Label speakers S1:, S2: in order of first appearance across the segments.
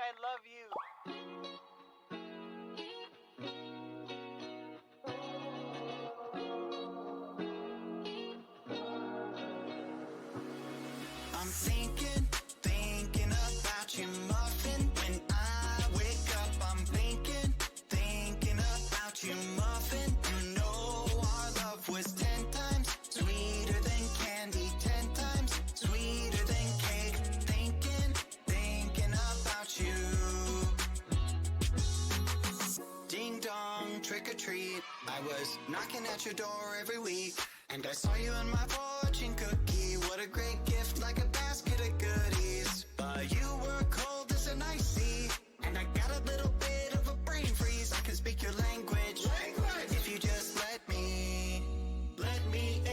S1: I love you.
S2: I'm thinking about you, muffin. When I wake up, I'm thinking about you, muffin. You know our love was 10 times sweeter than candy, 10 times sweeter than cake. Thinking about you. Ding dong, trick or treat. I was knocking at your door every week, and I saw you in my fortune cookie. What a great gift, like a basket of goodies. But you were cold as an ice sea, and I got a little bit of a brain freeze. I can speak your language. If you just let me in.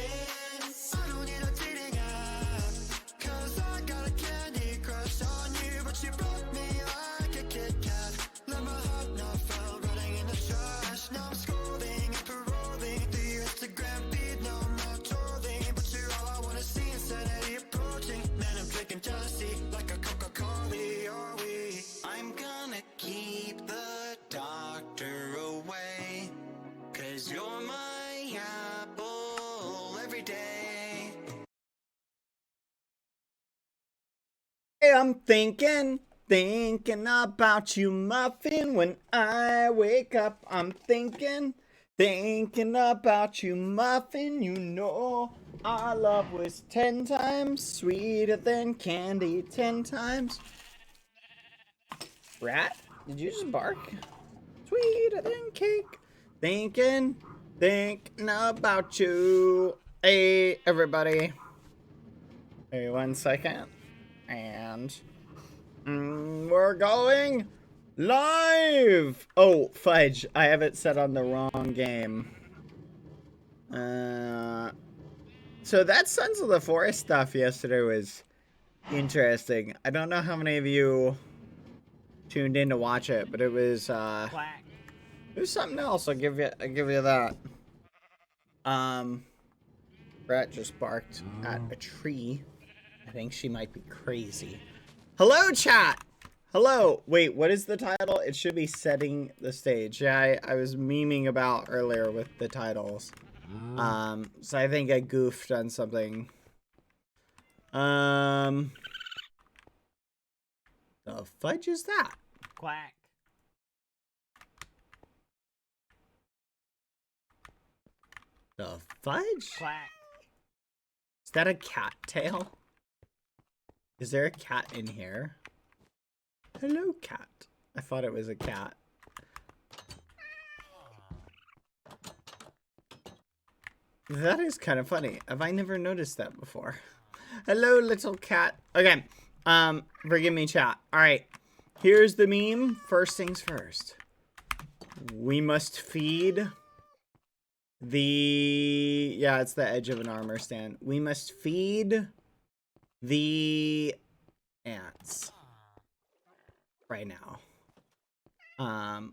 S2: I don't need a dating app, 'cause I got a candy crush on you. But you broke me like a Kit Kat. Let my heart not fell running in the trash. Now I'm scrolling and paroling through your Instagram feed. No more trolling, but you're all I wanna see. Insanity approaching. Man, I'm drinking jealousy like a Coca-Cola. Are we? I'm gonna keep the doctor away, 'cause you're my apple every day.
S3: Hey, I'm thinking about you, muffin. When I wake up, I'm thinking about you, muffin. You know our love was 10 times sweeter than candy, 10 times. Rat, did you just bark? Sweeter than cake. Thinking about you. Hey, everybody. Hey, 1 second. And we're going live. Oh, fudge. I have it set on the wrong game. So that Sons of the Forest stuff yesterday was interesting. I don't know how many of you tuned in to watch it, but it was something else. I'll give you that. Brett just barked at a tree. I think she might be crazy. Hello, chat. Hello. Wait, what is the title? It should be setting the stage. Yeah, I was memeing about earlier with the titles. So I think I goofed on something. The fudge is that?
S1: Quack.
S3: The fudge?
S1: Quack.
S3: Is that a cat tail? Is there a cat in here? Hello, cat. I thought it was a cat. That is kind of funny. Have I never noticed that before? Hello, little cat. Okay. Forgive me, chat. All right. Here's the meme. First things first. We must feed the... Yeah, it's the edge of an armor stand. We must feed the ants right now.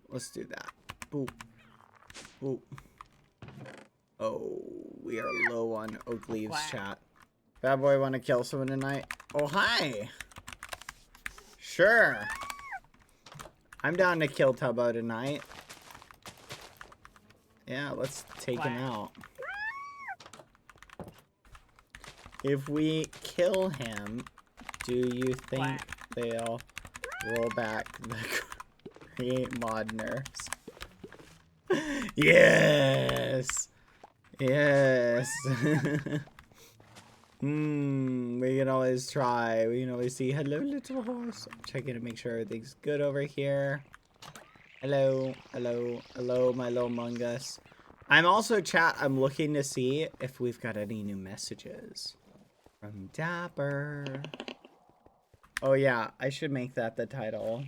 S3: Let's do that. Boop. Boop. Oh, we are low on oak leaves,
S1: Quack.
S3: chat. Bad boy want to kill someone tonight? Oh, hi. Sure. I'm down to kill Tubbo tonight. Yeah, let's take him out. If we kill him, do you think they'll roll back the create mod nerfs? Yes! Yes! We can always try. We can always see. Hello, little horse. I'm checking to make sure everything's good over here. Hello, hello, hello, my little mungus. I'm also, chat, I'm looking to see if we've got any new messages from Dapper. Oh yeah, I should make that the title.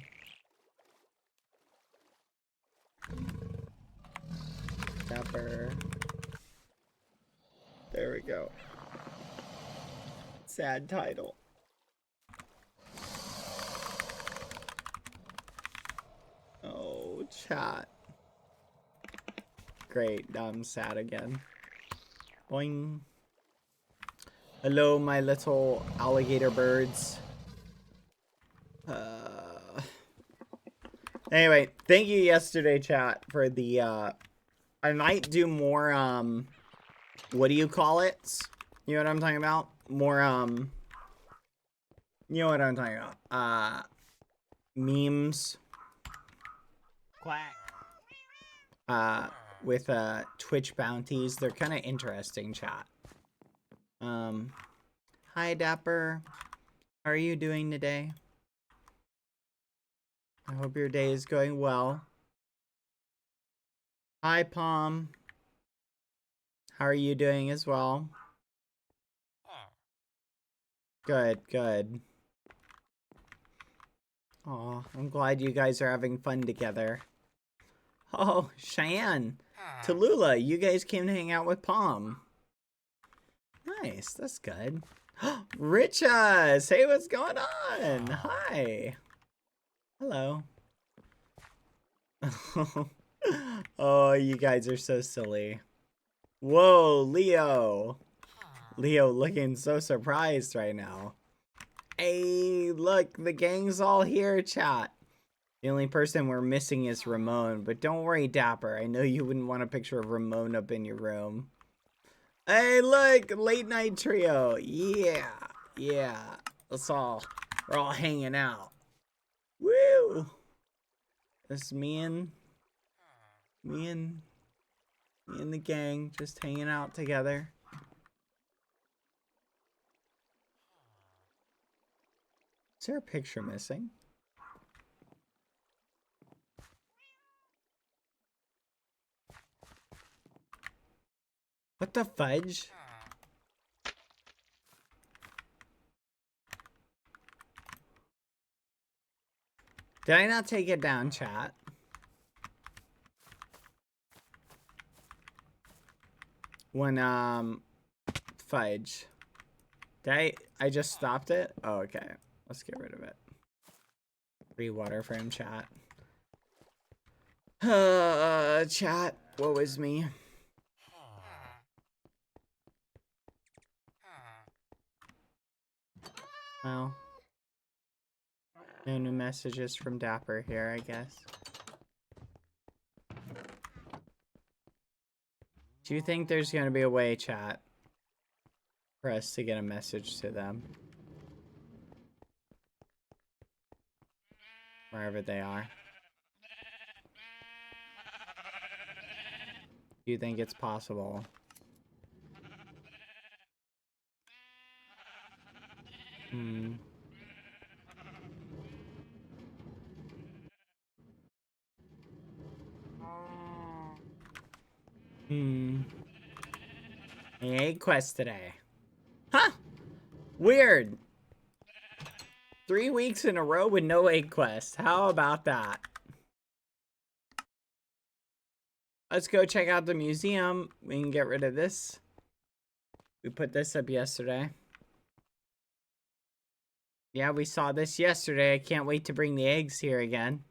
S3: Dapper. There we go. Sad title. Oh, chat. Great, now I'm sad again. Boing. Hello, my little alligator birds. Anyway, thank you yesterday, chat, for the, I might do more, what do you call it? You know what I'm talking about? More, you know what I'm talking about. Memes.
S1: Quack.
S3: With, Twitch bounties. They're kind of interesting, chat. Hi, Dapper. How are you doing today? I hope your day is going well. Hi, Palm. How are you doing as well? Good, good. Aw, I'm glad you guys are having fun together. Oh, Cheyenne. Tallulah, you guys came to hang out with Palm. Nice, that's good. Riches! Hey, what's going on? Hi. Hello. Oh, you guys are so silly. Whoa, Leo. Leo looking so surprised right now. Hey, look, the gang's all here, chat. The only person we're missing is Ramon, but don't worry, Dapper. I know you wouldn't want a picture of Ramon up in your room. Hey, look, late night trio. Yeah, yeah. We're all hanging out. Woo! This me and the gang just hanging out together. Is there a picture missing? What the fudge? Did I not take it down, chat? When, fudge. Did I just stopped it? Oh, okay. Let's get rid of it. Free water for him, chat. Chat. What was me? Well. No new messages from Dapper here, I guess. Do you think there's gonna be a way, chat, for us to get a message to them? Wherever they are. Do you think it's possible? Hmm. Hmm. An egg quest today. Huh! Weird. 3 weeks in a row with no egg quest. How about that? Let's go check out the museum. We can get rid of this. We put this up yesterday. Yeah, we saw this yesterday. I can't wait to bring the eggs here again.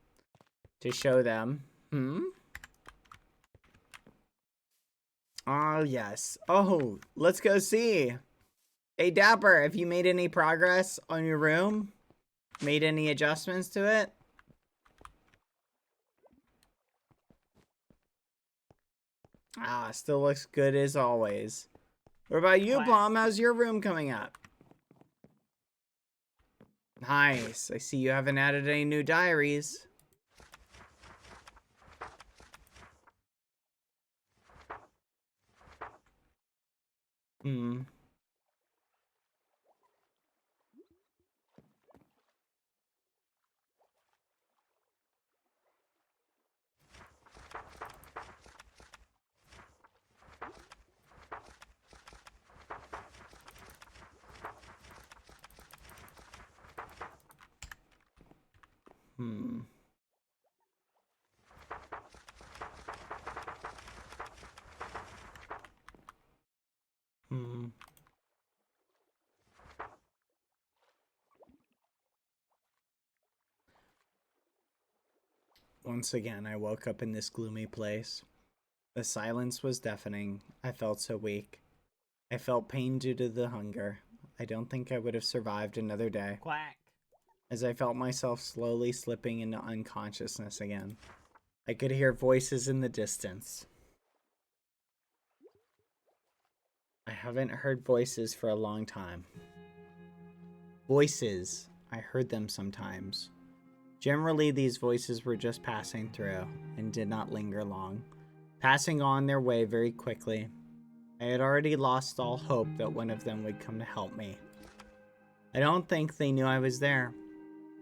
S3: To show them. Hmm? Oh, yes. Oh, let's go see. Hey, Dapper, have you made any progress on your room? Made any adjustments to it? Ah, still looks good as always. What about you, Plum? How's your room coming up? Nice. I see you haven't added any new diaries. Hmm. Hmm. Hmm. Once again, I woke up in this gloomy place. The silence was deafening. I felt so weak. I felt pain due to the hunger. I don't think I would have survived another day.
S1: Quack.
S3: as I felt myself slowly slipping into unconsciousness again. I could hear voices in the distance. I haven't heard voices for a long time. Voices. I heard them sometimes. Generally, these voices were just passing through and did not linger long, passing on their way very quickly. I had already lost all hope that one of them would come to help me. I don't think they knew I was there,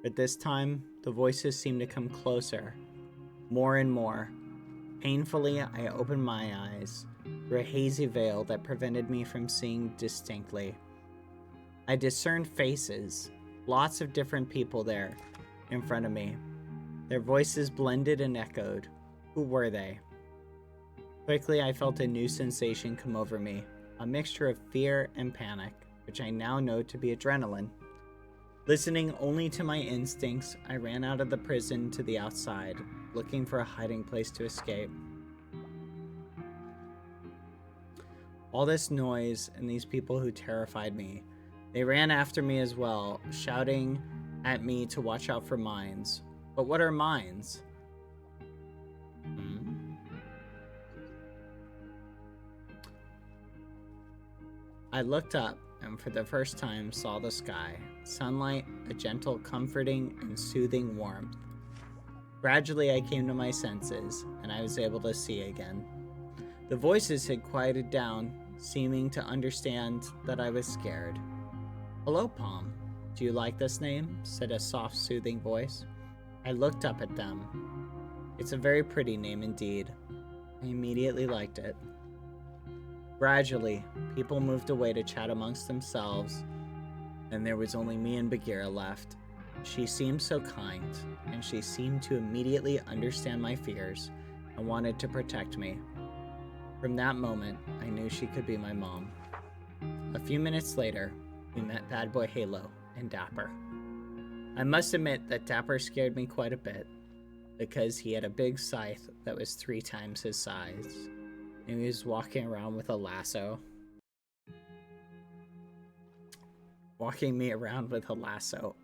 S3: but this time, the voices seemed to come closer, more and more. Painfully, I opened my eyes through a hazy veil that prevented me from seeing distinctly. I discerned faces, lots of different people there in front of me. Their voices blended and echoed. Who were they? Quickly, I felt a new sensation come over me, a mixture of fear and panic, which I now know to be adrenaline. Listening only to my instincts, I ran out of the prison to the outside, looking for a hiding place to escape. All this noise and these people who terrified me, they ran after me as well, shouting at me to watch out for mines. But what are mines? I looked up and for the first time saw the sky, sunlight, a gentle, comforting, and soothing warmth. Gradually, I came to my senses, and I was able to see again. The voices had quieted down, seeming to understand that I was scared. "Hello, Palm. Do you like this name?" said a soft, soothing voice. I looked up at them. It's a very pretty name indeed. I immediately liked it. Gradually, people moved away to chat amongst themselves, and there was only me and Bagheera left. She seemed so kind, and she seemed to immediately understand my fears and wanted to protect me. From that moment, I knew she could be my mom. A few minutes later, we met Bad Boy Halo and Dapper. I must admit that Dapper scared me quite a bit, because he had a big scythe that was 3 times his size, and he was walking around with a lasso. Walking me around with a lasso.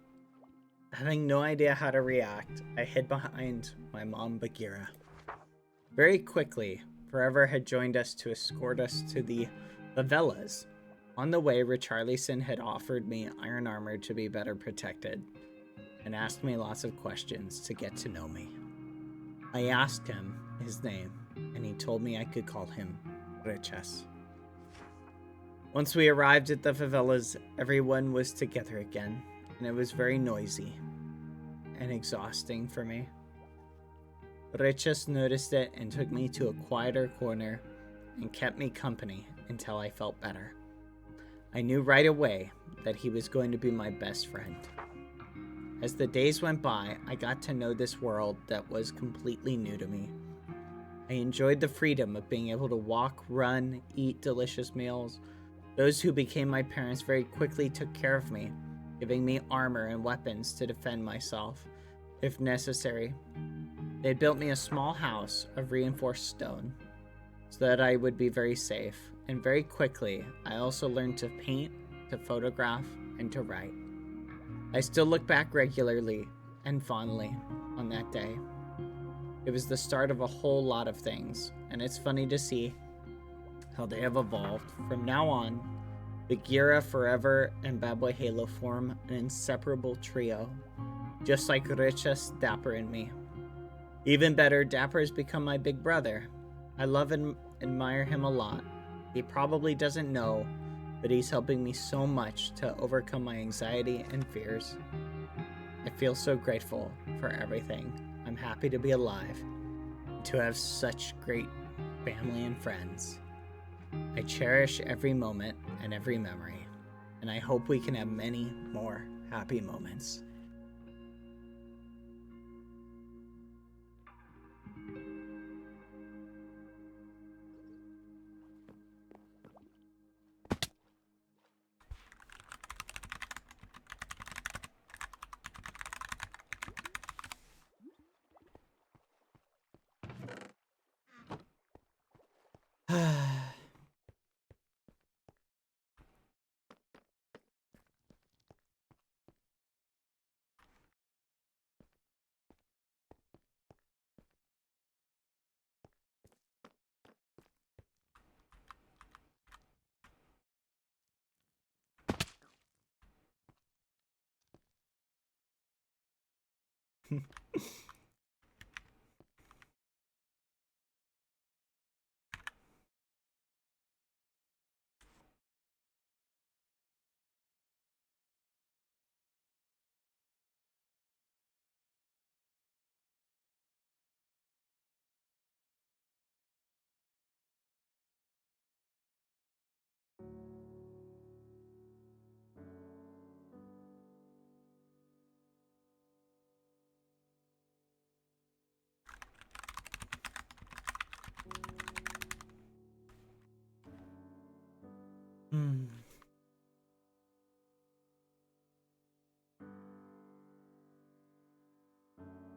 S3: Having no idea how to react, I hid behind my mom, Bagheera. Very quickly, Forever had joined us to escort us to the favelas. On the way, Richarlison had offered me iron armor to be better protected, and asked me lots of questions to get to know me. I asked him his name, and he told me I could call him Riches. Once we arrived at the favelas, everyone was together again, and it was very noisy and exhausting for me. Riches noticed it and took me to a quieter corner and kept me company until I felt better. I knew right away that he was going to be my best friend. As the days went by, I got to know this world that was completely new to me. I enjoyed the freedom of being able to walk, run, eat delicious meals. Those who became my parents very quickly took care of me, giving me armor and weapons to defend myself, if necessary. They had built me a small house of reinforced stone, so that I would be very safe, and very quickly, I also learned to paint, to photograph, and to write. I still look back regularly and fondly on that day. It was the start of a whole lot of things, and it's funny to see how they have evolved. From now on, Bagheera, Forever, and Bad Boy Halo form an inseparable trio, just like Riches, Dapper, and me. Even better, Dapper has become my big brother. I love and admire him a lot. He probably doesn't know, but he's helping me so much to overcome my anxiety and fears. I feel so grateful for everything. I'm happy to be alive, to have such great family and friends. I cherish every moment and every memory, and I hope we can have many more happy moments. Hmm.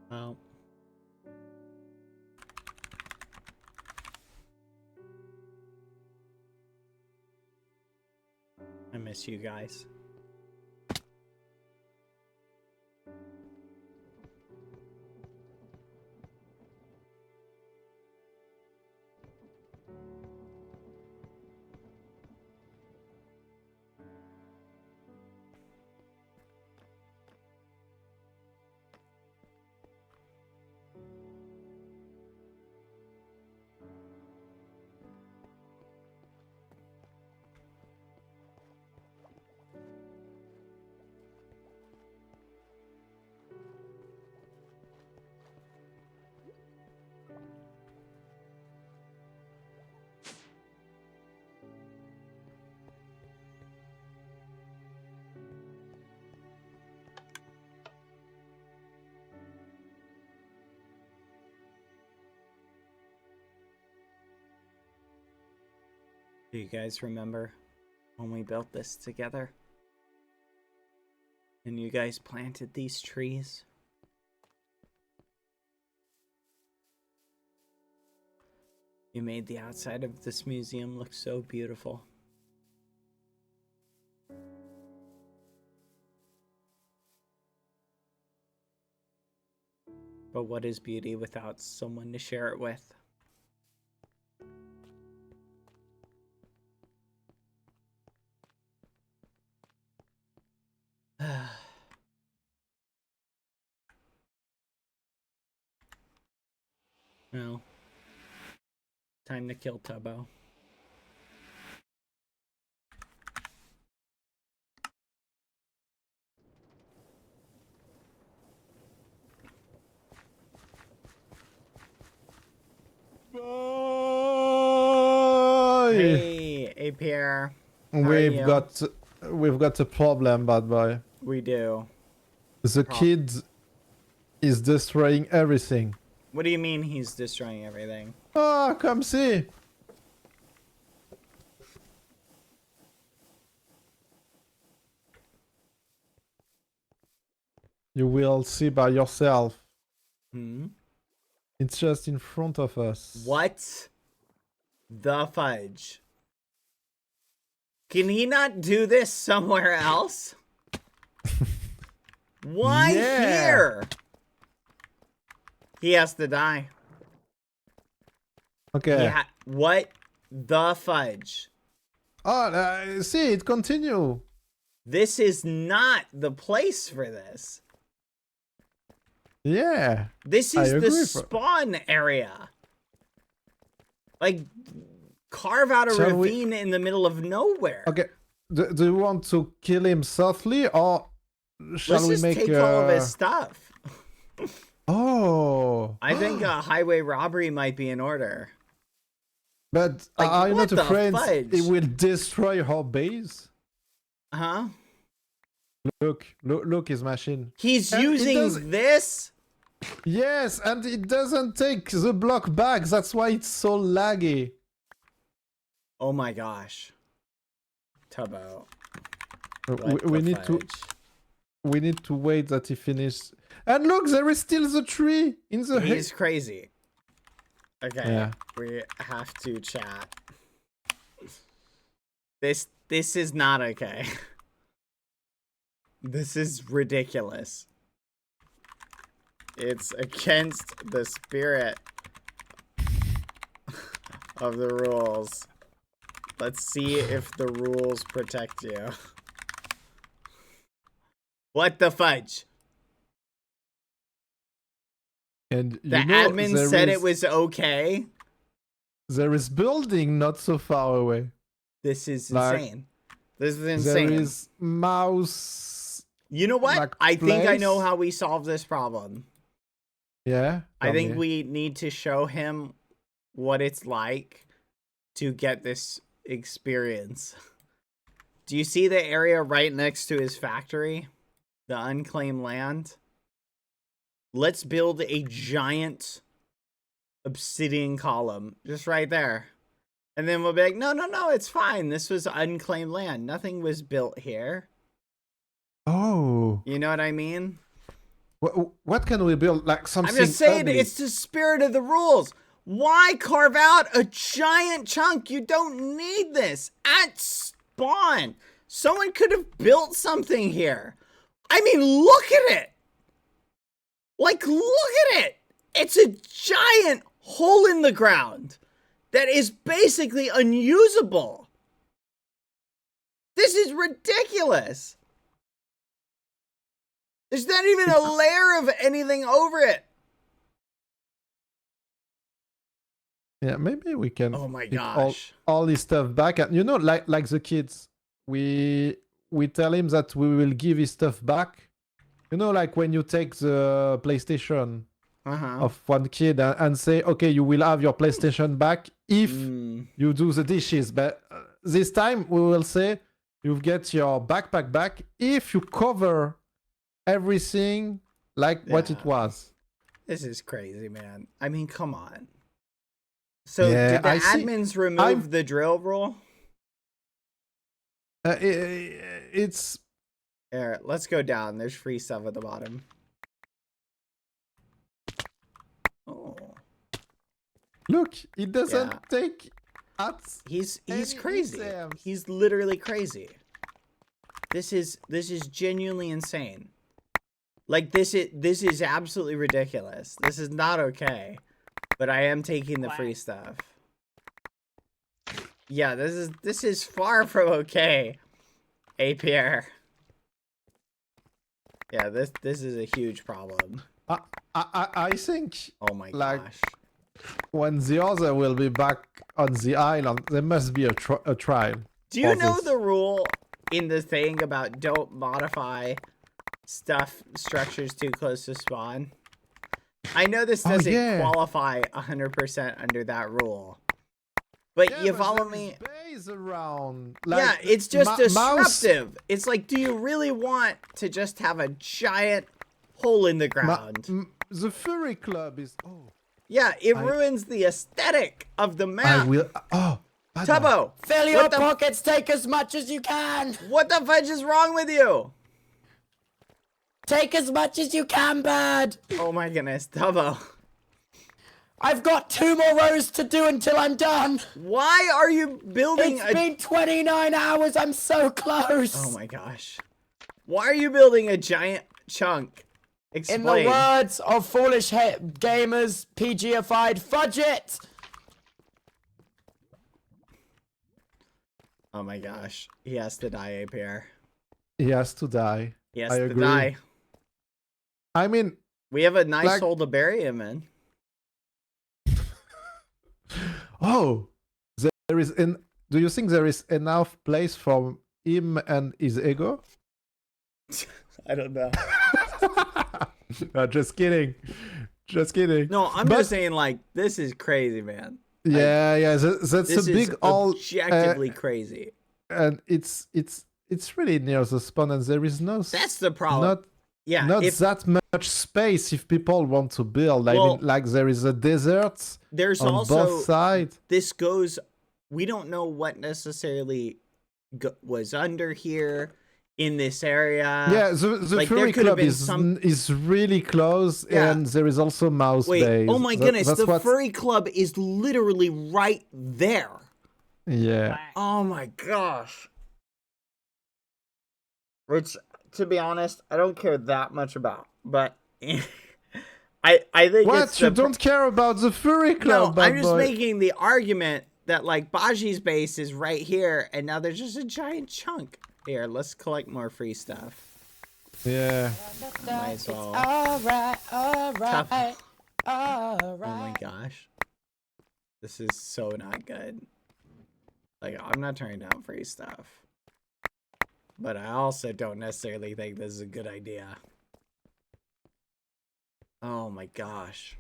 S3: Well. I miss you guys. Do you guys remember when we built this together? And you guys planted these trees? You made the outside of this museum look so beautiful. But what is beauty without someone to share it with? Well, time to kill Tubbo.
S4: Bye.
S3: Hey, Pierre. How are
S4: We've
S3: you?
S4: got a problem, bad boy.
S3: We do.
S4: The kid is destroying everything.
S3: What do you mean he's destroying everything?
S4: Ah, come see. You will see by yourself.
S3: Hmm?
S4: It's just in front of us.
S3: What the fudge? Can he not do this somewhere else? Why here? He has to die.
S4: Okay.
S3: What the fudge?
S4: Oh, see, it continue.
S3: This is not the place for this.
S4: Yeah.
S3: This is the spawn area. Like, carve out a ravine in the middle of nowhere.
S4: Okay. Do you want to kill him softly, or shall
S3: Let's
S4: we
S3: just
S4: make
S3: take all of his stuff.
S4: Oh.
S3: I think a highway robbery might be in order.
S4: But
S3: Like,
S4: are you
S3: what
S4: not
S3: the
S4: afraid
S3: fudge?
S4: it will destroy our base?
S3: Huh?
S4: Look his machine.
S3: He's
S4: And
S3: using this?
S4: Yes, and it doesn't take the block back. That's why it's so laggy.
S3: Oh my gosh. Tubbo.
S4: We need to wait that he finishes. And look, there is still the tree in the
S3: He's crazy. Okay,
S4: yeah.
S3: we have to chat. This is not okay. This is ridiculous. It's against the spirit of the rules. Let's see if the rules protect you. What the fudge?
S4: And
S3: The
S4: you know,
S3: admin said it was okay.
S4: There is building not so far away.
S3: This is
S4: Like,
S3: insane. This is insane.
S4: There is mouse.
S3: You know what?
S4: Like,
S3: I think I know
S4: place.
S3: how we solve this problem.
S4: Yeah.
S3: I think
S4: me.
S3: we need to show him what it's like to get this experience. Do you see the area right next to his factory? The unclaimed land? Let's build a giant obsidian column just right there. And then we'll be like, no, it's fine. This was unclaimed land. Nothing was built here.
S4: Oh.
S3: You know what I mean?
S4: What can we build? Like something
S3: I'm just saying,
S4: ugly.
S3: it's the spirit of the rules. Why carve out a giant chunk? You don't need this at spawn. Someone could have built something here. I mean, look at it. Like, look at it. It's a giant hole in the ground that is basically unusable. This is ridiculous. There's not even a layer of anything over it.
S4: Yeah, maybe we can.
S3: Oh my
S4: pick
S3: gosh.
S4: all this stuff back, and you know, like the kids, we tell him that we will give his stuff back. You know, like when you take the PlayStation of one kid and say, okay, you will have your PlayStation back if you do the dishes. But this time we will say, you get your backpack back if you cover everything like what it was.
S3: This is crazy, man. I mean, come on. So
S4: Yeah,
S3: did the
S4: I see.
S3: admins remove the drill rule?
S4: It's
S3: Here, let's go down. There's free stuff at the bottom. Oh.
S4: Look, it doesn't
S3: Yeah.
S4: take at
S3: He's
S4: any
S3: crazy.
S4: exams.
S3: He's literally crazy. This is genuinely insane. Like this is absolutely ridiculous. This is not okay. But I am taking the free stuff. Yeah, this is far from okay. APR. Yeah, this is a huge problem.
S4: I think
S3: Oh my
S4: like,
S3: gosh.
S4: when the other will be back on the island, there must be a trial.
S3: Do you
S4: for
S3: know
S4: this.
S3: the rule in the thing about don't modify structures too close to spawn? I know this doesn't qualify 100% under that rule. But you follow me?
S4: Base around.
S3: Yeah,
S4: Like,
S3: it's just
S4: mouse-
S3: disruptive. It's like, do you really want to just have a giant hole in the ground?
S4: The furry club is. Oh,
S3: Yeah, it ruins the aesthetic of the
S4: I
S3: map.
S4: will. Oh,
S3: Tubbo,
S1: Fill your pockets, take as much as you can.
S3: what the fudge is wrong with you?
S1: Take as much as you can, Bird.
S3: Oh my goodness, Tubbo.
S1: I've got 2 more rows to do until I'm done.
S3: Why are you building
S1: It's been 29 hours. I'm so close.
S3: Oh my gosh. Why are you building a giant chunk? Explain.
S1: In the words of foolish gamers, PGified, fudge it.
S3: Oh my gosh. He has to die, APR.
S4: he has to die.
S3: He has
S4: I
S3: to
S4: agree.
S3: die.
S4: I mean,
S3: We have a nice
S4: Like-
S3: hole to bury him in.
S4: oh, there is in. Do you think there is enough place for him and his ego?
S3: I don't know.
S4: Just kidding. Just kidding.
S3: No, I'm
S4: But-
S3: just saying, like, this is crazy, man.
S4: Yeah, that's
S3: This
S4: a
S3: is
S4: big all.
S3: objectively crazy.
S4: And it's really near the spawn, and there is no.
S3: That's the problem.
S4: Not
S3: Yeah,
S4: not
S3: if
S4: that much space if people want to build. I
S3: Well,
S4: mean, like there is a desert
S3: there's
S4: on
S3: also
S4: both sides.
S3: this goes. We don't know what necessarily was under here in this area.
S4: Yeah, the
S3: like, there
S4: furry
S3: could have
S4: club
S3: been
S4: is really close,
S3: Yeah.
S4: and there is also mouse
S3: Wait.
S4: base.
S3: Oh my
S4: That-
S3: goodness!
S4: that's
S3: The
S4: what-
S3: furry club is literally right there.
S4: Yeah.
S3: Oh my gosh. Which, to be honest, I don't care that much about. But I think
S4: What?
S3: it's
S4: You don't care about the furry
S3: No,
S4: club? bad
S3: I'm just
S4: boy?
S3: making the argument that like Baji's base is right here, and now there's just a giant chunk. Here, let's collect more free stuff.
S4: Yeah.
S3: Might as well.
S1: Alright.
S3: Oh my gosh. This is so not good. Like, I'm not turning down free stuff. But I also don't necessarily think this is a good idea. Oh my gosh.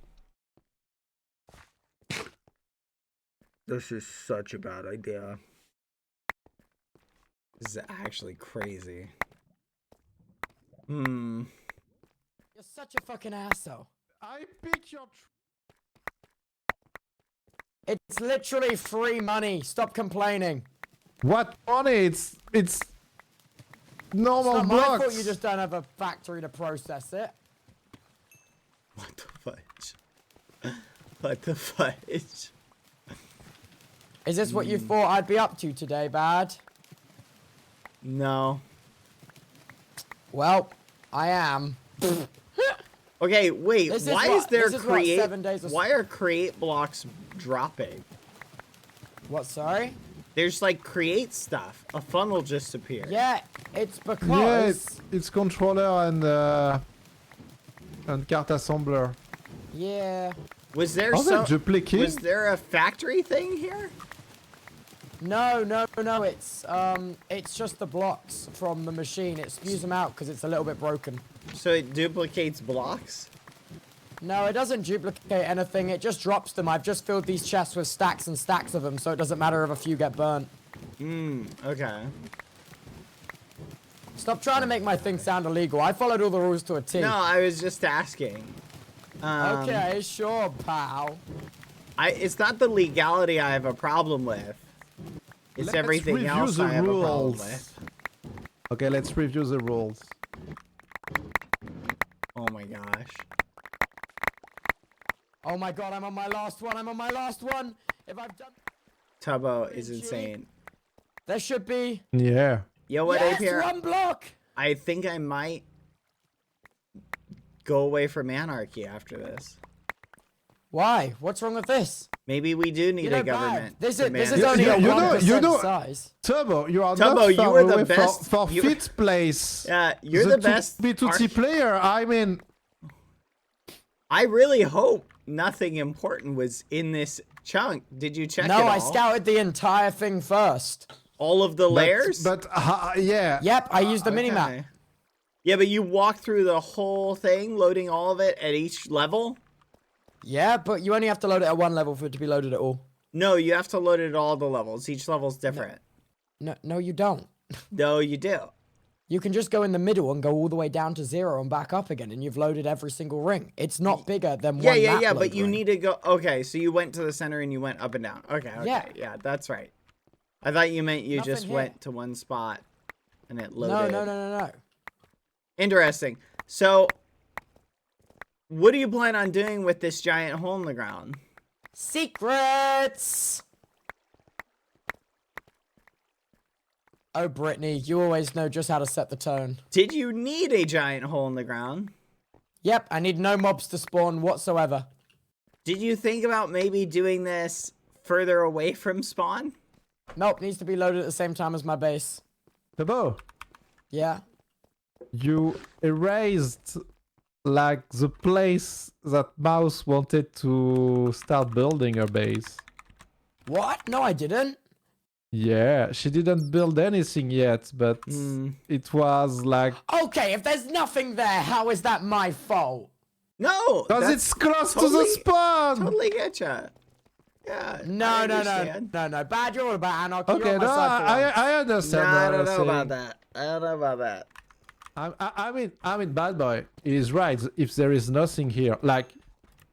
S3: This is such a bad idea. This is actually crazy.
S1: You're such a fucking asshole.
S4: I pick your.
S1: It's literally free money. Stop complaining.
S4: What money? It's normal
S1: It's not my
S4: blocks.
S1: fault you just don't have a factory to process it.
S3: What the fudge? What the fudge?
S1: Is this what you thought I'd be up to today, Bad?
S3: No.
S1: Well, I am.
S3: Okay, wait.
S1: This is
S3: Why
S1: what-
S3: is there
S1: this is what,
S3: create?
S1: 7 days of-
S3: Why are create blocks dropping?
S1: What, sorry?
S3: There's like create stuff. A funnel just appeared.
S1: Yeah, it's
S4: Yeah,
S1: because...
S4: it's controller and card assembler.
S1: Yeah.
S3: Was there
S4: Are they
S3: some?
S4: duplicating?
S3: Was there a factory thing here?
S1: No, it's just the blocks from the machine. It spews them out because it's a little bit broken.
S3: So it duplicates blocks?
S1: No, it doesn't duplicate anything. It just drops them. I've just filled these chests with stacks and stacks of them, so it doesn't matter if a few get burnt.
S3: Okay.
S1: Stop trying to make my thing sound illegal. I followed all the rules to a T.
S3: No, I was just asking.
S1: Okay, sure, pal.
S3: It's not the legality I have a problem with. It's
S4: Let's
S3: everything
S4: review
S3: else
S4: the
S3: I have a problem
S4: rules.
S3: with.
S4: Okay, let's review the rules.
S3: Oh my gosh.
S1: Oh my god, I'm on my last one. I'm on my last one. If I've done...
S3: Tubbo is insane.
S1: There should be...
S4: Yeah.
S3: Yo, what
S1: Yes,
S3: APR?
S1: one block!
S3: I think I might go away from anarchy after this.
S1: Why? What's wrong with this?
S3: Maybe we do need
S1: You know,
S3: a government.
S1: This is
S3: command.
S1: only a
S4: You know-
S1: 1%
S4: you know-
S1: size.
S4: Turbo, you are
S3: Turbo,
S4: not
S3: you
S4: far
S3: were the
S4: away
S3: best-
S4: for
S3: you-
S4: fifth place.
S3: Yeah, you're the best.
S4: B2T player. I mean,
S3: I really hope nothing important was in this chunk. Did you check it
S1: No,
S3: all?
S1: I scouted the entire thing first.
S3: all of the layers?
S4: but yeah.
S1: Yep, I used the minimap.
S3: Okay. Yeah, but you walked through the whole thing, loading all of it at each level?
S1: Yeah, but you only have to load it at one level for it to be loaded at all.
S3: No, you have to load it at all the levels. Each level's different.
S1: No, you don't.
S3: No, you do.
S1: You can just go in the middle and go all the way down to 0 and back up again, and you've loaded every single ring. It's not bigger than one map
S3: Yeah,
S1: load
S3: but you
S1: ring.
S3: need to go... Okay, so you went to the center and you went up and down. Okay,
S1: Yeah.
S3: that's right. I thought you meant you
S1: Nothing
S3: just
S1: here.
S3: went to one spot and it loaded.
S1: No.
S3: Interesting. So, what do you plan on doing with this giant hole in the ground?
S1: Secrets! Oh, Brittany, you always know just how to set the tone.
S3: Did you need a giant hole in the ground?
S1: Yep, I need no mobs to spawn whatsoever.
S3: Did you think about maybe doing this further away from spawn?
S1: Nope, needs to be loaded at the same time as my base.
S4: Turbo,
S1: Yeah.
S4: you erased like the place that Mouse wanted to start building her base.
S1: What? No, I didn't.
S4: Yeah, she didn't build anything yet, but it was like
S1: Okay, if there's nothing there, how is that my fault?
S3: No!
S4: because
S3: that's
S4: it's close to
S3: totally-
S4: the spawn.
S3: Totally getcha. Yeah.
S1: No. Bad, you're all about anarchy.
S4: Okay,
S1: you're on
S4: no,
S1: my side for once.
S4: I understand.
S3: Nah,
S4: what
S3: I don't
S4: you're
S3: know
S4: saying.
S3: about that. I don't know about that.
S4: I mean, Bad Boy is right. If there is nothing here, like,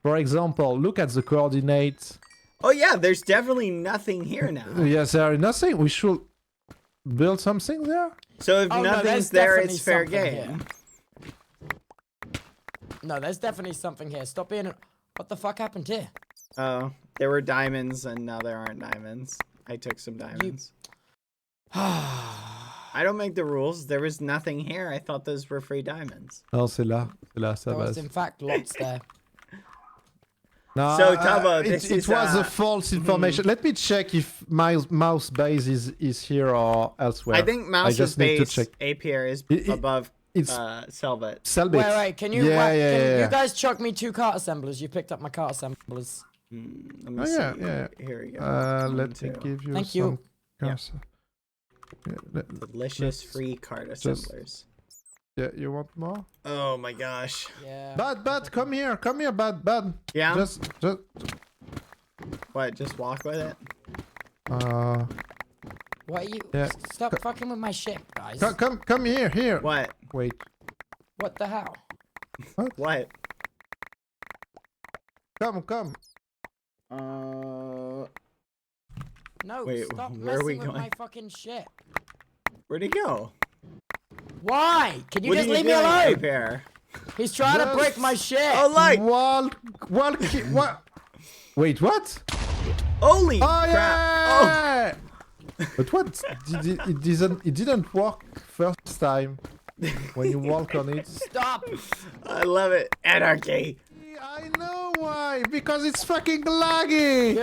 S4: for example, look at the coordinates.
S3: Oh yeah, there's definitely nothing here now.
S4: Yes, there is nothing. We should build something there.
S3: So if
S1: Oh, no,
S3: nothing's
S1: there's
S3: there,
S1: definitely
S3: it's fair
S1: something
S3: game.
S1: No, therethere's definitely something here. Stop being... What the fuck happened here?
S3: Oh, there were diamonds and now there aren't diamonds. I took some diamonds. I don't make the rules. There was nothing here. I thought those were free diamonds.
S4: Non, c'est là, ça
S1: There was,
S4: va.
S1: in fact, lots there.
S4: No,
S3: So, Tabo, this
S4: it
S3: is,
S4: was a false information. Let me check if my mouse base is here or elsewhere.
S3: I think Mouse's
S4: just need to
S3: base
S4: check.
S3: APR is
S4: It-
S3: above
S4: It's
S3: Selbit.
S4: Selbit.
S1: Wait, can you you guys chuck me 2 cart assemblers? You picked up my cart assemblers.
S3: Let me
S4: Oh
S3: see.
S4: yeah.
S3: Here we go.
S4: Let me give you
S1: Thank
S4: some.
S1: you.
S4: Cars.
S3: Delicious
S4: let's
S3: free card assemblers.
S4: Yeah, you want more?
S3: Oh my gosh.
S1: Yeah.
S4: Bad, come here, bad.
S3: Yeah.
S4: Just.
S3: What? Just walk with it.
S1: What are you?
S4: Yeah.
S1: Stop fucking with my shit, guys.
S4: Come here.
S3: What?
S4: Wait.
S1: What the hell?
S3: What?
S4: Come.
S1: No,
S3: Wait,
S1: stop
S3: where are we
S1: messing with
S3: going?
S1: my fucking shit.
S3: Where'd he go?
S1: Why? Can you
S3: What
S1: just
S3: are you
S1: leave me
S3: doing,
S1: alone?
S3: Bear?
S1: He's trying to break my shit.
S3: Oh, like.
S4: What? Wait, what?
S3: Holy
S4: Oh
S3: crap!
S4: yeah! But what? It didn't work first time when you walk on it.
S1: Stop.
S3: Oh, I love it. Anarchy.
S4: I know why. Because it's fucking laggy.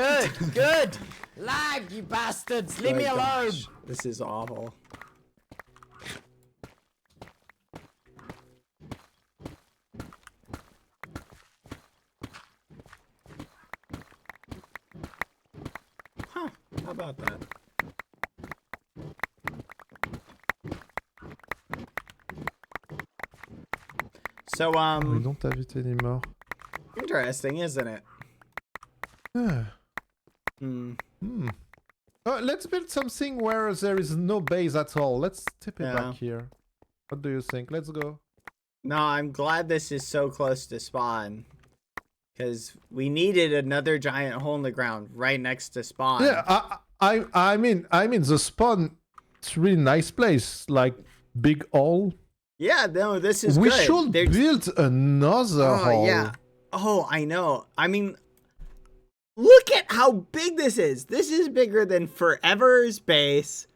S1: Good. Lag, you bastards. Leave me
S3: My
S1: alone.
S3: gosh, this is awful. Huh, how about that? So,
S4: We don't have it anymore.
S3: interesting, isn't it?
S4: Ah.
S3: Hmm.
S4: Let's build something where there is no base at all. Let's tip it
S3: Yeah.
S4: back here. What do you think? Let's go.
S3: No, I'm glad this is so close to spawn. Because we needed another giant hole in the ground right next to spawn.
S4: Yeah, I mean the spawn. It's a really nice place. Like big hole.
S3: Yeah, no, this is
S4: We
S3: good.
S4: should build another hole.
S3: Yeah. Oh, I know. I mean, look at how big this is. This is bigger than Forever's base,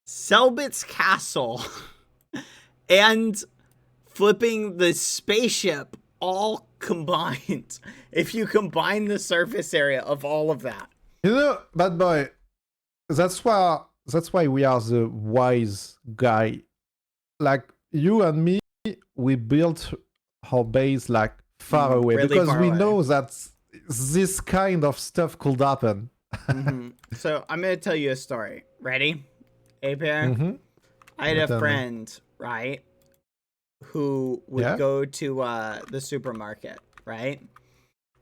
S3: Selbit's castle, and flipping the spaceship all combined. If you combine the surface area of all of that.
S4: You know, bad boy. That's why we are the wise guy. Like you and me, we built our base like far away
S3: really
S4: because
S3: far
S4: we
S3: away.
S4: know that this kind of stuff could happen.
S3: So I'm gonna tell you a story. Ready? Hey, Pear? I had
S4: Tell
S3: a
S4: me.
S3: friend, right, who would go to the supermarket, right?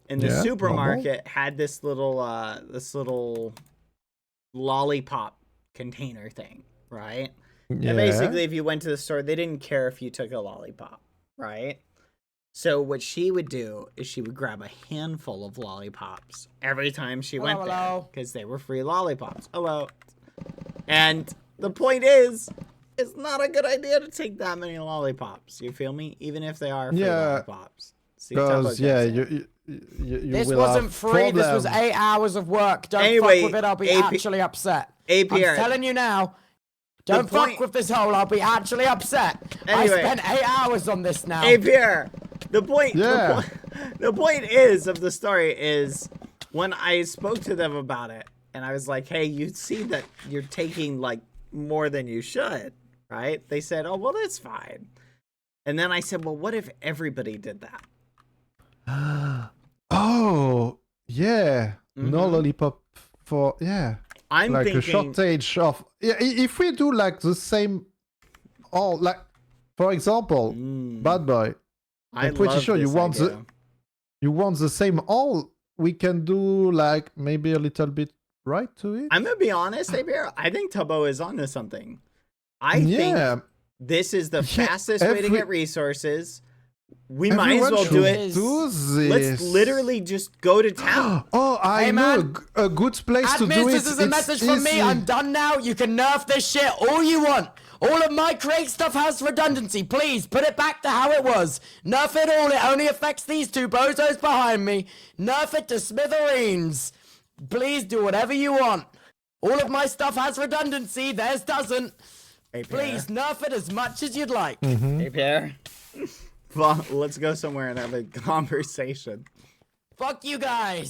S3: And the
S4: Yeah,
S3: supermarket had this little lollipop container thing, right?
S4: Yeah.
S3: And basically, if you went to the store, they didn't care if you took a lollipop, right? So what she would do is she would grab a handful of lollipops every time she went there because they were free lollipops. Hello. And the point is, it's not a good idea to take that many lollipops. You feel me? Even if they are free lollipops.
S4: Because you
S1: This
S4: will
S1: wasn't
S4: have
S1: free. This was
S4: problem.
S1: 8 hours of work. Don't
S3: Anyway,
S1: fuck with it. I'll be actually upset. I'm
S3: APR.
S1: telling you now. Don't fuck with this hole. I'll be actually upset.
S3: Anyway.
S1: I spent 8 hours on this now.
S3: Hey, Pierre, the point is of the story is when I spoke to them about it, and I was like, hey, you see that you're taking, like, more than you should, right? They said, oh, well, that's fine. And then I said, well, what if everybody did that?
S4: Oh, yeah. No lollipop for, yeah.
S3: I'm
S4: like
S3: thinking...
S4: a shortage of... Yeah, if we do, like, the same... Oh, like, for example, Bad Boy, I'm pretty sure you want the same all. We can do, like, maybe a little bit right to it.
S3: I'm going to be honest, Abear. I think Tubbo is onto something. I think this is the fastest way to get resources. We might as well do it. Let's literally just go to town.
S4: Oh, I know a good place to do it.
S1: This is a message from me. I'm done now. You can nerf this shit all you want. All of my create stuff has redundancy. Please put it back to how it was. Nerf it all. It only affects these two bozos behind me. Nerf it to smithereens. Please do whatever you want. All of my stuff has redundancy. Theirs doesn't.
S3: Hey,
S1: please nerf it as much as you'd like.
S3: Hey, Pierre. Well, let's go somewhere and have a conversation.
S1: Fuck you guys.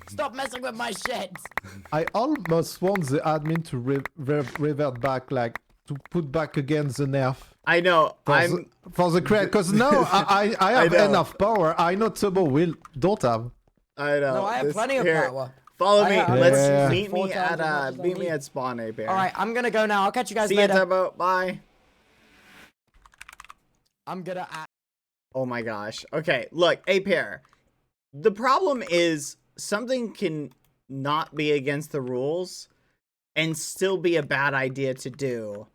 S1: Stop messing with my shit.
S4: I almost want the admin to revert back, like, to put back again the nerf.
S3: I know.
S4: For the crate, because now I have enough power. I know Turbo will don't have.
S3: I know.
S1: No, I have plenty of power.
S3: Follow me. Let's meet
S1: four
S3: me
S1: times as much
S3: at
S1: as I
S3: meet me
S1: need.
S3: at spawn, Ape.
S1: All right, I'm gonna go now. I'll catch you guys
S3: See
S1: later.
S3: you, Turbo. Bye.
S1: I'm gonna.
S3: Oh my gosh. Okay, look, Ape. The problem is something can not be against the rules and still be a bad idea to do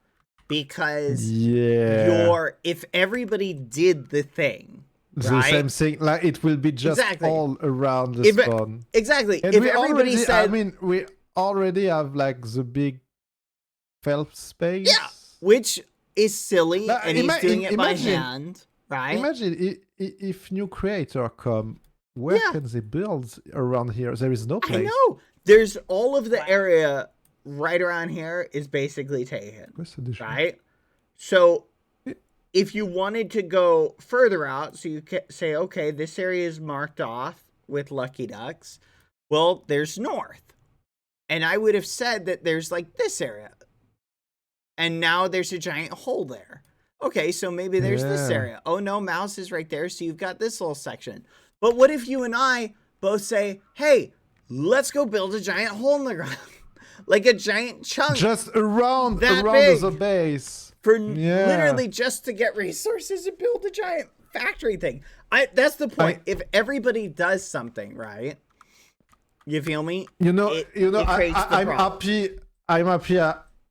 S3: because if everybody did the thing.
S4: The same thing, like it will be just all around the spawn.
S3: Exactly.
S4: And
S3: if everybody said,
S4: I mean, we already have like the big felt space.
S3: Yeah, which is silly, and he's doing it by hand, right?
S4: Imagine if new creator come, where can they build around here? There is no place.
S3: I know. There's all of the area right around here is basically taken, right? So if you wanted to go further out, so you can say, okay, this area is marked off with Lucky Ducks. Well, there's north. And I would have said that there's like this area. And now there's a giant hole there. Okay, so maybe there's this area. Oh no, mouse is right there, so you've got this little section. But what if you and I both say, hey, let's go build a giant hole in the ground? Like a giant chunk.
S4: Just around the base.
S3: For literally just to get resources and build a giant factory thing. That's the point. If everybody does something, right? You feel me?
S4: I'm happy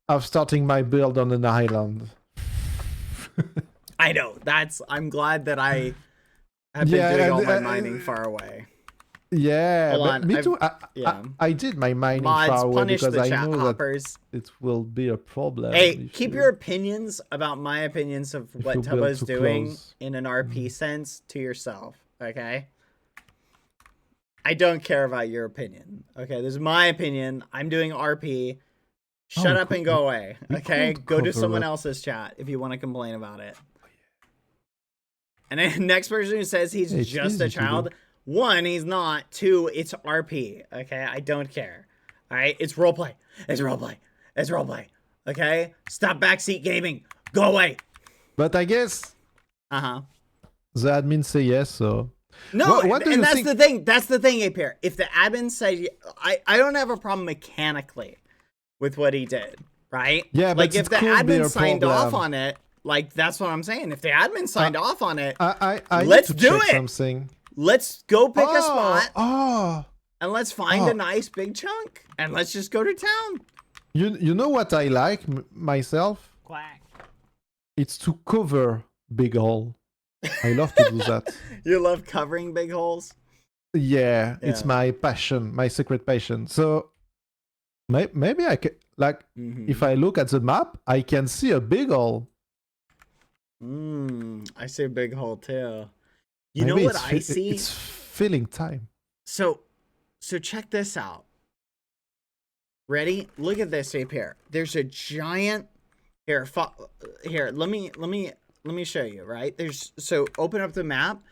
S4: of starting my build on an island.
S3: I know. I'm glad that I have been doing all my mining far away.
S4: Yeah, but me too. I did my mining far away because I know that it will be a problem.
S3: Hey, keep your opinions about my opinions of what Tubbo's doing in an RP sense to yourself, okay? I don't care about your opinion, okay? This is my opinion. I'm doing RP. Shut up and go away, okay? Go to someone else's chat if you want to complain about it. And then next person who says he's just a child... One, he's not. Two, it's RP. Okay, I don't care. All right, it's roleplay. It's roleplay. It's roleplay. Okay, stop backseat gaming. Go away.
S4: But I guess. The admin say yes. So.
S3: No, and that's the thing. That's the thing, Ape. If the admin said, I don't have a problem mechanically with what he did. Right?
S4: Yeah,
S3: like if the admin signed off on it, like that's what I'm saying. If the admin signed off on it, let's do it.
S4: Something.
S3: Let's go pick a spot. And let's find a nice big chunk. And let's just go to town.
S4: You know what I like myself?
S3: Quack.
S4: It's to cover big hole. I love to do that.
S3: You love covering big holes?
S4: Yeah, it's my passion, my secret passion. So maybe I can, like, if I look at the map, I can see a big hole.
S3: I see a big hole too. You know what I see?
S4: It's filling time.
S3: So check this out. Ready? Look at this, Ape here. There's a giant here. Let me show you. Right? So open up the map.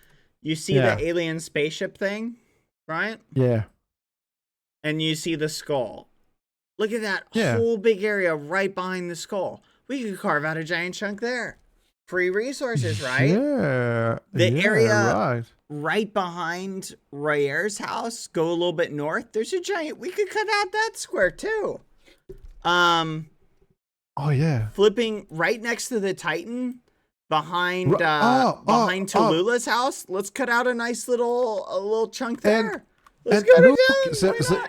S3: You see the alien spaceship thing, right?
S4: Yeah.
S3: And you see the skull. Look at that whole big area right behind the skull. We could carve out a giant chunk there. Free resources, right?
S4: Yeah.
S3: The area right behind Royer's house, go a little bit north. There's a giant. We could cut out that square too.
S4: Oh yeah.
S3: Flipping right next to the Titan, behind Tallulah's house. Let's cut out a nice little chunk there. Let's go to town.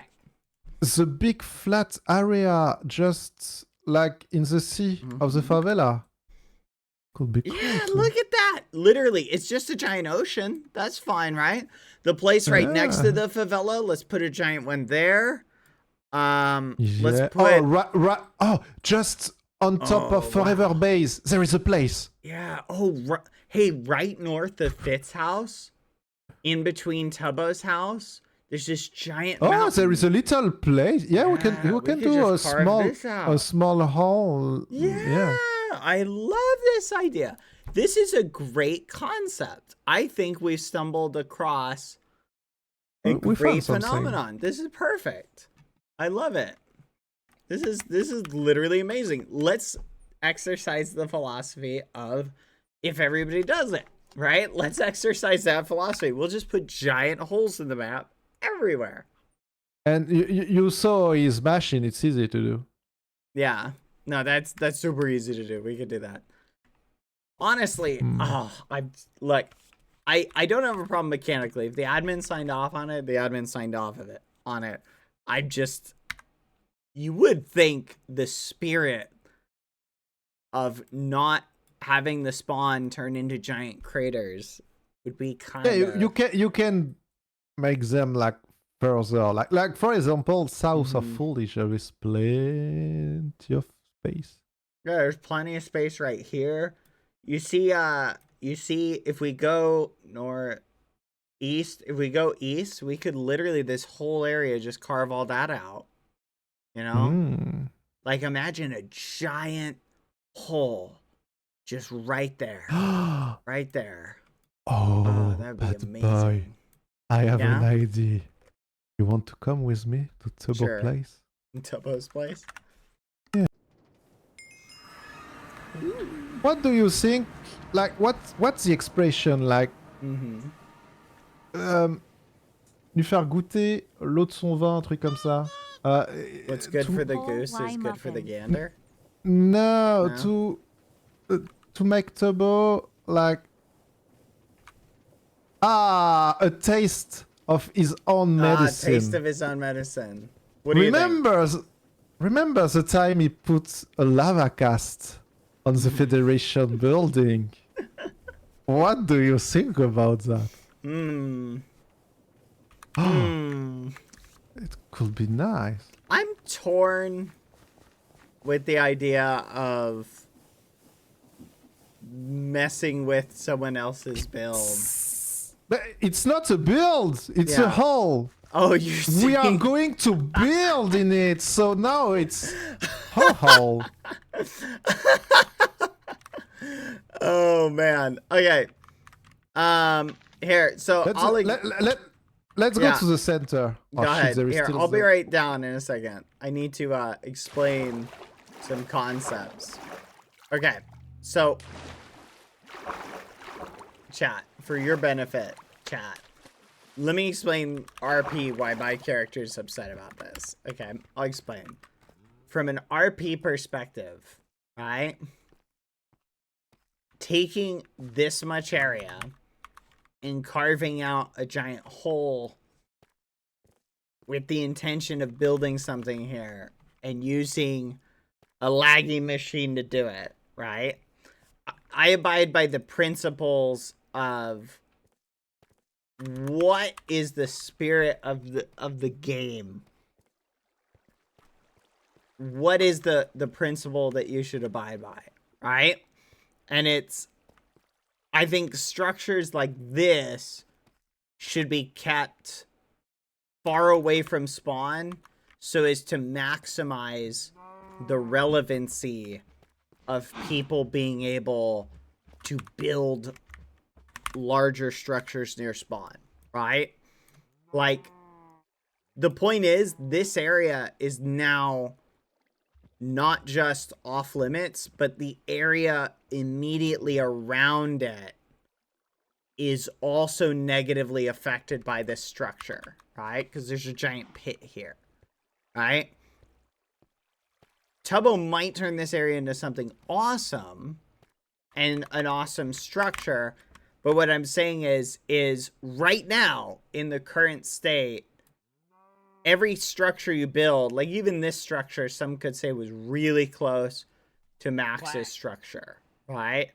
S4: The big flat area, just like in the sea of the favela. Could be cool.
S3: Yeah, look at that. Literally, it's just a giant ocean. That's fine, right? The place right next to the favela, let's put a giant one there. Let's put...
S4: just on top of Forever Base, there is a place.
S3: Yeah. Hey, right north of Fitz's house, in between Tubbo's house, there's this giant mountain.
S4: There is a little place. Yeah, we can do a small hall.
S3: Yeah. I love this idea. This is a great concept. I think we've stumbled across a great phenomenon. This is perfect. I love it. This is literally amazing. exercise the philosophy of if everybody does it, right? Let's exercise that philosophy. We'll just put giant holes in the map everywhere.
S4: And you saw his machine. It's easy to do.
S3: Yeah. No, that's super easy to do. We could do that. Honestly, I don't have a problem mechanically. If the admin signed off on it, the admin signed off of it on it. You would think the spirit of not having the spawn turn into giant craters would be kind of...
S4: Yeah, you can make them like further, like for example, south of Foolish, there is plenty of space.
S3: Yeah, there's plenty of space right here. You see if we go east, we could literally, this whole area, just carve all that out. You know? Like, imagine a giant hole just right there. Right there.
S4: Oh,
S3: that'd be amazing.
S4: Boy, I have an idea. You want to come with me to Turbo Place?
S3: Turbo's place?
S4: Yeah. What do you think? Like, what's the expression like? Lui faire goûter l'eau de son vin, un truc comme ça.
S3: What's good for the goose is good for the gander?
S4: No, to make Turbo like a taste of his own medicine.
S3: A taste of his own medicine. What do you think?
S4: Remember the time he put a lava cast on the Federation building? What do you think about that? It could be nice.
S3: I'm torn with the idea of messing with someone else's build.
S4: But it's not a build, it's a hole.
S3: Oh, you're saying...
S4: We are going to build in it, so now it's a hole.
S3: Oh man. Okay. Here. So
S4: let's go to the center.
S3: Go ahead. Here, I'll be right down in a second. I need to explain some concepts. Okay. So, chat, for your benefit, chat. Let me explain RP why my character is upset about this. Okay, I'll explain. From an RP perspective, right? Taking this much area and carving out a giant hole with the intention of building something here and using a laggy machine to do it, right? I abide by the principles of what is the spirit of the game. What is the principle that you should abide by, right? And it's, I think structures like this should be kept far away from spawn so as to maximize the relevancy of people being able to build larger structures near spawn, right? Like, the point is, this area is now not just off limits, but the area immediately around it is also negatively affected by this structure, right? Because there's a giant pit here, right? Tubbo might turn this area into something awesome and an awesome structure, but what I'm saying is right now, in the current state, every structure you build, like even this structure, some could say was really close to Max's structure, right?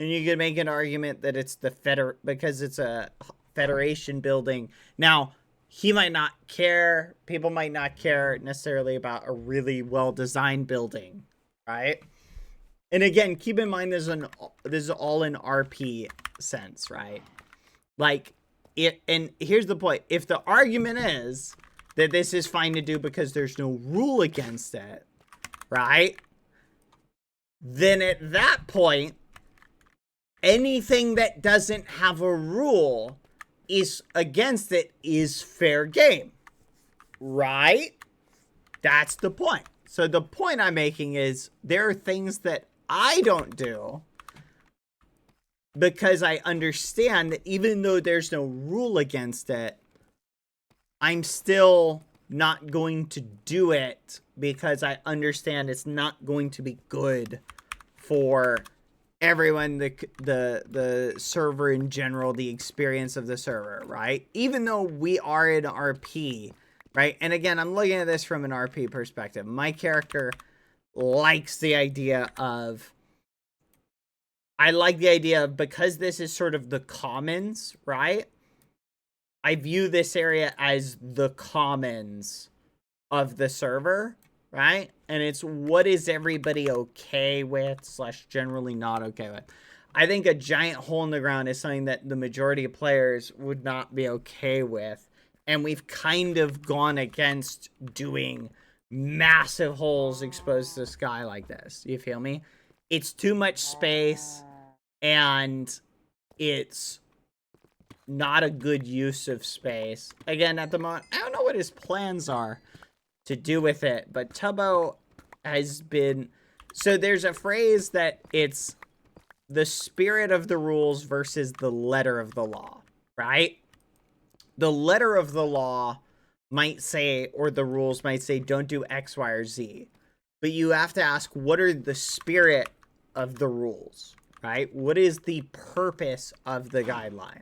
S3: And you could make an argument that it's the because it's a Federation building. Now, he might not care, people might not care necessarily about a really well-designed building, right? And again, keep in mind this is all in RP sense, right? Like, and here's the point. If the argument is that this is fine to do because there's no rule against it, right? Then at that point, anything that doesn't have a rule is against it is fair game, right? That's the point. So the point I'm making is there are things that I don't do, because I understand that even though there's no rule against it, I'm still not going to do it because I understand it's not going to be good for everyone, the server in general, the experience of the server, right? Even though we are in RP, right? And again, I'm looking at this from an RP perspective. My character likes the idea of, I like the idea of, because this is sort of the commons, right? I view this area as the commons of the server, right? And it's what is everybody okay with / generally not okay with. I think a giant hole in the ground is something that the majority of players would not be okay with. And we've kind of gone against doing massive holes exposed to the sky like this. You feel me? It's too much space, and it's not a good use of space. Again, at the moment, I don't know what his plans are to do with it, but Tubbo has been... So there's a phrase that it's the spirit of the rules versus the letter of the law, right? The letter of the law might say, or the rules might say, don't do X, Y, or Z. But you have to ask, what are the spirit of the rules, right? What is the purpose of the guideline?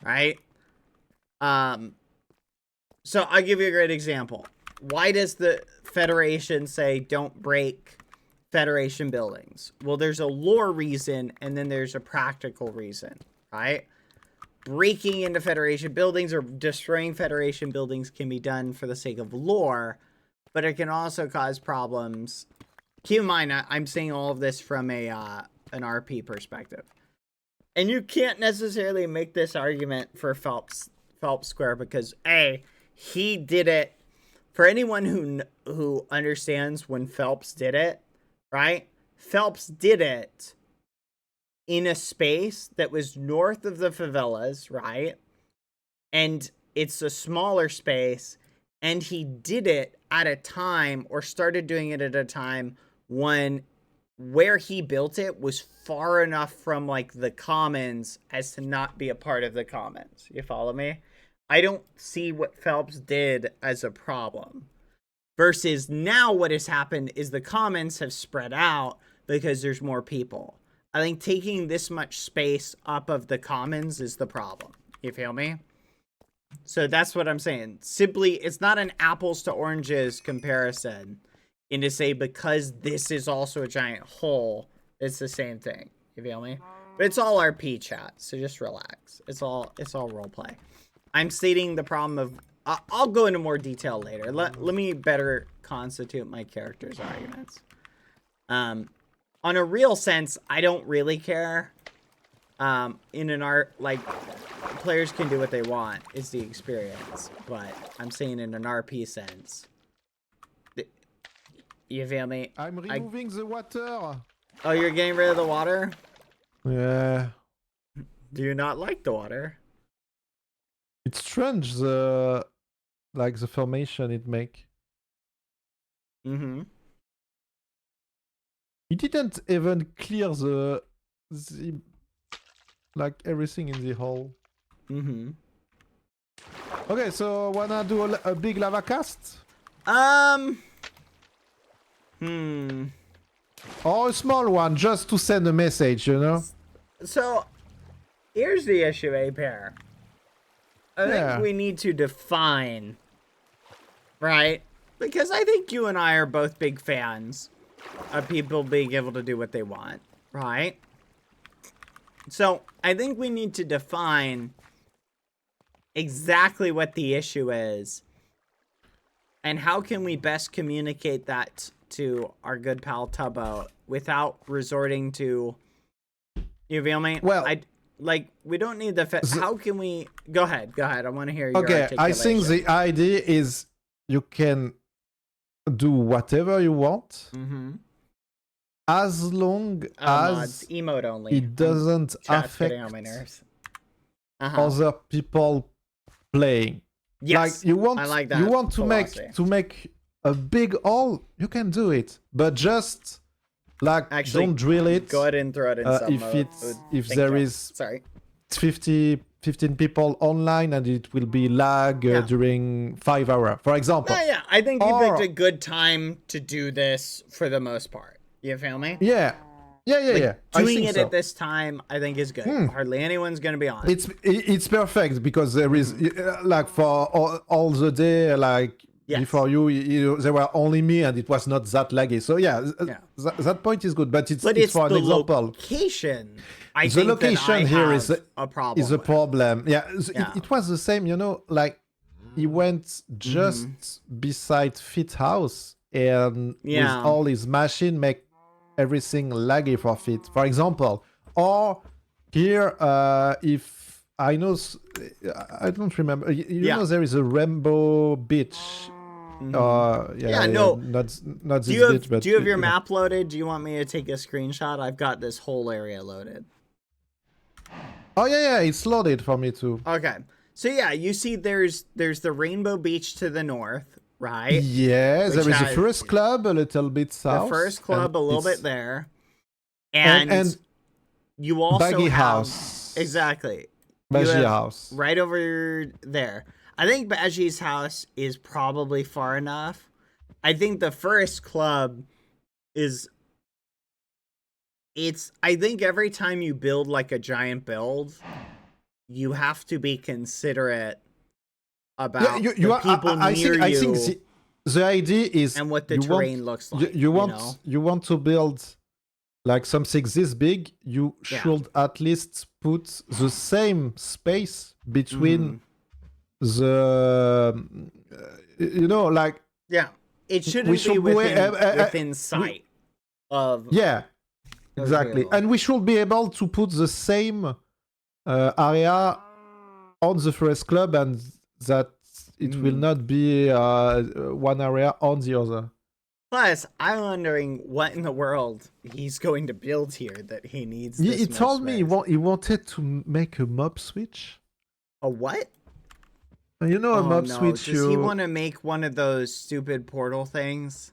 S3: Right? So I'll give you a great example. Why does the Federation say don't break Federation buildings? Well, there's a lore reason, and then there's a practical reason, right? Breaking into Federation buildings or destroying Federation buildings can be done for the sake of lore, but it can also cause problems. Keep in mind, I'm saying all of this from an RP perspective. And you can't necessarily make this argument for Phelps Square because, A, he did it. For anyone who understands when Phelps did it, right? Phelps did it in a space that was north of the favelas, right? And it's a smaller space, and he did it at a time, or started doing it at a time, when where he built it was far enough from like the commons as to not be a part of the commons. You follow me? I don't see what Phelps did as a problem. Versus now what has happened is the commons have spread out because there's more people. I think taking this much space up of the commons is the problem. You feel me? So that's what I'm saying. Simply, it's not an apples to oranges comparison. And to say because this is also a giant hole, it's the same thing. You feel me? But it's all RP chat, so just relax. It's all role play. I'm stating the problem of... I'll go into more detail later. Let me better constitute my character's arguments. On a real sense, I don't really care. In an art, like, players can do what they want, is the experience. But I'm saying in an RP sense... You feel me?
S4: I'm removing the water.
S3: Oh, you're getting rid of the water?
S4: Yeah.
S3: Do you not like the water?
S4: It's strange, the formation it make.
S3: Mm-hmm.
S4: It didn't even clear the like everything in the hole.
S3: Mm-hmm.
S4: Okay, so wanna do a big lava cast? Or a small one, just to send a message, you know?
S3: So, here's the issue, A-Pair. I think we need to define, right? Because I think you and I are both big fans of people being able to do what they want, right? So, I think we need to define exactly what the issue is. And how can we best communicate that to our good pal Tubbo without resorting to... You feel me?
S4: Well...
S3: we don't need the... How can we... Go ahead. I want to hear your
S4: Okay, I think the idea is you can do whatever you want.
S3: Mm-hmm.
S4: As long as
S3: mods, emote only.
S4: it doesn't affect
S3: on my nerves.
S4: other people playing.
S3: Yes,
S4: like you want,
S3: I like that
S4: you want to
S3: philosophy.
S4: make a big hole, you can do it, but just Like,
S3: Actually,
S4: don't drill it.
S3: Go ahead and throw it in some
S4: if
S3: mode.
S4: it's if
S3: Thank
S4: there
S3: you.
S4: is
S3: Sorry.
S4: 15 people online and it will be lag during 5 hours, for example.
S3: Yeah, I think you picked a good time to do this for the most part. You feel me?
S4: Yeah. I
S3: Doing
S4: think
S3: it
S4: so.
S3: at this time, I think is good. Hardly anyone's gonna be on.
S4: It's perfect because there is like for all the day, like before you there were only me and it was not that laggy. So that point is good, but it's for an
S3: the
S4: example.
S3: Location.
S4: The location here is
S3: a problem.
S4: Is a problem. Yeah, it was the same. Like he went just beside Fit House and with all his machine make everything laggy for Fit, for example. Or here, if I know, I don't remember. You know, there is a Rainbow Beach. Not this beach, but
S3: do you have your map loaded? Do you want me to take a screenshot? I've got this whole area loaded.
S4: Oh yeah, it's loaded for me too.
S3: Okay, so yeah, you see, there's the Rainbow Beach to the north, right?
S4: Yeah, there is the first club a little bit south.
S3: The first club a little bit there, and you also
S4: Baggy
S3: have
S4: House.
S3: Exactly.
S4: Baggy House
S3: right over there. I think Badgie's house is probably far enough. I think the first club is... I think every time you build like a giant build, you have to be considerate about the people near you.
S4: I think the idea is...
S3: And what the terrain looks like.
S4: You want to build like something this big, you should at least put the same space between... the like
S3: it shouldn't be within sight of
S4: exactly, and we should be able to put the same area on the first club, and that it will not be one area on the other.
S3: Plus, I'm wondering what in the world he's going to build here that he needs.
S4: He told me he wanted to make a mob switch.
S3: A what?
S4: A mob switch.
S3: Does he want to make one of those stupid portal things?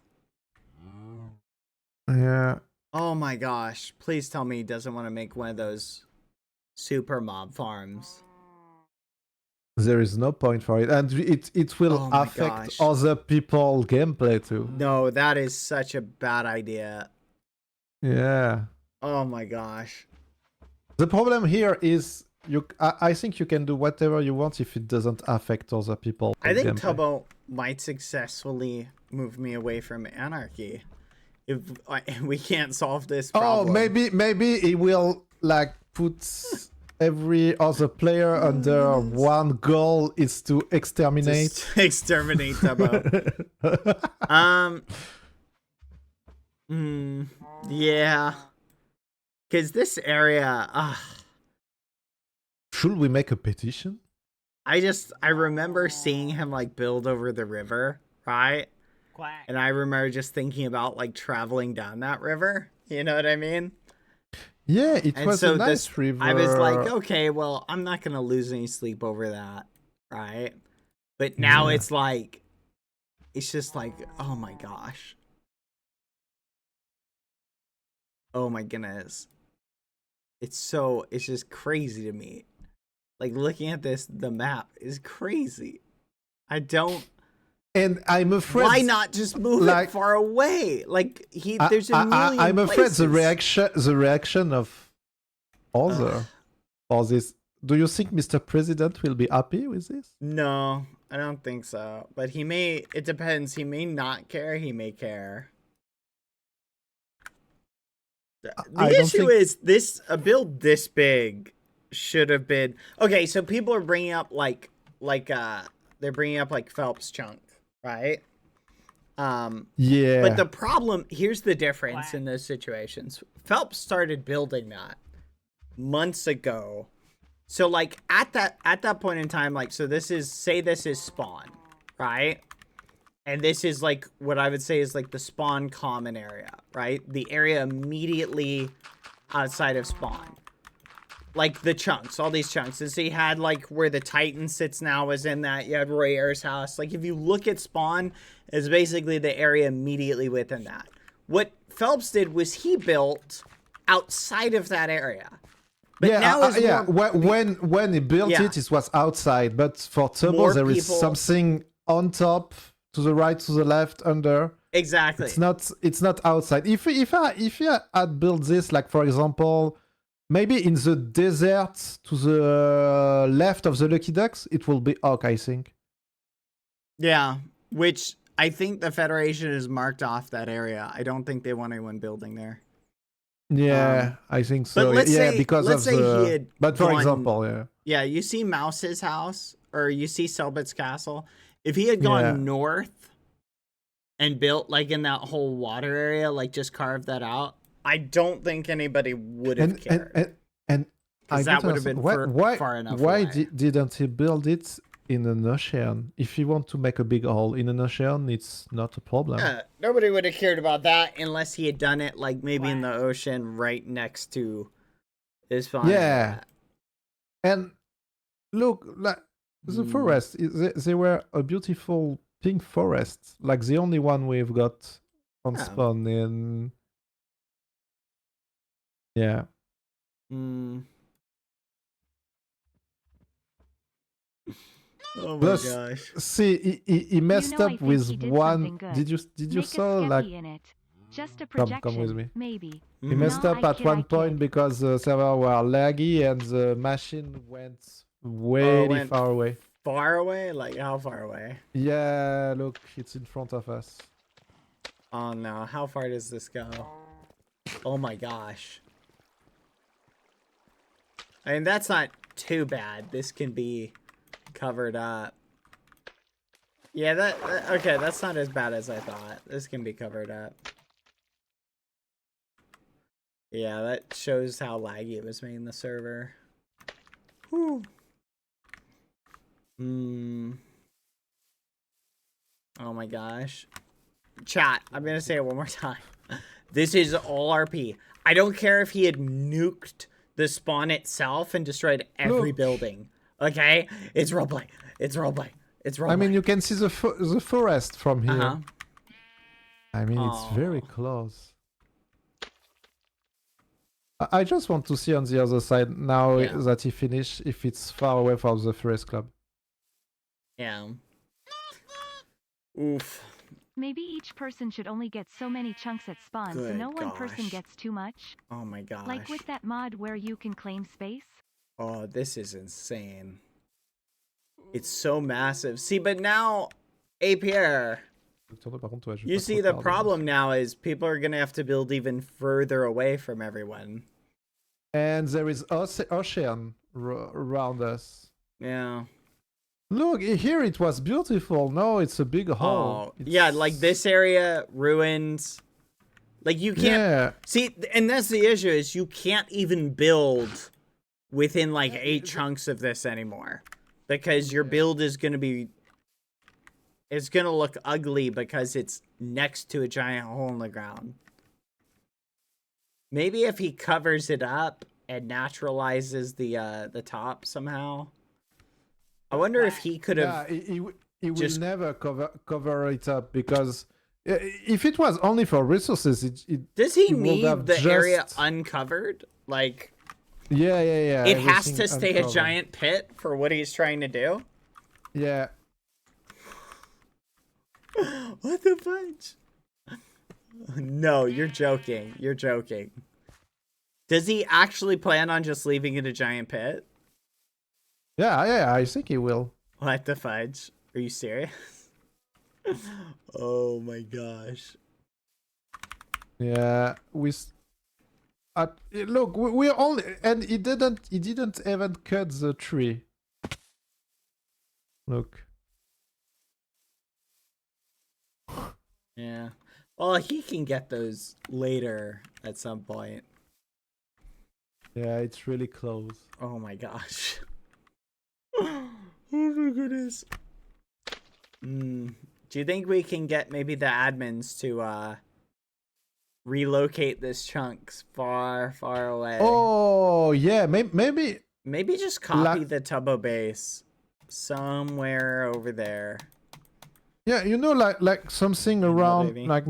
S4: Yeah.
S3: Oh my gosh. Please tell me he doesn't want to make one of those super mob farms.
S4: There is no point for it. And it will affect other people's gameplay too.
S3: No, that is such a bad idea.
S4: Yeah.
S3: Oh my gosh.
S4: The problem here is... I think you can do whatever you want if it doesn't affect other people.
S3: I think Tubbo might successfully move me away from anarchy if we can't solve this problem.
S4: Oh, maybe he will like put every other player under one goal is to exterminate.
S3: Just exterminate Tubbo. Yeah. Because this area...
S4: Should we make a petition?
S3: I remember seeing him like build over the river, right?
S5: Quack.
S3: And I remember just thinking about like traveling down that river. You know what I mean?
S4: Yeah, it was a nice river.
S3: I was like, okay, well, I'm not gonna lose any sleep over that, right? But now it's like, it's just like, oh my gosh. Oh my goodness. It's just crazy to me. Like, looking at the map is crazy.
S4: And I'm afraid...
S3: Why not just move it far away? Like, there's a million
S4: I'm afraid
S3: places.
S4: the reaction of other for this... Do you think Mr. President will be happy with this?
S3: No, I don't think so. But it depends. He may not care, he may care. The issue is a build this big should have been okay. So people are bringing up they're bringing up like Phelps chunk, right?
S4: Yeah.
S3: But the problem here's the difference in those situations. Phelps started building that months ago. So like at that point in time, like this is spawn, right? And this is like what I would say is like the spawn common area, right? The area immediately outside of spawn. Like the chunks, all these chunks. And so you had like where the Titan sits now was in that. You had Roy Ayers' house. Like if you look at spawn, it's basically the area immediately within that. what Phelps did was he built outside of that area. But
S4: yeah,
S3: now is
S4: yeah.
S3: more
S4: When he built
S3: Yeah.
S4: it was outside. But for Turbo,
S3: More
S4: there is
S3: people-
S4: something on top, to the right, to the left, under.
S3: exactly.
S4: It's not outside. If I had built this, like for example, maybe in the desert to the left of the Lucky Ducks, it will be oak, I think.
S3: Yeah, which I think the Federation has marked off that area. I don't think they want anyone building there.
S4: Yeah, I think so.
S3: But let's
S4: yeah,
S3: say-
S4: because
S3: let's
S4: of
S3: say
S4: the.
S3: he had
S4: But for
S3: gone-
S4: example, yeah.
S3: Yeah, you see Mouse's house or you see Selbit's castle. If he had gone
S4: Yeah.
S3: north and built like in that whole water area, like just carved that out, I don't think anybody would have cared.
S4: And I
S3: that
S4: don't
S3: would have been
S4: understand.
S3: far enough
S4: Why
S3: away.
S4: didn't he build it in an ocean? If you want to make a big hole in an ocean, it's not a problem.
S3: Yeah, nobody would have cared about that unless he had done it like maybe in the ocean right next to his farm.
S4: Yeah. And look, like the forest, they were a beautiful pink forest, like the only one we've got on
S3: Yeah.
S4: spawn in. Yeah.
S3: Mm. Oh my
S4: Plus,
S3: gosh.
S4: see, he messed
S5: know, I
S4: up
S5: think
S4: with
S5: he did
S4: one.
S5: something good.
S4: Did you
S5: Make a
S4: saw
S5: skeppy
S4: like
S5: in it. Just a
S4: Come
S5: projection,
S4: with me.
S5: maybe.
S4: he messed
S5: No,
S4: up
S5: I
S4: at
S5: kid,
S4: one
S5: I
S4: point
S5: kid.
S4: because the server were laggy and the machine went way
S3: went-
S4: far away.
S3: Far away? Like how far away?
S4: Yeah, look, it's in front of us.
S3: Oh no, how far does this go? Oh my gosh. I mean, that's not too bad. This can be covered up. Yeah, okay, that's not as bad as I thought. This can be covered up. Yeah, that shows how laggy it was making the server. Whew. Oh my gosh. Chat, I'm gonna say it one more time. This is all RP. I don't care if he had nuked the spawn itself and destroyed every
S4: Look.
S3: building. Okay? It's roleplay. It's roleplay. It's roleplay.
S4: I mean, you can see the forest from here.
S3: Uh-huh.
S4: I mean, it's very close. I just want to see on the other side now
S3: Yeah.
S4: that he finished, if it's far away from the forest club.
S3: Yeah. Oof.
S5: Maybe each person should only get so many chunks at spawn so
S3: Good
S5: no one person
S3: gosh.
S5: gets too much.
S3: Oh my gosh.
S5: Like with that mod where you can claim space.
S3: Oh, this is insane. It's so massive. See, but now, APR, you see the problem now is people are going to have to build even further away from everyone.
S4: And there is ocean around us.
S3: Yeah.
S4: Look, here it was beautiful. No, it's a big hole.
S3: Oh, yeah, like this area, ruins. Like you can't
S4: Yeah.
S3: see, and that's the issue is you can't even build within like 8 chunks of this anymore. Because your build is going to be, it's going to look ugly because it's next to a giant hole in the ground. Maybe if he covers it up and naturalizes the top somehow. I wonder if he could have.
S4: Yeah, he will
S3: just-
S4: never cover it up because if it was only for resources,
S3: Does he
S4: would
S3: need
S4: have
S3: the area
S4: just-
S3: uncovered? Like,
S4: yeah.
S3: it has
S4: everything
S3: to stay
S4: uncovered.
S3: a giant pit for what he's trying to do?
S4: Yeah.
S3: What the fudge? No, you're joking. You're joking. Does he actually plan on just leaving it a giant pit?
S4: Yeah, I think he will.
S3: What the fudge? Are you serious? Oh my gosh.
S4: Yeah, look, we only, and he didn't even cut the tree. Look.
S3: Yeah. Well, he can get those later at some point.
S4: Yeah, it's really close.
S3: Oh my gosh. Oh my goodness. Do you think we can get maybe the admins to relocate this chunks far, far away?
S4: Oh, yeah, maybe.
S3: Maybe just copy the Tubbo base somewhere over there.
S4: Yeah, like something around,
S3: baby.
S4: like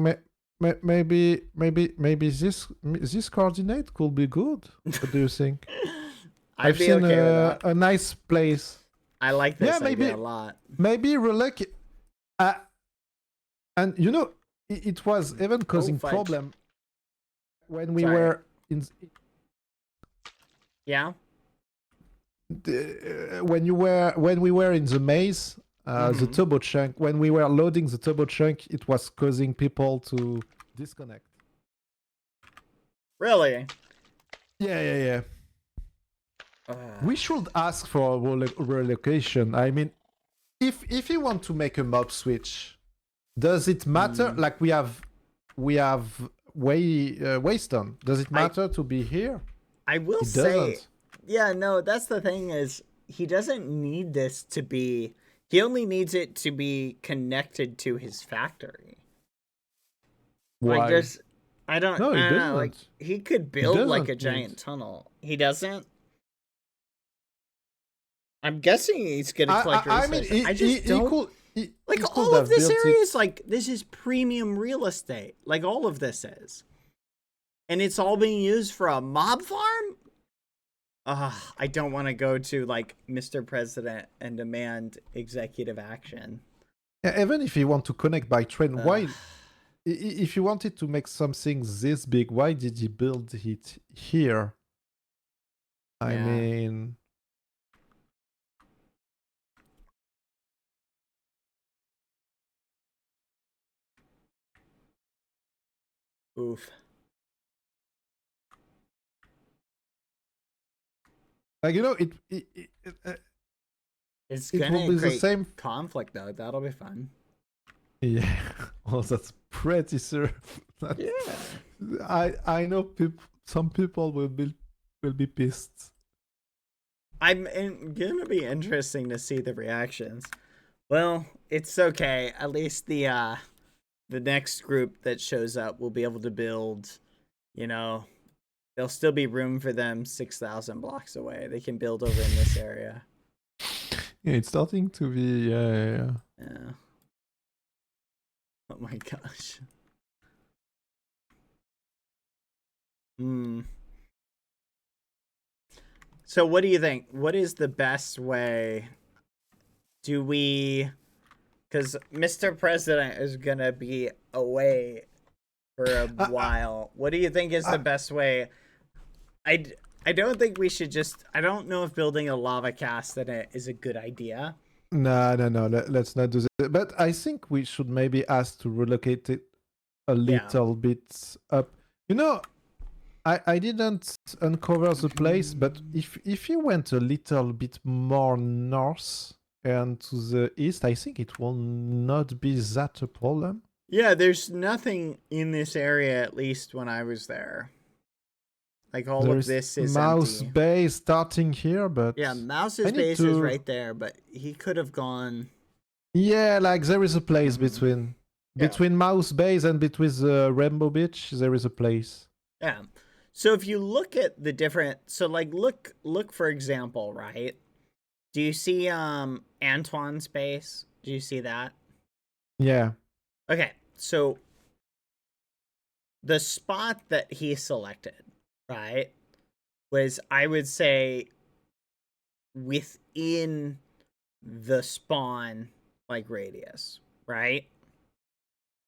S4: maybe this coordinate could be good. What do you think?
S3: I'd
S4: I've
S3: be
S4: seen
S3: okay with that.
S4: a nice place.
S3: I like this
S4: Yeah, maybe
S3: idea a lot.
S4: maybe relocate. And you know, it was even causing
S3: fudge.
S4: problem when we
S3: Sorry.
S4: were in
S3: Yeah.
S4: when we were in the maze, the turbo chunk. When we were loading the turbo chunk, it was causing people to disconnect.
S3: Really?
S4: Yeah. We should ask for a relocation. I mean, if you want to make a mob switch, does it matter? Like we have Waystone. Does it matter to be here?
S3: I will
S4: It
S3: say,
S4: doesn't.
S3: yeah, no, that's the thing is he doesn't need this to be. He only needs it to be connected to his factory.
S4: Why?
S3: Like there's, I don't
S4: No, he
S3: know.
S4: doesn't.
S3: Like he could build like a
S4: doesn't
S3: giant
S4: need-
S3: tunnel. He doesn't. I'm guessing he's gonna collect
S4: I mean,
S3: resources. I just don't. Like all of this area is like this is premium real estate. Like all of this is, and it's all being used for a mob farm. I don't want to go to like Mr. President and demand executive action.
S4: Yeah, even if you want to connect by train, why? If you wanted to make something this big, why did you build it here? I
S3: Yeah.
S4: mean,
S3: Oof.
S4: like you know,
S3: It's
S4: it
S3: gonna
S4: will be the
S3: create
S4: same.
S3: conflict though. That'll be fun.
S4: Yeah. Oh, that's pretty sure.
S3: Yeah.
S4: I know some people will be pissed.
S3: Gonna be interesting to see the reactions. Well, it's okay. At least the next group that shows up will be able to build. You know, there'll still be room for them 6,000 blocks away. They can build over in this area.
S4: Yeah, it's starting to be yeah.
S3: Yeah. Oh my gosh. So what do you think? What is the best way? Do we... Because Mr. President is going to be away for a while. What do you think is the best way? I don't think we should just... I don't know if building a lava cast in it is a good idea.
S4: No. Let's not do that. But I think we should maybe ask to relocate it a little bit up. You know, I didn't uncover the place, but if you went a little bit more north and to the east, I think it will not be that a problem.
S3: Yeah, there's nothing in this area, at least when I was there. Like all of this is
S4: Mouse
S3: empty.
S4: Bay starting here, but
S3: Yeah, Mouse's base is right there, but he could have gone.
S4: Yeah, like there is a place between Mouse Base and between the Rainbow Beach. There is a place.
S3: Yeah. So if you look at the different, so like look for example, right? Do you see Antoine's base? Do you see that?
S4: Yeah.
S3: Okay, so the spot that he selected, right, was, I would say, within the spawn like radius, right?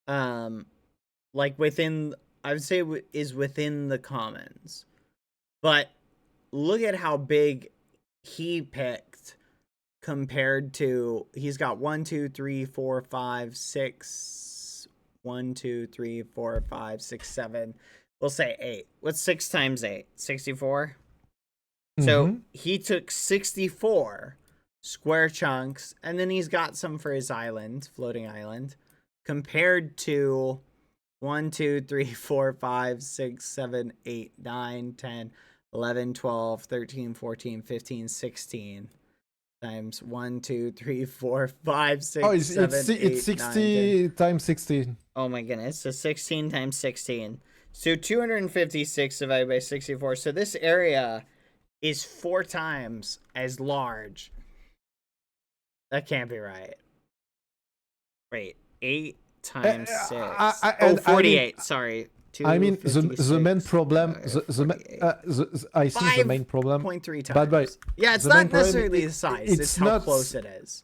S3: Like within, I would say is within the commons. But look at how big he picked compared to, he's got 1 2 3 4 5 6 1 2 3 4 5 6 7, we'll say 8. What's 6 times 8? 64. So he took 64 square chunks, and then he's got some for his island, floating island, compared to 1 2 3 4 5 6 7 8 9 10 11 12 13 14 15 16 times 1 2 3 4 5 6
S4: Oh, it's
S3: 60
S4: times 16.
S3: Oh my goodness. So 16 times 16. So 256 divided by 64. So this area is 4 times as large. That can't be right. Wait, 8 times 6.
S4: I-
S3: Oh,
S4: and I mean-
S3: 48. Sorry.
S4: I mean, the main problem, I think the main problem,
S3: 5.3 times.
S4: but
S3: yeah, it's
S4: the
S3: not
S4: main problem,
S3: necessarily the size. It's how
S4: not,
S3: close it is.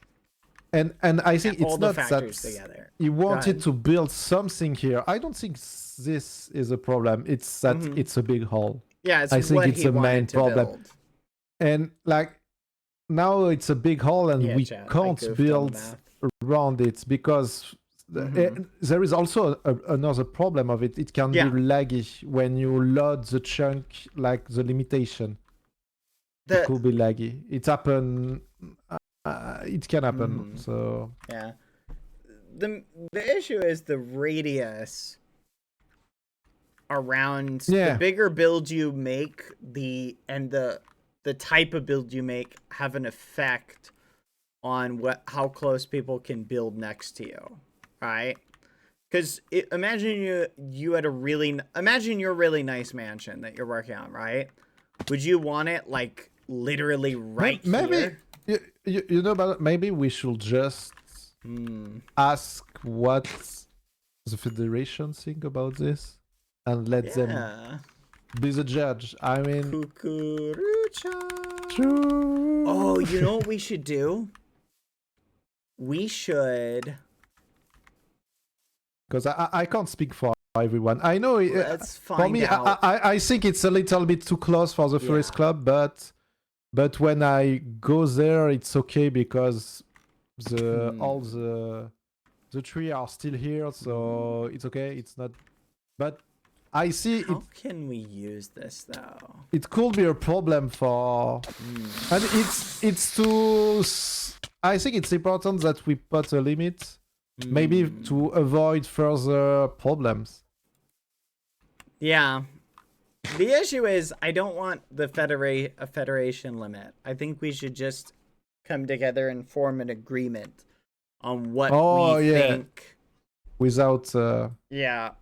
S4: and I think
S3: all
S4: it's
S3: the
S4: not
S3: factors
S4: that
S3: together.
S4: he wanted
S3: ahead.
S4: to build something here. I don't think this is a problem. It's that it's a big hole.
S3: Yeah, it's
S4: I think
S3: what
S4: it's
S3: he
S4: a main
S3: wanted to
S4: problem.
S3: build.
S4: And like now it's a big hole, and
S3: Yeah,
S4: we
S3: chat, I
S4: can't
S3: goofed on the
S4: build
S3: math.
S4: around it because there is also another problem of it. It can
S3: Yeah.
S4: be laggy when you load the chunk, like the limitation. It could be laggy. It happen. It can happen. So
S3: Yeah. The issue is the radius around the bigger build you make, the type of build you make have an effect on how close people can build next to you, right? Because imagine you had imagine your really nice mansion that you're working on, right? Would you want it like literally right
S4: maybe
S3: here?
S4: you know, but maybe we should just ask what the Federation think about this and let them be the judge. I mean,
S3: Cucurucha. Oh, you know what we should do? We should.
S4: Because I can't speak for everyone. I know
S3: Let's
S4: for
S3: find
S4: me,
S3: out.
S4: I think it's a little bit too close for the first club, but when I go there, it's okay because all the trees are still here, so it's okay. It's not, but I see
S3: How can we use this though?
S4: it could be a problem for, and it's too. I think it's important that we put a limit, maybe to avoid further problems.
S3: Yeah. The issue is I don't want a federation limit. I think we should just come together and form an agreement on what we think.
S4: Without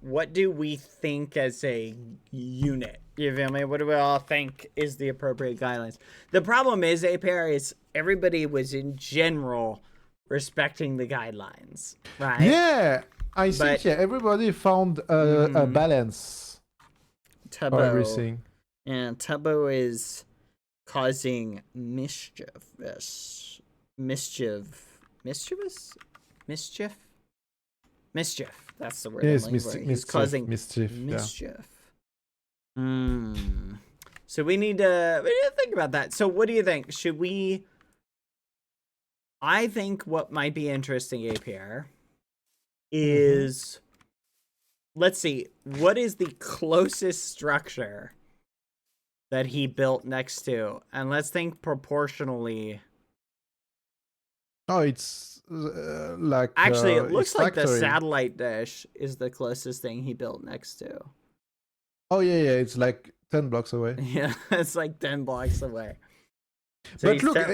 S3: what do we think as a unit? You feel me? What do we all think is the appropriate guidelines? The problem is, APR, is everybody was in general respecting the guidelines, right?
S4: Yeah, I think everybody found a balance
S3: Tubbo,
S4: for everything.
S3: And Tubbo is causing mischievous. That's the word.
S4: Yes,
S3: I'm looking for. He's causing mischief. So we need to think about that. So what do you think? Should we? I think what might be interesting, APR, is let's see, what is the closest structure that he built next to, and let's think proportionally.
S4: Oh, it's like
S3: actually, it looks like the
S4: factory.
S3: satellite dish is the closest thing he built next to.
S4: Oh yeah, it's like 10 blocks away.
S3: Yeah, it's like 10 blocks away. So
S4: but look,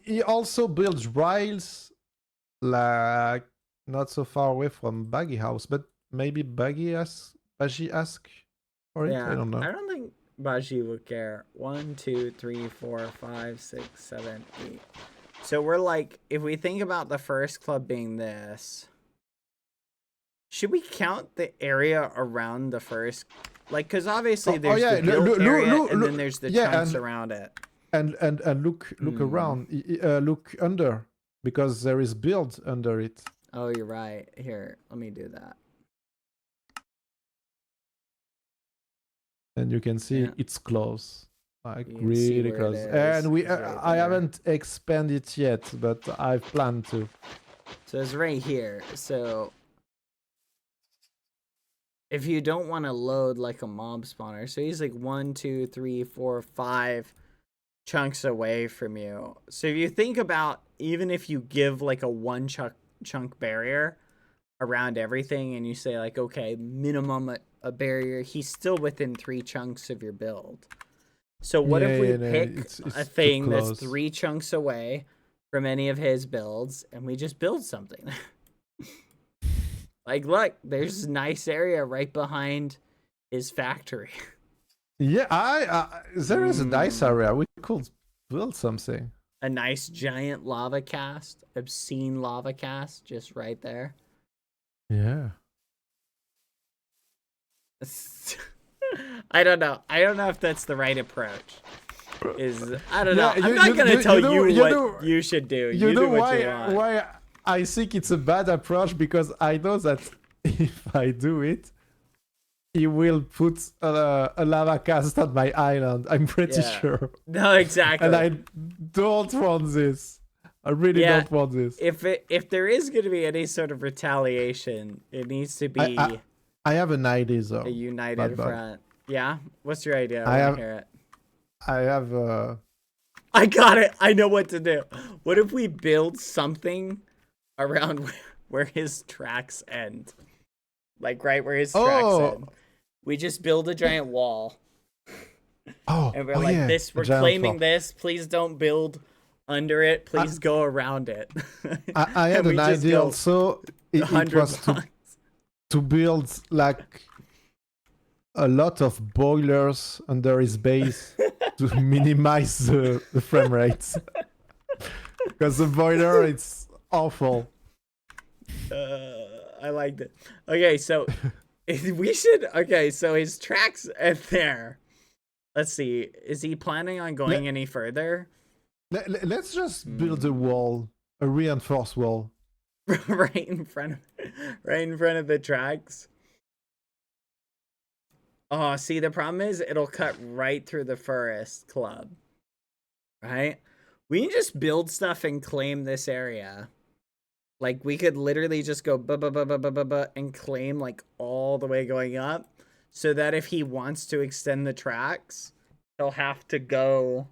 S4: he also builds rails like not so far away from Baggy House, but maybe Baggy ask for it. I don't know.
S3: I don't think Baji would care. 1, 2, 3, 4, 5, 6, 7, 8. So we're like, if we think about the first club being this, should we count the area around the first? Like, because obviously there's the built area, and then there's the chunks around it.
S4: And look around, look under, because there is build under it.
S3: Oh, you're right. Here, let me do that.
S4: And you can see it's close. Like really close. And I haven't expanded it yet, but I've planned to.
S3: So it's right here. So if you don't want to load like a mob spawner, so he's like 1, 2, 3, 4, 5 chunks away from you. So if you think about, even if you give like a 1 chunk barrier around everything, and you say like, okay, minimum a barrier, he's still within 3 chunks of your build. So what if we pick a thing that's 3 chunks away from any of his builds, and we just build something? Like, look, there's a nice area right behind his factory.
S4: Yeah, there is a nice area. We could build something.
S3: A nice giant lava cast, obscene lava cast, just right there.
S4: Yeah.
S3: I don't know. I don't know if that's the right approach. I don't know.
S4: Yeah,
S3: I'm not gonna tell you what
S4: know,
S3: you should do.
S4: You
S3: You
S4: know
S3: do what you want.
S4: why I think it's a bad approach, because I know that if I do it, he will put a lava cast on my island. I'm pretty sure.
S3: No, exactly.
S4: And I don't want this. I really don't want this.
S3: If there is gonna be any sort of retaliation, it needs to be
S4: I have an idea though.
S3: a united front. Yeah? What's your idea? I wanna hear it.
S4: I have
S3: I got it. I know what to do. What if we build something around where his tracks end? Like right where his tracks end. We just build a giant wall. And we're like, this, we're claiming this. Please don't build under it. Please go around it.
S4: I have an idea also. It was to build like a lot of boilers under his base to minimize the frame rates. Because the boiler, it's awful.
S3: I liked it. Okay, so we should. Okay, so his tracks at there. Let's see. Is he planning on going any further?
S4: Let's just build a wall, a reinforced wall,
S3: right in front of the tracks. Oh, see, the problem is it'll cut right through the forest club. Right? We can just build stuff and claim this area. Like, we could literally just go and claim, like, all the way going up. So that if he wants to extend the tracks, he'll have to go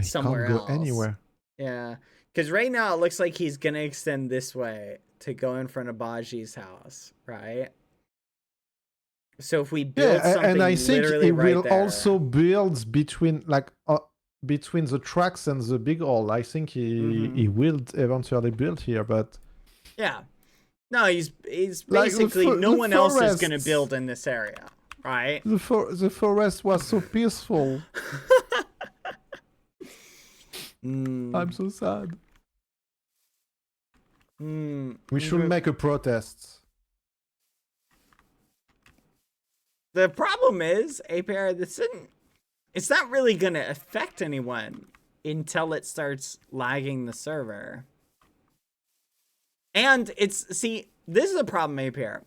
S3: somewhere else.
S4: Anywhere.
S3: Yeah. Because right now it looks like he's going to extend this way to go in front of Baji's house, right? So if we build something,
S4: and I think
S3: literally
S4: it
S3: right
S4: will
S3: there,
S4: also build between between the tracks and the big hall. I think he will eventually build here, but
S3: yeah, no, he's basically
S4: like
S3: no one else is gonna build in this area, right?
S4: The forest was so peaceful. I'm so sad. We should make a protest.
S3: The problem is, APR, it's not really going to affect anyone until it starts lagging the server. And see, this is a problem, APR.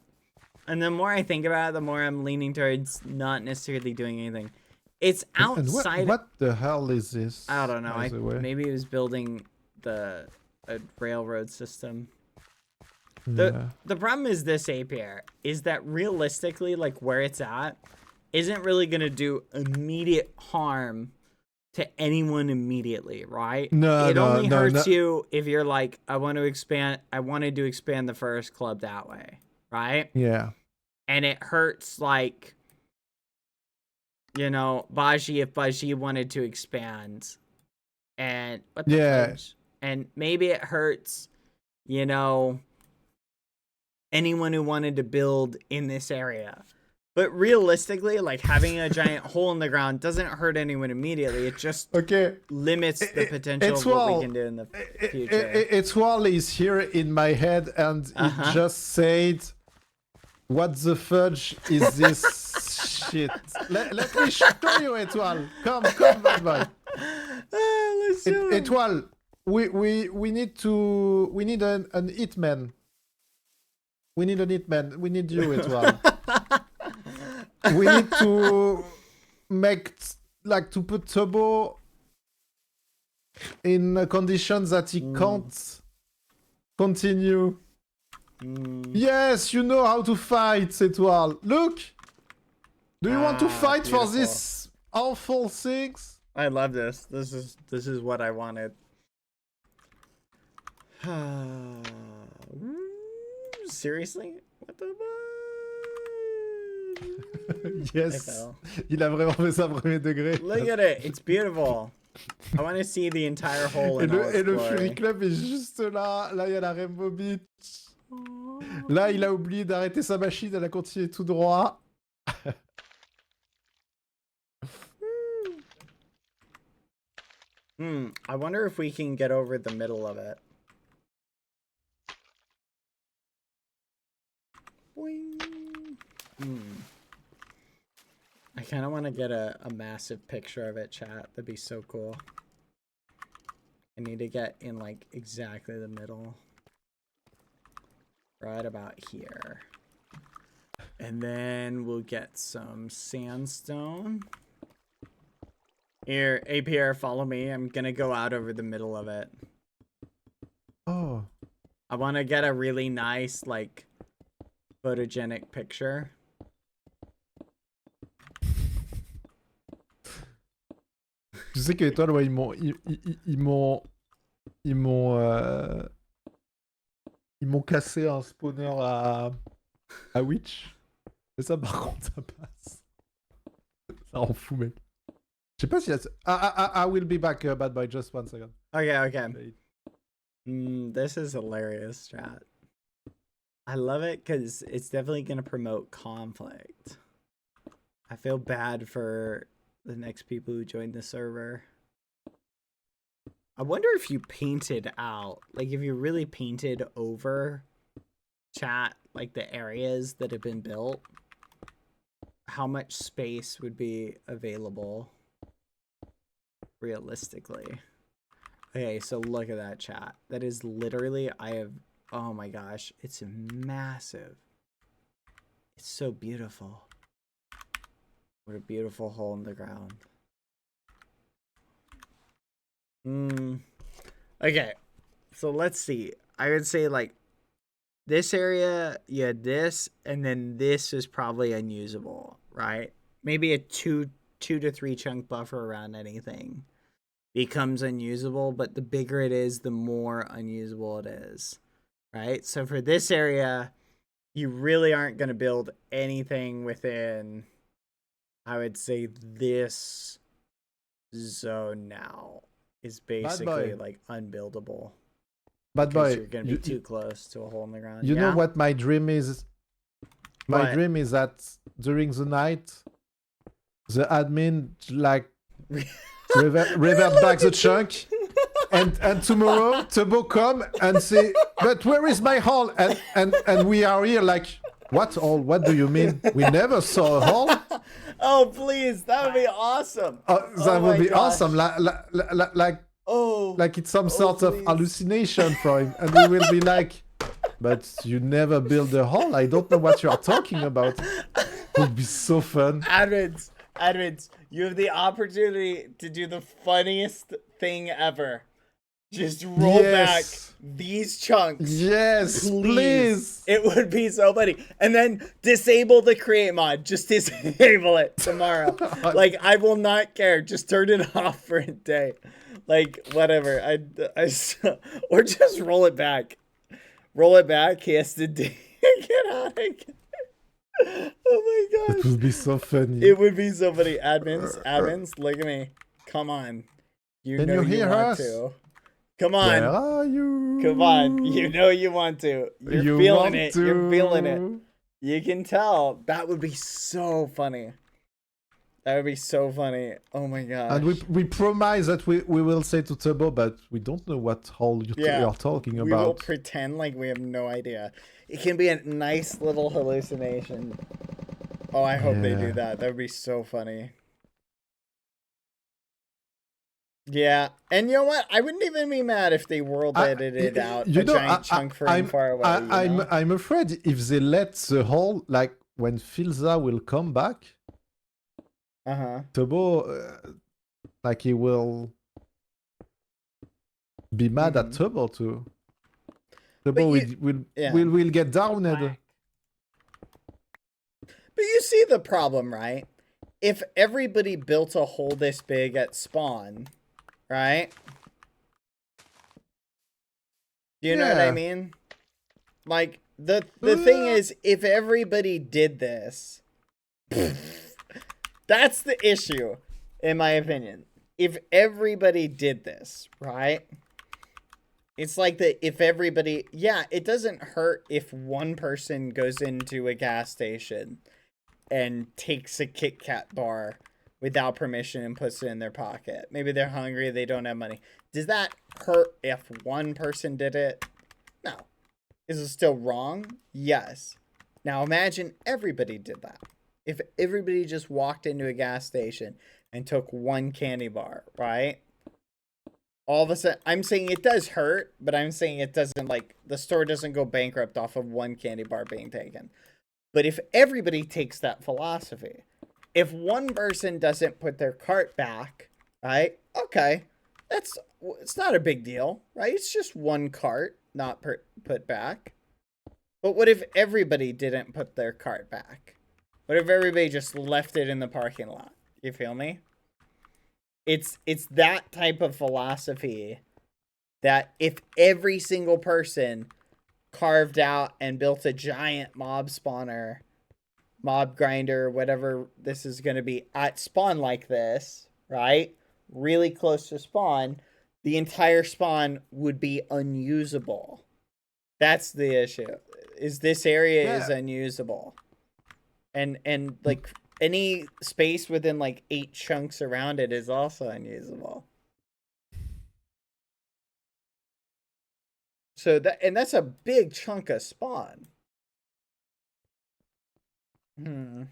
S3: And the more I think about it, the more I'm leaning towards not necessarily doing anything. It's outside.
S4: And what the hell is this?
S3: I don't know. Maybe he was building a railroad system. The problem is this, APR, is that realistically, like where it's at, isn't really going to do immediate harm to anyone immediately, right? It only hurts you if you're like, I wanted to expand the first club that way, right?
S4: Yeah.
S3: And it hurts like, you know, Baji if Baji wanted to expand. And what the fudge? And maybe it hurts, you know, anyone who wanted to build in this area. But realistically, like having a giant hole in the ground doesn't hurt anyone immediately. It just limits the potential of what we can do in the future.
S4: It's Wall is here in my head, and it just said, "What the fudge is this shit?" Let me show you, Etoile. Come, bad boy.
S3: Let's do it.
S4: Etoile, we need an hitman. We need an hitman. We need you, Etoile. We need to to put Turbo in a condition that he can't continue. Yes, you know how to fight, Etoile. Look! Do you want to fight for this awful things?
S3: I love this. This is what I wanted. Seriously? What the fuck?
S4: Yes. Il a vraiment fait ça premier degré.
S3: Look at it. It's beautiful. I want to see the entire hole in all its
S4: Et le
S3: glory.
S4: Fury Club est juste là. Là, il y a la Rainbow Beach. Là, il a oublié d'arrêter sa machine. Elle a continué tout droit.
S3: I wonder if we can get over the middle of it. Boing. I kind of want to get a massive picture of it, chat. That'd be so cool. I need to get in like exactly the middle. Right about here. And then we'll get some sandstone. Here, APR, follow me. I'm gonna go out over the middle of it.
S4: Oh.
S3: I want to get a really nice, like, photogenic picture.
S4: Tu sais qu'Étoile, ouais, ils m'ont cassé un spawner à Witch. Et ça, par contre, ça passe. Ça rend fou, mec. Je sais pas si... I will be back, Bad Boy, just 1 second.
S3: Okay. This is hilarious, chat. I love it because it's definitely going to promote conflict. I feel bad for the next people who join the server. I wonder if you painted out, like if you really painted over chat, like the areas that have been built, how much space would be available realistically. Okay, so look at that, chat. That is literally, oh my gosh, it's massive. It's so beautiful. What a beautiful hole in the ground. Okay, so let's see. I would say like this area, yeah, this, and then this is probably unusable, right? Maybe a two to three chunk buffer around anything becomes unusable, but the bigger it is, the more unusable it is, right? So for this area, you really aren't going to build anything within, I would say, this zone now is basically like unbuildable.
S4: Bad Boy,
S3: you're going to be too close to a hole in the ground.
S4: You know what my dream is? My dream is that during the night, the admin like revert back the chunk, and tomorrow Turbo come and say, but where is my hole? And we are here like, what hole? What do you mean? We never saw a hole.
S3: Oh please, that would be awesome.
S4: That would be awesome. Like it's some sort of hallucination for him, and we will be like, but you never build a hole. I don't know what you are talking about. It would be so fun.
S3: Admins, you have the opportunity to do the funniest thing ever. Just roll back these chunks.
S4: Yes, please.
S3: It would be so funny. And then disable the create mod. Just disable it tomorrow. Like, I will not care. Just turn it off for a day. Like, whatever. Or just roll it back. Roll it back. He has to get out again. Oh my gosh.
S4: It would be so funny.
S3: It would be so funny. Admins, look at me. Come on.
S4: Can you hear us?
S3: To. Come on.
S4: Where are you?
S3: Come on. You know you want to. You're feeling it. You're feeling it. You can tell. That would be so funny. That would be so funny. Oh my gosh.
S4: And we promise that we will say to Turbo, but we don't know what hole you're talking about.
S3: We will pretend like we have no idea. It can be a nice little hallucination. Oh, I hope they do that. That would be so funny. Yeah, and you know what? I wouldn't even be mad if they world edited out a giant chunk from far away.
S4: I'm afraid if they let the hole, like when Filza will come back, Turbo, like he will be mad at Turbo too. Turbo will get downed.
S3: But you see the problem, right? If everybody built a hole this big at spawn, right? Do you know what I mean? Like, the thing is, if everybody did this, that's the issue, in my opinion. If everybody did this, right? It's like if everybody, it doesn't hurt if one person goes into a gas station and takes a Kit Kat bar without permission and puts it in their pocket. Maybe they're hungry, they don't have money. Does that hurt if one person did it? No. Is it still wrong? Yes. Now imagine everybody did that. If everybody just walked into a gas station and took one candy bar, right? All of a sudden, I'm saying it does hurt, but I'm saying it doesn't, like, the store doesn't go bankrupt off of one candy bar being taken. But if everybody takes that philosophy, if one person doesn't put their cart back, right? Okay, it's not a big deal, right? It's just one cart not put back. But what if everybody didn't put their cart back? What if everybody just left it in the parking lot? You feel me? It's that type of philosophy that if every single person carved out and built a giant mob spawner, mob grinder, whatever this is going to be at spawn like this, right? Really close to spawn, the entire spawn would be unusable. That's the issue. Is this area is unusable. And like any space within like 8 chunks around it is also unusable. So that's a big chunk of spawn.
S4: And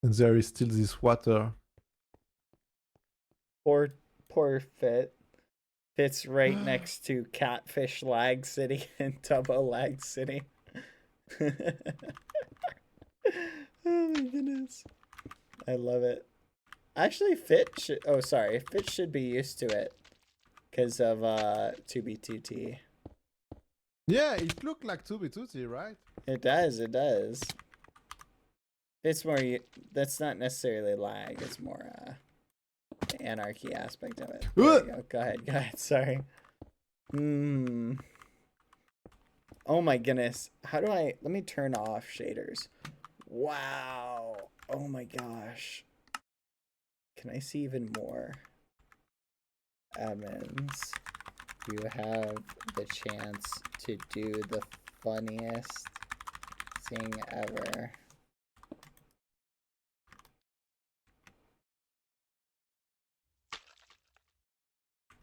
S4: there is still this water.
S3: Poor Fit. Fit's right next to Catfish Lag City and Tubbo Lag City. Oh my goodness. I love it. Actually, Fit should be used to it. Because of 2B2T.
S4: Yeah, it looked like 2B2T, right?
S3: It does. It's more... That's not necessarily lag. It's more... the anarchy aspect of it. There you go. Go ahead. Sorry. Oh my goodness. How do I... Let me turn off shaders. Wow. Oh my gosh. Can I see even more? Admins. You have the chance to do the funniest thing ever.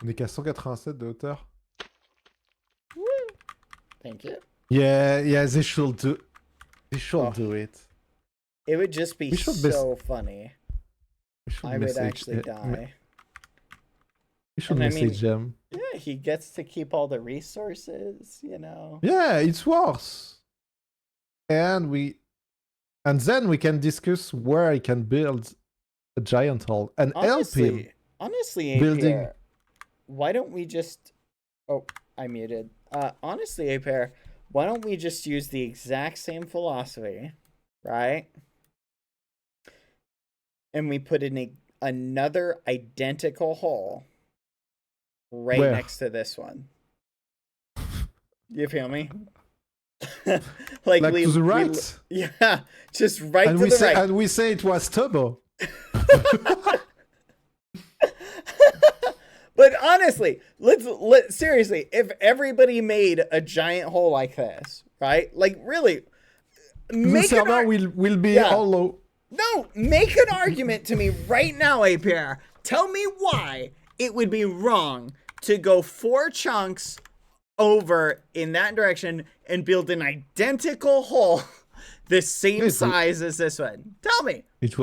S4: On est qu'à 187 de hauteur.
S3: Woo. Thank you.
S4: Yeah, they should do. They should do it.
S3: It would just be so funny. I would actually die.
S4: We should message him.
S3: Yeah, he gets to keep all the resources, you know.
S4: Yeah, it's worse. And then we can discuss where I can build a giant hall and help him.
S3: Honestly,
S4: building.
S3: Why don't we just... Oh, I muted. Honestly, Apair, why don't we just use the exact same philosophy, right? And we put in another identical hole right next to this one. You feel me? like
S4: to the right?
S3: Yeah, just right to the right.
S4: And we say it was Turbo.
S3: But honestly, let's seriously, if everybody made a giant hole like this, right? Like really,
S4: the server will be hollow.
S3: No, make an argument to me right now, APR. Tell me why it would be wrong to go 4 chunks over in that direction and build an identical hole the same size as this one. Tell me.
S4: It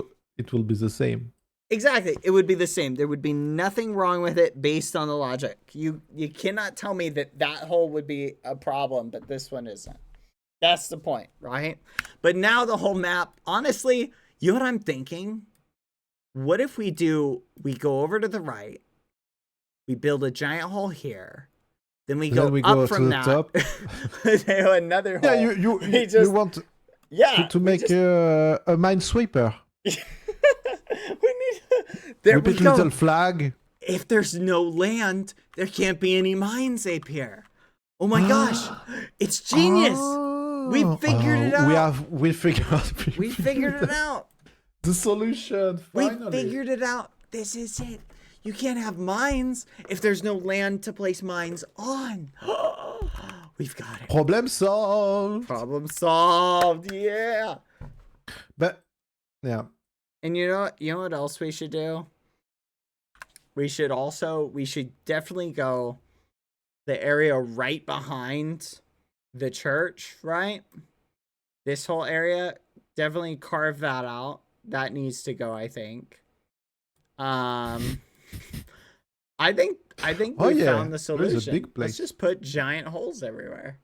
S4: will be the same.
S3: Exactly. It would be the same. There would be nothing wrong with it based on the logic. You cannot tell me that hole would be a problem, but this one isn't. That's the point, right? But now the whole map, honestly, you know what I'm thinking? What if we go over to the right, we build a giant hole here, then we go up from that.
S4: Top.
S3: Another hole.
S4: Yeah, you want to make a minesweeper.
S3: There
S4: we
S3: we
S4: put
S3: go.
S4: Little flag.
S3: If there's no land, there can't be any mines up here. Oh my gosh, it's genius. We figured it out.
S4: We figured
S3: it out.
S4: The solution. Finally.
S3: We figured it out. This is it. You can't have mines if there's no land to place mines on. We've got it.
S4: Problem solved.
S3: Problem solved. Yeah.
S4: But yeah.
S3: And you know what else we should do? we should definitely go the area right behind the church, right? This whole area, definitely carve that out. That needs to go, I think. I think we found the solution.
S4: There's a big place.
S3: Let's just put giant holes everywhere.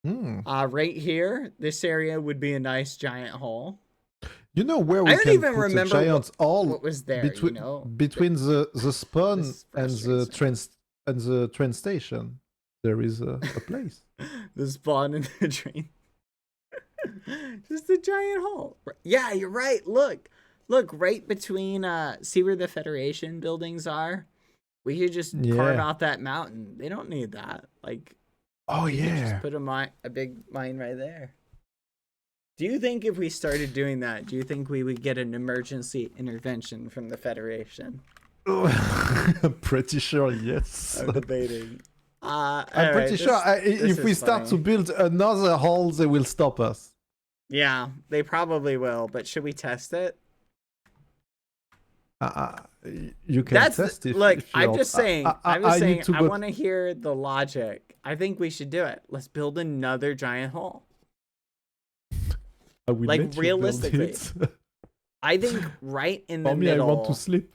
S4: Hmm.
S3: Right here, this area would be a nice giant hole.
S4: You know where we
S3: I don't
S4: can
S3: even
S4: put
S3: remember
S4: a giant hole
S3: what was there,
S4: between
S3: you know?
S4: between the spawn
S3: This
S4: and the
S3: frustrates
S4: train station. There is a place.
S3: The spawn in the train. Just a giant hole. Yeah, you're right. Look, right between see where the Federation buildings are? We could just carve out that mountain. They don't need that. Like,
S4: oh
S3: we could
S4: yeah.
S3: just put a big mine right there. Do you think if we started doing that, do you think we would get an emergency intervention from the Federation?
S4: Pretty sure, yes.
S3: I'm debating.
S4: I'm pretty sure if we start to build another hole, they will stop us.
S3: Yeah, they probably will. But should we test it?
S4: You can test it.
S3: Look,
S4: if you
S3: I'm
S4: want.
S3: just saying. I want to hear the logic. I think we should do it. Let's build another giant hole.
S4: I will
S3: Like,
S4: let you build
S3: realistically,
S4: it.
S3: I think right in the
S4: For me,
S3: middle.
S4: I want to sleep.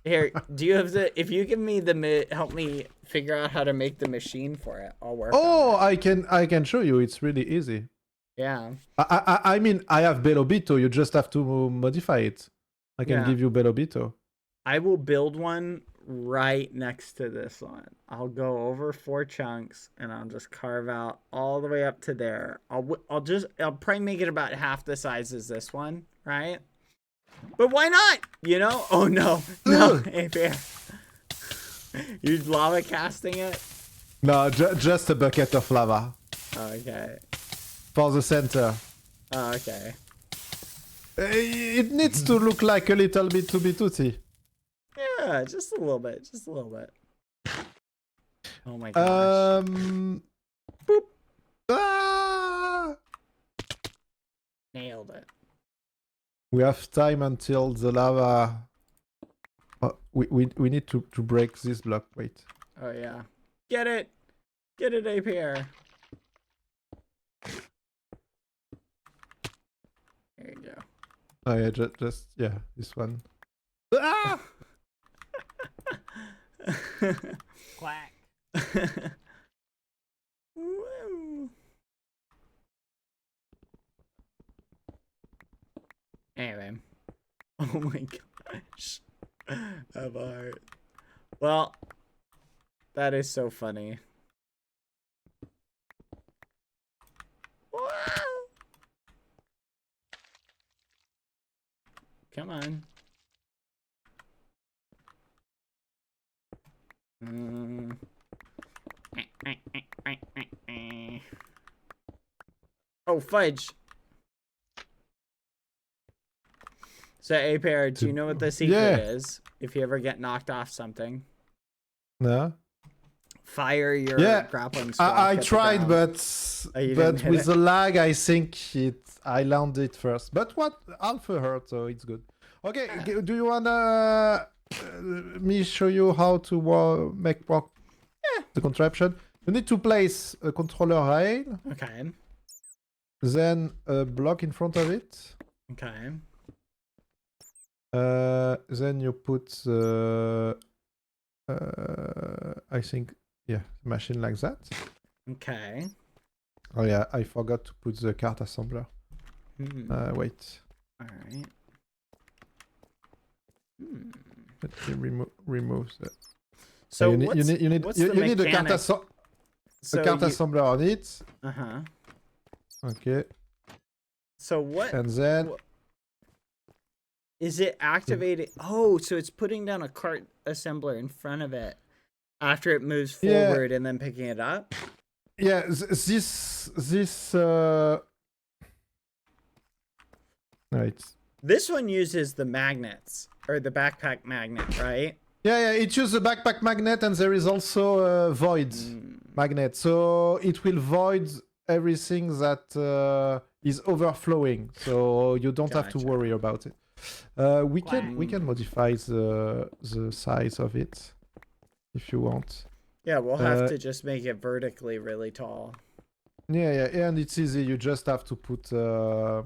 S3: Here, do you have the? If you give me the help me figure out how to make the machine for it, I'll work.
S4: Oh,
S3: on it.
S4: I can show you. It's really easy.
S3: Yeah.
S4: I mean, I have Belobito. You just have to modify it. I can give you Belobito.
S3: I will build one right next to this one. I'll go over 4 chunks and I'll just carve out all the way up to there. I'll probably make it about half the size as this one, right? But why not? You know? Oh no. Hey, bear. You lava casting it?
S4: No, just a bucket of lava.
S3: Okay.
S4: For the center.
S3: Okay.
S4: It needs to look like a little bit to be toothy.
S3: Yeah, just a little bit. Just a little bit. Oh my gosh.
S4: Boop. Ah!
S3: Nailed it.
S4: We have time until the lava. We need to break this block. Wait.
S3: Oh yeah. Get it. Get it, APR. There you go.
S4: Oh yeah, just yeah, this one. Ah!
S3: Quack. Woo. Anyway. Oh my gosh. Have a heart. Well, that is so funny. Wow. Come on. Oh, fudge. So, A-Pair, do you know what the secret is? If you ever get knocked off something.
S4: No.
S3: Fire your grappling squad.
S4: I tried, but with the lag, I think I landed first. But what? Alpha hurt, so it's good. Okay, do you wanna me show you how to make work the contraption? You need to place a controller rail.
S3: Okay.
S4: Then a block in front of it.
S3: Okay.
S4: Then you put I think machine like that.
S3: Okay.
S4: Oh yeah, I forgot to put the cart assembler. Wait.
S3: All right.
S4: Let me remove that.
S3: So
S4: you need a cart assembler on it.
S3: Uh-huh.
S4: Okay.
S3: So what?
S4: And then
S3: is it activated? Oh, so it's putting down a cart assembler in front of it after it moves forward and then picking it up?
S4: Yeah, this right.
S3: This one uses the magnets or the backpack magnet, right?
S4: Yeah, it uses a backpack magnet, and there is also a void magnet, so it will void everything that is overflowing, so you don't have to worry about it. We can modify the size of it if you want.
S3: Yeah, we'll have to just make it vertically really tall.
S4: Yeah, and it's easy. You just have to put, yeah,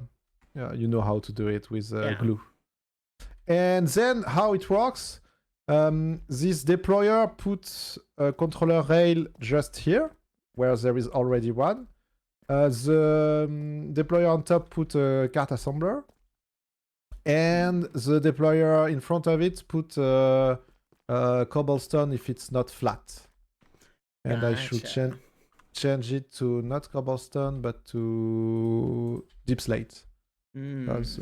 S4: you know how to do it with glue. And then how it works, this deployer puts a controller rail just here, where there is already one. The deployer on top put a cart assembler. And the deployer in front of it put cobblestone if it's not flat. And I should change it to not cobblestone, but to deep slate. Because,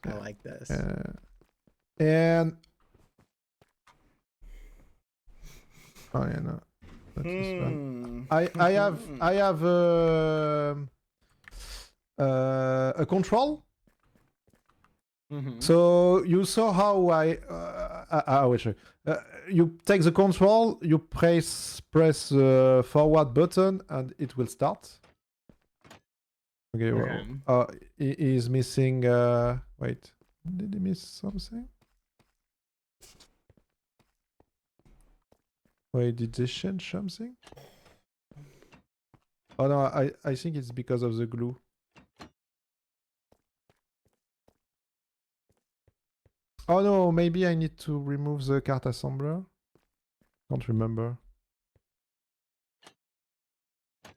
S3: I like this.
S4: And oh yeah, no, not this one. I have a control. So you saw how I will show you. You take the control, you press the forward button, and it will start. Okay. Well, he is missing. Wait, did he miss something? Wait, did they change something? Oh no, I think it's because of the glue. Oh no, maybe I need to remove the cart assembler. Can't remember.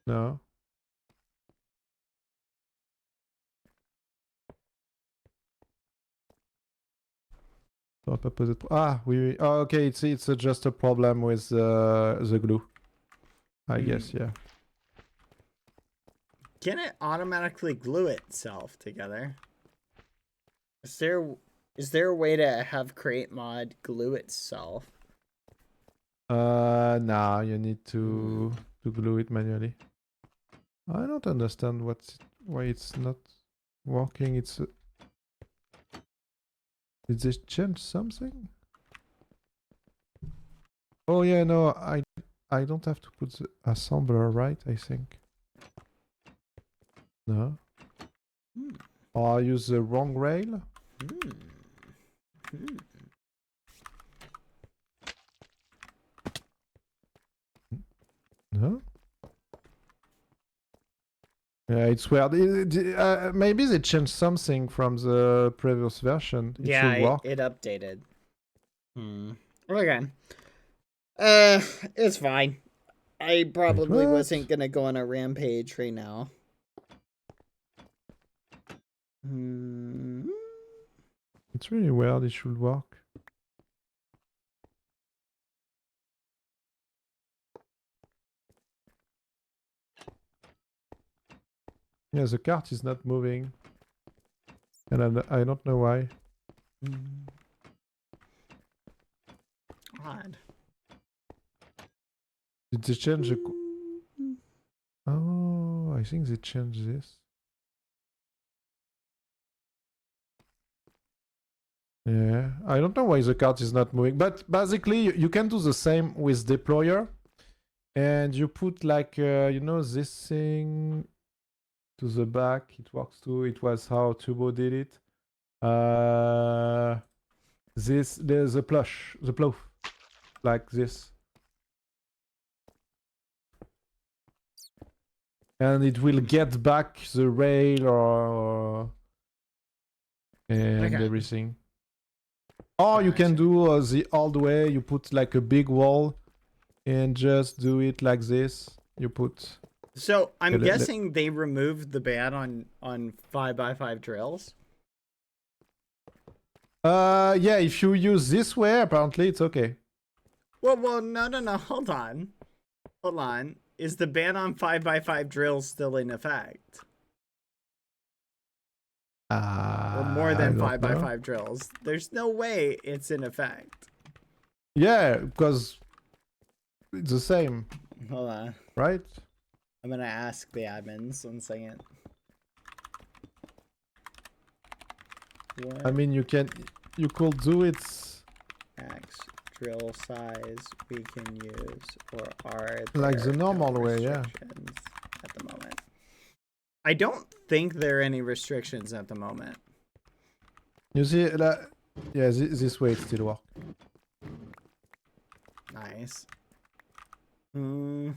S4: No. Oui. Oh, okay, it's just a problem with the glue. I guess, yeah.
S3: Can it automatically glue itself together? Is there a way to have create mod glue itself?
S4: Nah, you need to glue it manually. I don't understand why it's not working. Did they change something? Oh yeah, no, I don't have to put the assembler, right? I think. No. Or I use the wrong rail? No? Yeah, it's weird. Maybe they changed something from the previous version. It should work.
S3: It updated. Okay. It's fine. I probably wasn't gonna go on a rampage right now.
S4: It's really weird. It should work. Yeah, the cart is not moving. And I don't know why.
S3: Odd.
S4: Did they change the... Oh, I think they changed this. Yeah, I don't know why the cart is not moving. But basically, you can do the same with deployer. And you put like, you know, this thing to the back. It works too. It was how Turbo did it. There's the plow, like this. And it will get back the rail and everything. Or you can do the old way. You put like a big wall and just do it like this. You put...
S3: So I'm guessing they removed the ban on 5x5 drills.
S4: Yeah, if you use this way, apparently it's okay.
S3: Well, no. Hold on. Is the ban on 5x5 drills still in effect? Or more than 5x5 drills? There's no way it's in effect.
S4: Yeah, because it's the same.
S3: Hold on.
S4: Right?
S3: I'm gonna ask the admins 1 second.
S4: I mean, you could do it.
S3: Max drill size we can use, or are
S4: like the
S3: there
S4: normal
S3: no
S4: way, yeah.
S3: restrictions at the moment? I don't think there are any restrictions at the moment.
S4: You see, yeah, this way it still works.
S3: Nice. Hmm.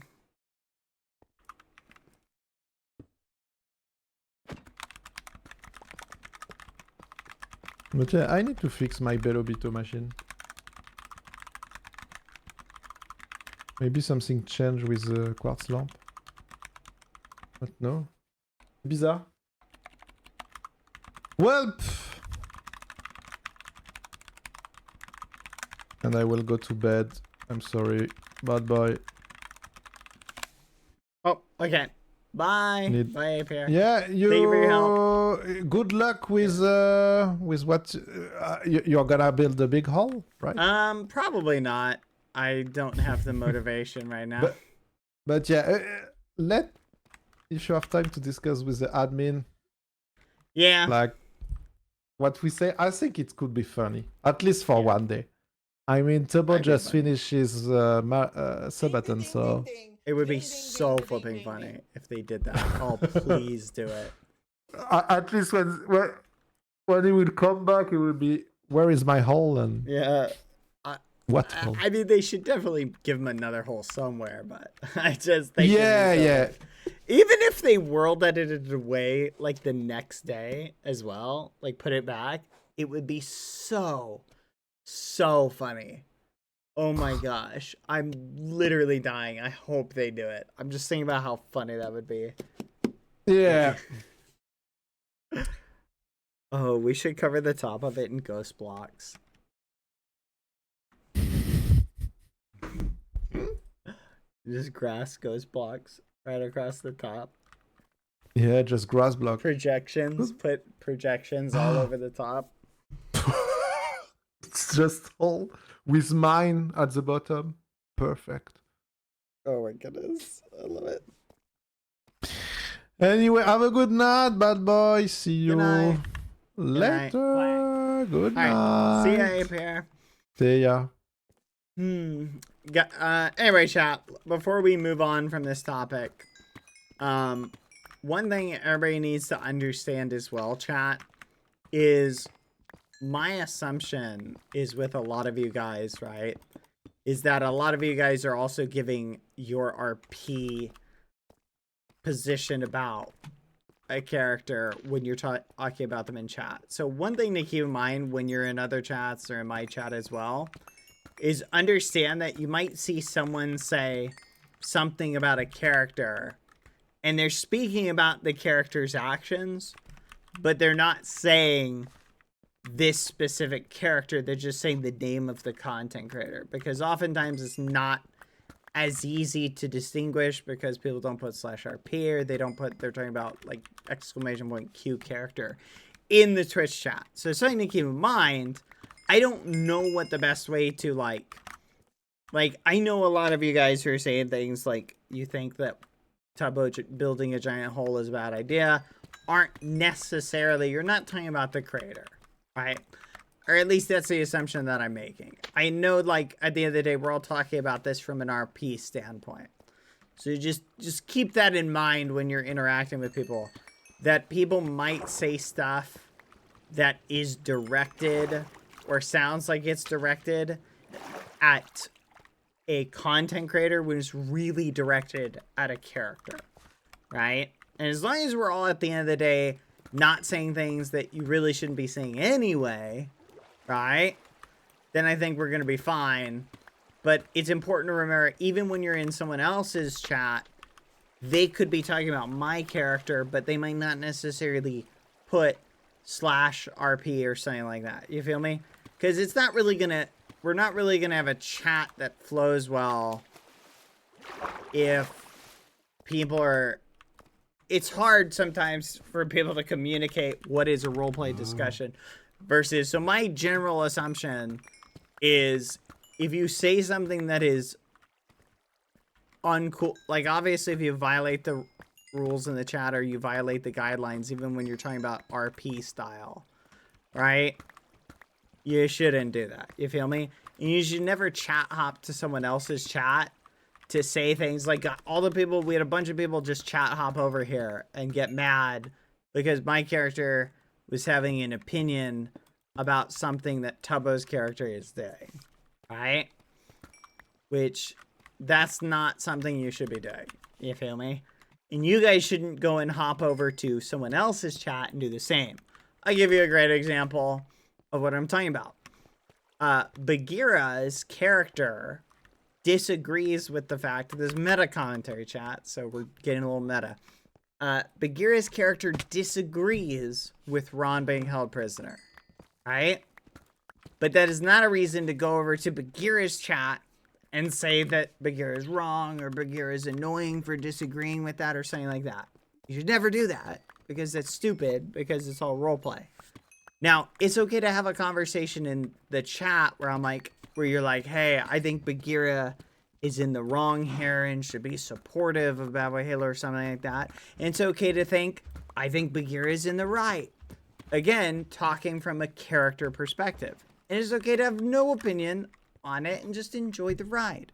S4: But yeah, I need to fix my Belobito machine. Maybe something changed with the quartz lamp. But no. Bizarre. Well, and I will go to bed. I'm sorry. Bad boy.
S3: Oh, okay. Bye. Bye, Pierre.
S4: Yeah,
S3: Thank you for your help.
S4: Good luck with what you're gonna build a big hole, right?
S3: Probably not. I don't have the motivation right now.
S4: But yeah, if you have time to discuss with the admin.
S3: Yeah.
S4: Like what we say, I think it could be funny, at least for one day. I mean, Turbo just finished his subathon, so
S3: it would be so flipping funny if they did that. Oh, please do it.
S4: At least when he will come back, it will be, where is my hole? And
S3: yeah,
S4: what hole?
S3: I mean, they should definitely give him another hole somewhere, but I just think
S4: yeah.
S3: Even if they world edited it away like the next day as well, like put it back, it would be so funny. Oh my gosh. I'm literally dying. I hope they do it. I'm just thinking about how funny that would be.
S4: Yeah.
S3: Oh, we should cover the top of it in ghost blocks. Just grass ghost blocks right across the top.
S4: Yeah, just grass block.
S3: Projections. Put projections all over the top.
S4: It's just all with mine at the bottom. Perfect.
S3: Oh my goodness. I love it.
S4: Anyway, have a good night, bad boy. See you later. Good night.
S3: See ya, Pierre.
S4: See ya.
S3: Anyway, chat, before we move on from this topic, one thing everybody needs to understand as well, chat, is my assumption is with a lot of you guys, right, is that a lot of you guys are also giving your RP position about a character when you're talking about them in chat. So one thing to keep in mind when you're in other chats or in my chat as well is understand that you might see someone say something about a character and they're speaking about the character's actions, but they're not saying this specific character. They're just saying the name of the content creator, because oftentimes it's not as easy to distinguish because people don't put /RP or they're talking about like !Q character in the Twitch chat. So something to keep in mind. I don't know what the best way to like I know a lot of you guys who are saying things like you think that Tubbo building a giant hole is a bad idea aren't necessarily, you're not talking about the creator, right? Or at least that's the assumption that I'm making. I know, like, at the end of the day, we're all talking about this from an RP standpoint. So just keep that in mind when you're interacting with people. That people might say stuff that is directed or sounds like it's directed at a content creator when it's really directed at a character, right? And as long as we're all, at the end of the day, not saying things that you really shouldn't be saying anyway, right, then I think we're going to be fine. But it's important to remember, even when you're in someone else's chat, they could be talking about my character, but they might not necessarily put /RP or something like that. You feel me? Because it's not really going to, we're not really going to have a chat that flows well if people are, it's hard sometimes for people to communicate what is a roleplay discussion versus, so my general assumption is if you say something that is uncool, like obviously if you violate the rules in the chat or you violate the guidelines, even when you're talking about RP style, right? You shouldn't do that. You feel me? And you should never chat hop to someone else's chat to say things like all the people, we had a bunch of people just chat hop over here and get mad because my character was having an opinion about something that Tubbo's character is doing, right? Which, that's not something you should be doing. You feel me? And you guys shouldn't go and hop over to someone else's chat and do the same. I'll give you a great example of what I'm talking about. Bagheera's character disagrees with the fact that this meta commentary chat, so we're getting a little meta. Bagheera's character disagrees with Ron being held prisoner, right? But that is not a reason to go over to Bagheera's chat and say that Bagheera is wrong or Bagheera is annoying for disagreeing with that or something like that. You should never do that because that's stupid, because it's all roleplay. Now, it's okay to have a conversation in the chat where you're like, hey, I think Bagheera is in the wrong here and should be supportive of Bad Boy Halo or something like that. And it's okay to think, I think Bagheera is in the right. Again, talking from a character perspective. And it's okay to have no opinion on it and just enjoy the ride.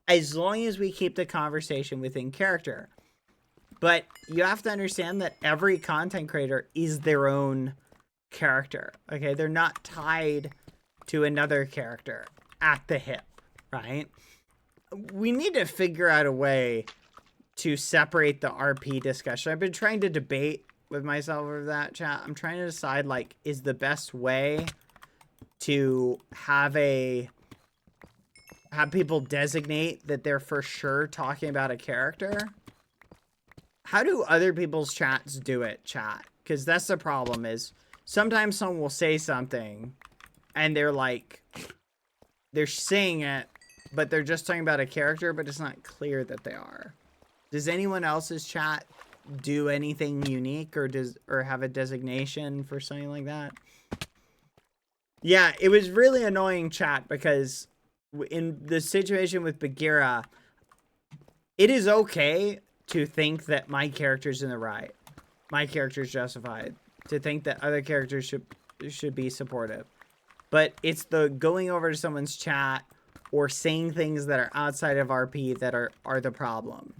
S3: As long as we keep the conversation within character. But you have to understand that every content creator is their own character. Okay, they're not tied to another character at the hip, right? We need to figure out a way to separate the RP discussion. I've been trying to debate with myself over that, chat. I'm trying to decide, like, is the best way to have people designate that they're for sure talking about a character. How do other people's chats do it, chat? Because that's the problem, is sometimes someone will say something and they're like, they're saying it, but they're just talking about a character, but it's not clear that they are. Does anyone else's chat do anything unique or have a designation for something like that? Yeah, it was really annoying, chat, because in the situation with Bagheera, it is okay to think that my character's in the right. My character's justified. To think that other characters should be supportive. But it's the going over to someone's chat or saying things that are outside of RP that are the problem.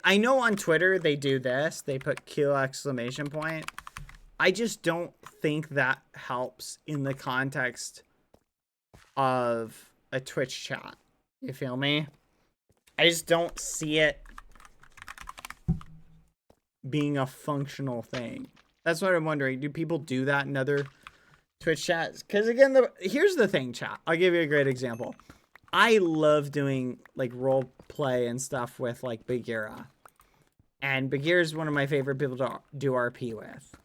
S3: I know on Twitter they do this. They put Q exclamation point. I just don't think that helps in the context of a Twitch chat. You feel me? I just don't see it being a functional thing. That's what I'm wondering. Do people do that in other Twitch chats? Because again, here's the thing, chat. I'll give you a great example. I love doing like role play and stuff with like Bagheera. And Bagheera is one of my favorite people to do RP with.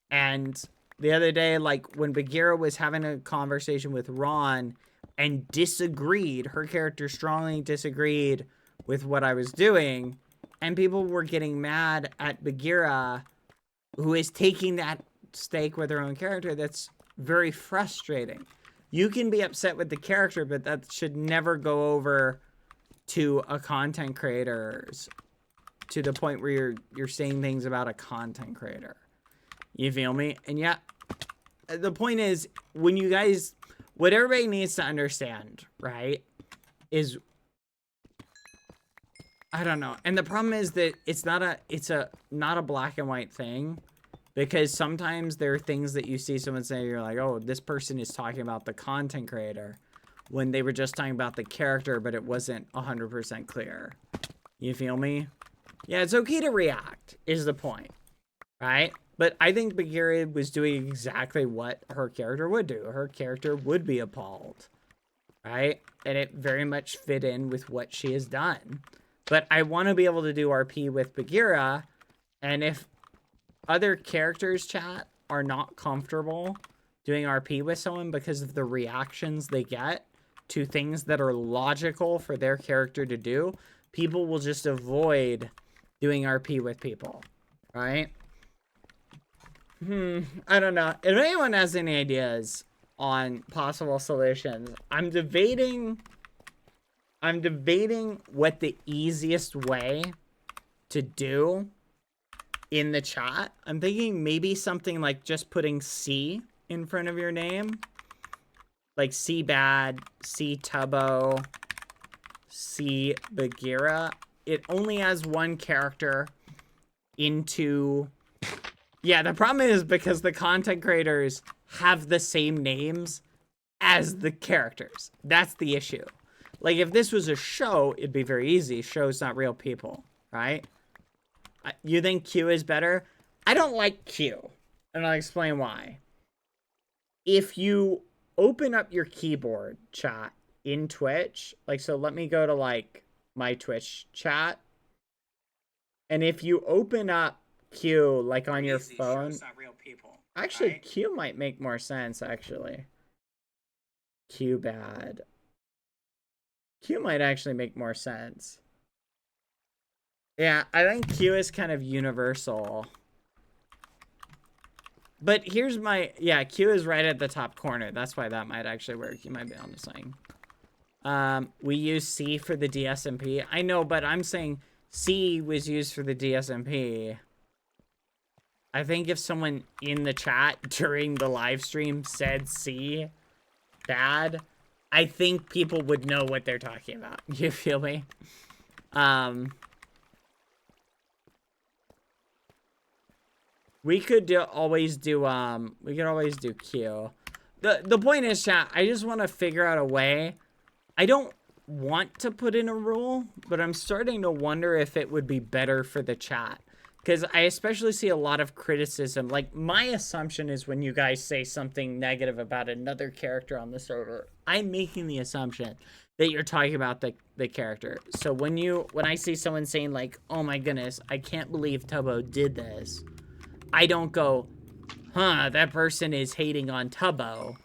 S3: And the other day, like when Bagheera was having a conversation with Ron and disagreed, her character strongly disagreed with what I was doing, and people were getting mad at Bagheera, who is taking that stake with her own character. That's very frustrating. You can be upset with the character, but that should never go over to a content creator's, to the point where you're saying things about a content creator. You feel me? And yeah, the point is, when you guys, what everybody needs to understand, right, is, I don't know. And the problem is that it's not a black and white thing, because sometimes there are things that you see someone say, you're like, oh, this person is talking about the content creator, when they were just talking about the character, but it wasn't 100% clear. You feel me? Yeah, it's okay to react, is the point, right? But I think Bagheera was doing exactly what her character would do. Her character would be appalled, right? And it very much fit in with what she has done. But I want to be able to do RP with Bagheera, and if other characters, chat, are not comfortable doing RP with someone because of the reactions they get to things that are logical for their character to do, people will just avoid doing RP with people, right? I don't know. If anyone has any ideas on possible solutions, I'm debating what the easiest way to do in the chat. I'm thinking maybe something like just putting C in front of your name. Like C Bad, C Tubbo, C Bagheera. It only has one character into... Yeah, the problem is because the content creators have the same names as the characters. That's the issue. Like, if this was a show, it'd be very easy. Show's not real people, right? You think Q is better? I don't like Q, and I'll explain why. If you open up your keyboard chat in Twitch, like, so let me go to, like, my Twitch chat, and if you open up Q, like, on your phone... Show's not real people, actually, right? Q might make more sense, actually. Q bad. Q might actually make more sense. Yeah, I think Q is kind of universal. But here's my... Yeah, Q is right at the top corner. That's why that might actually work. You might be onto something. We use C for the DSMP. I know, but I'm saying C was used for the DSMP. I think if someone in the chat during the live stream said C bad, I think people would know what they're talking about. You feel me? We could always do Q. The point is, chat, I just want to figure out a way. I don't want to put in a rule, but I'm starting to wonder if it would be better for the chat. Because I especially see a lot of criticism. Like, my assumption is when you guys say something negative about another character on the server, I'm making the assumption that you're talking about the character. So when I see someone saying, like, oh my goodness, I can't believe Tubbo did this, I don't go, huh, that person is hating on Tubbo.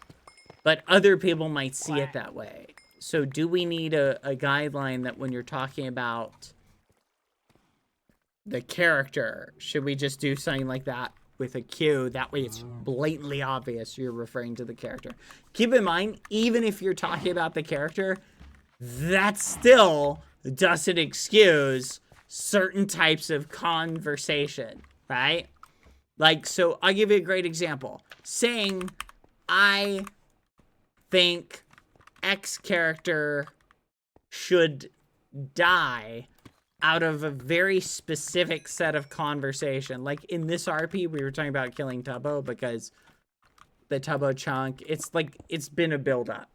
S3: But other people might see it that way. So do we need a guideline that when you're talking about the character, should we just do something like that with a Q? That way it's blatantly obvious you're referring to the character. Keep in mind, even if you're talking about the character, that still doesn't excuse certain types of conversation, right? Like, so I'll give you a great example. Saying, I think X character should die out of a very specific set of conversation. Like in this RP, we were talking about killing Tubbo because the Tubbo chunk, it's like, it's been a build-up.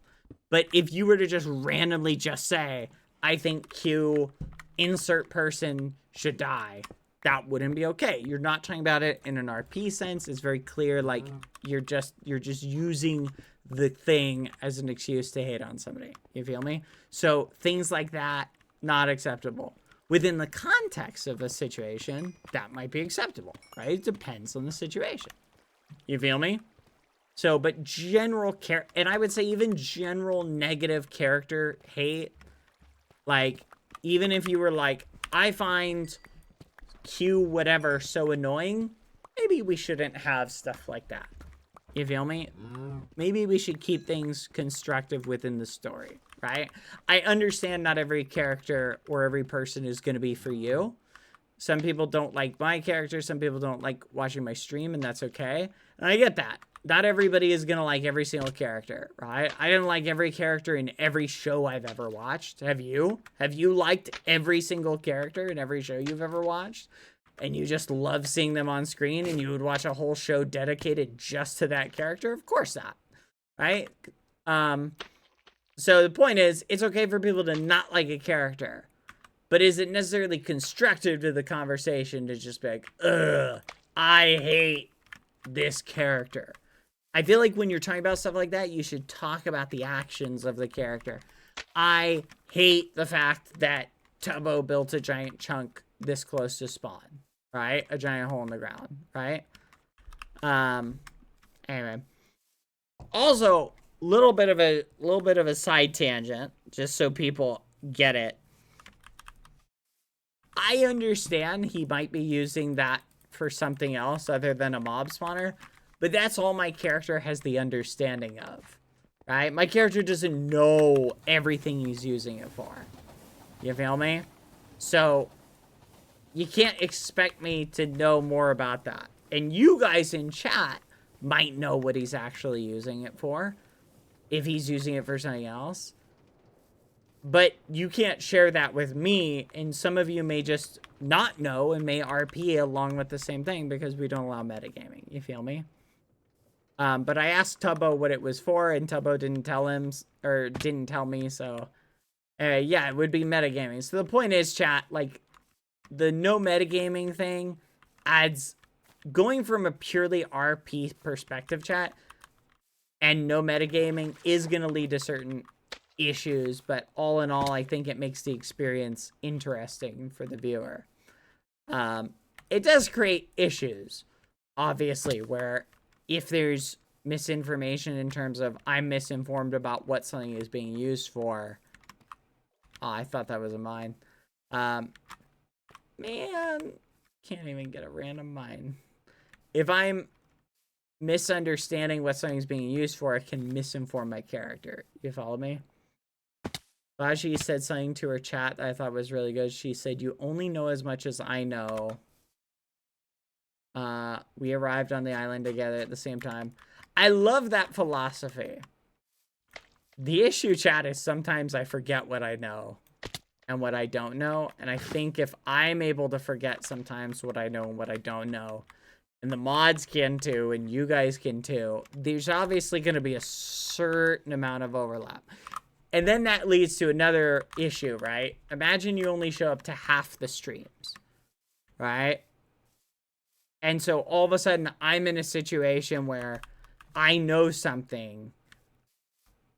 S3: But if you were to just randomly just say, I think Q insert person should die, that wouldn't be okay. You're not talking about it in an RP sense. It's very clear, like, you're just using the thing as an excuse to hate on somebody. You feel me? So things like that, not acceptable. Within the context of a situation, that might be acceptable, right? It depends on the situation. You feel me? So, but general and I would say even general negative character hate, like, even if you were like, I find Q whatever so annoying, maybe we shouldn't have stuff like that. You feel me? Maybe we should keep things constructive within the story, right? I understand not every character or every person is going to be for you. Some people don't like my character. Some people don't like watching my stream, and that's okay. And I get that. Not everybody is going to like every single character, right? I didn't like every character in every show I've ever watched. Have you? Have you liked every single character in every show you've ever watched? And you just love seeing them on screen and you would watch a whole show dedicated just to that character? Of course not, right? So the point is, it's okay for people to not like a character. But is it necessarily constructive to the conversation to just be like, ugh, I hate this character? I feel like when you're talking about stuff like that, you should talk about the actions of the character. I hate the fact that Tubbo built a giant chunk this close to spawn, right? A giant hole in the ground, right? Anyway. Also, little bit of a side tangent, just so people get it. I understand he might be using that for something else other than a mob spawner, but that's all my character has the understanding of, right? My character doesn't know everything he's using it for. You feel me? So, you can't expect me to know more about that. And you guys in chat might know what he's actually using it for, if he's using it for something else. But you can't share that with me, and some of you may just not know and may RP along with the same thing because we don't allow metagaming. You feel me? But I asked Tubbo what it was for, and Tubbo didn't tell him, or didn't tell me, so... yeah, it would be metagaming. So the point is, chat, like, the no metagaming thing adds... Going from a purely RP perspective, chat, and no metagaming is going to lead to certain issues, but all in all, I think it makes the experience interesting for the viewer. It does create issues, obviously, where if there's misinformation in terms of I'm misinformed about what something is being used for. Oh, I thought that was a mine. Man, can't even get a random mine. If I'm misunderstanding what something's being used for, it can misinform my character. You follow me? Baji said something to her chat that I thought was really good. She said, "You only know as much as I know. We arrived on the island together at the same time." I love that philosophy. The issue, chat, is sometimes I forget what I know and what I don't know. And I think if I'm able to forget sometimes what I know and what I don't know, and the mods can too, and you guys can too, there's obviously going to be a certain amount of overlap. And then that leads to another issue, right? Imagine you only show up to half the streams, right? And so all of a sudden I'm in a situation where I know something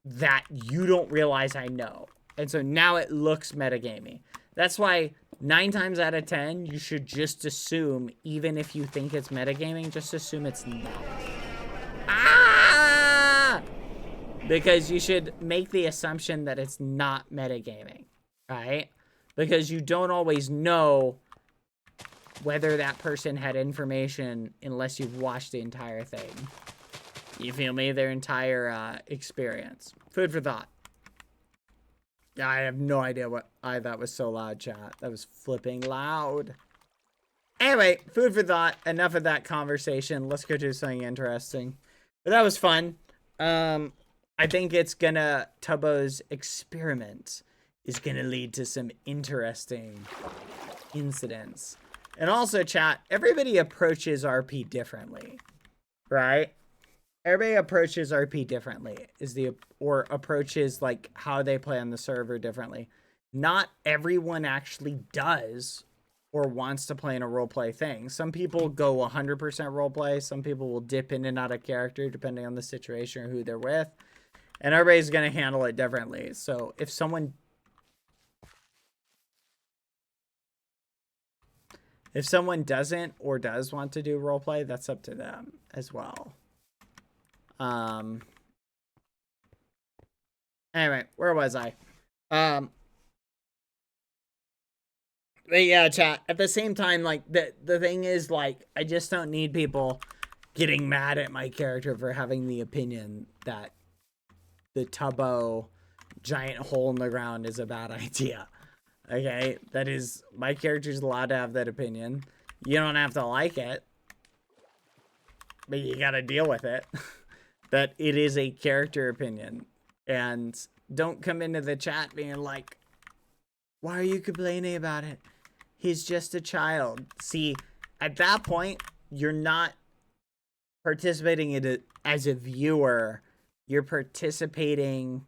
S3: that you don't realize I know. And so now it looks metagamey. That's why 9 times out of 10, you should just assume, even if you think it's metagaming, just assume it's not. Ah! Because you should make the assumption that it's not metagaming, right? Because you don't always know whether that person had information unless you've watched the entire thing. You feel me? Their entire experience. Food for thought. I have no idea what that was so loud, chat. That was flipping loud. Anyway, food for thought. Enough of that conversation. Let's go do something interesting. But that was fun. I think it's gonna... Tubbo's experiment is gonna lead to some interesting incidents. And also, chat, everybody approaches RP differently. Right? Everybody approaches RP differently, or approaches like how they play on the server differently. Not everyone actually does or wants to play in a roleplay thing. Some people go 100% roleplay. Some people will dip in and out of character depending on the situation or who they're with. And everybody's going to handle it differently. So if someone doesn't or does want to do roleplay, that's up to them as well. Anyway, where was I? But yeah, chat, at the same time, like, the thing is, like, I just don't need people getting mad at my character for having the opinion that the Tubbo giant hole in the ground is a bad idea. Okay? That is, my character's allowed to have that opinion. You don't have to like it, but you gotta deal with it. That it is a character opinion. And don't come into the chat being like, why are you complaining about it? He's just a child. See, at that point, you're not participating in it as a viewer. You're participating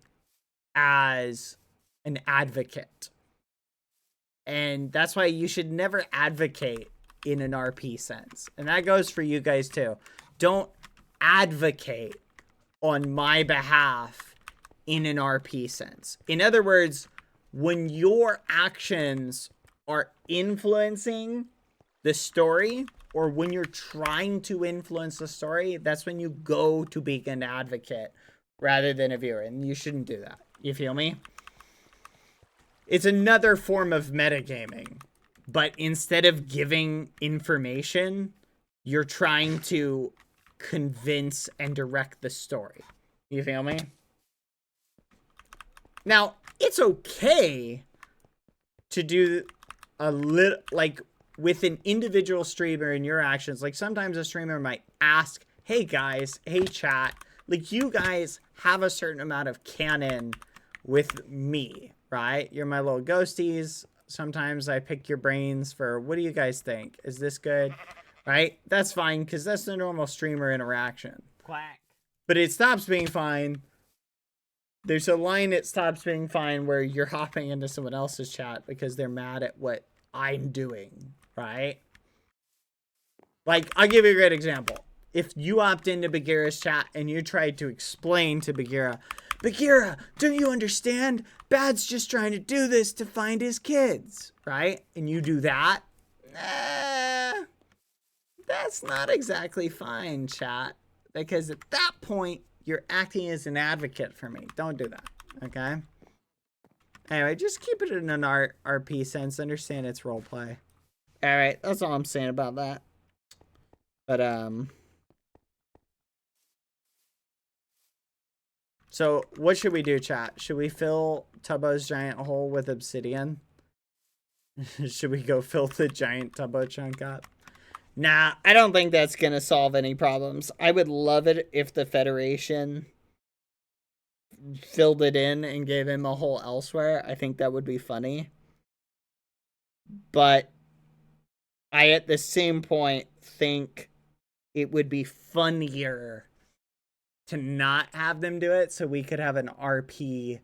S3: as an advocate. And that's why you should never advocate in an RP sense. And that goes for you guys too. Don't advocate on my behalf in an RP sense. In other words, when your actions are influencing the story, or when you're trying to influence the story, that's when you go to be an advocate rather than a viewer. And you shouldn't do that. You feel me? It's another form of metagaming. But instead of giving information, you're trying to convince and direct the story. You feel me? Now, it's okay to do a little, like, with an individual streamer in your actions. Like, sometimes a streamer might ask, hey guys, hey chat, like, you guys have a certain amount of canon with me, right? You're my little ghosties. Sometimes I pick your brains for, what do you guys think? Is this good? Right? That's fine, because that's the normal streamer interaction.
S1: Quack.
S3: But it stops being fine. There's a line that stops being fine where you're hopping into someone else's chat because they're mad at what I'm doing, right? Like, I'll give you a great example. If you opt into Bagheera's chat and you tried to explain to Bagheera, Bagheera, don't you understand? Bad's just trying to do this to find his kids, right? And you do that, that's not exactly fine, chat. Because at that point, you're acting as an advocate for me. Don't do that, okay? Anyway, just keep it in an RP sense. Understand it's roleplay. All right, that's all I'm saying about that. But, so what should we do, chat? Should we fill Tubbo's giant hole with obsidian? Should we go fill the giant Tubbo chunk up? Nah, I don't think that's gonna solve any problems. I would love it if the Federation filled it in and gave him a hole elsewhere. I think that would be funny. But I, at the same point, think it would be funnier to not have them do it so we could have an RP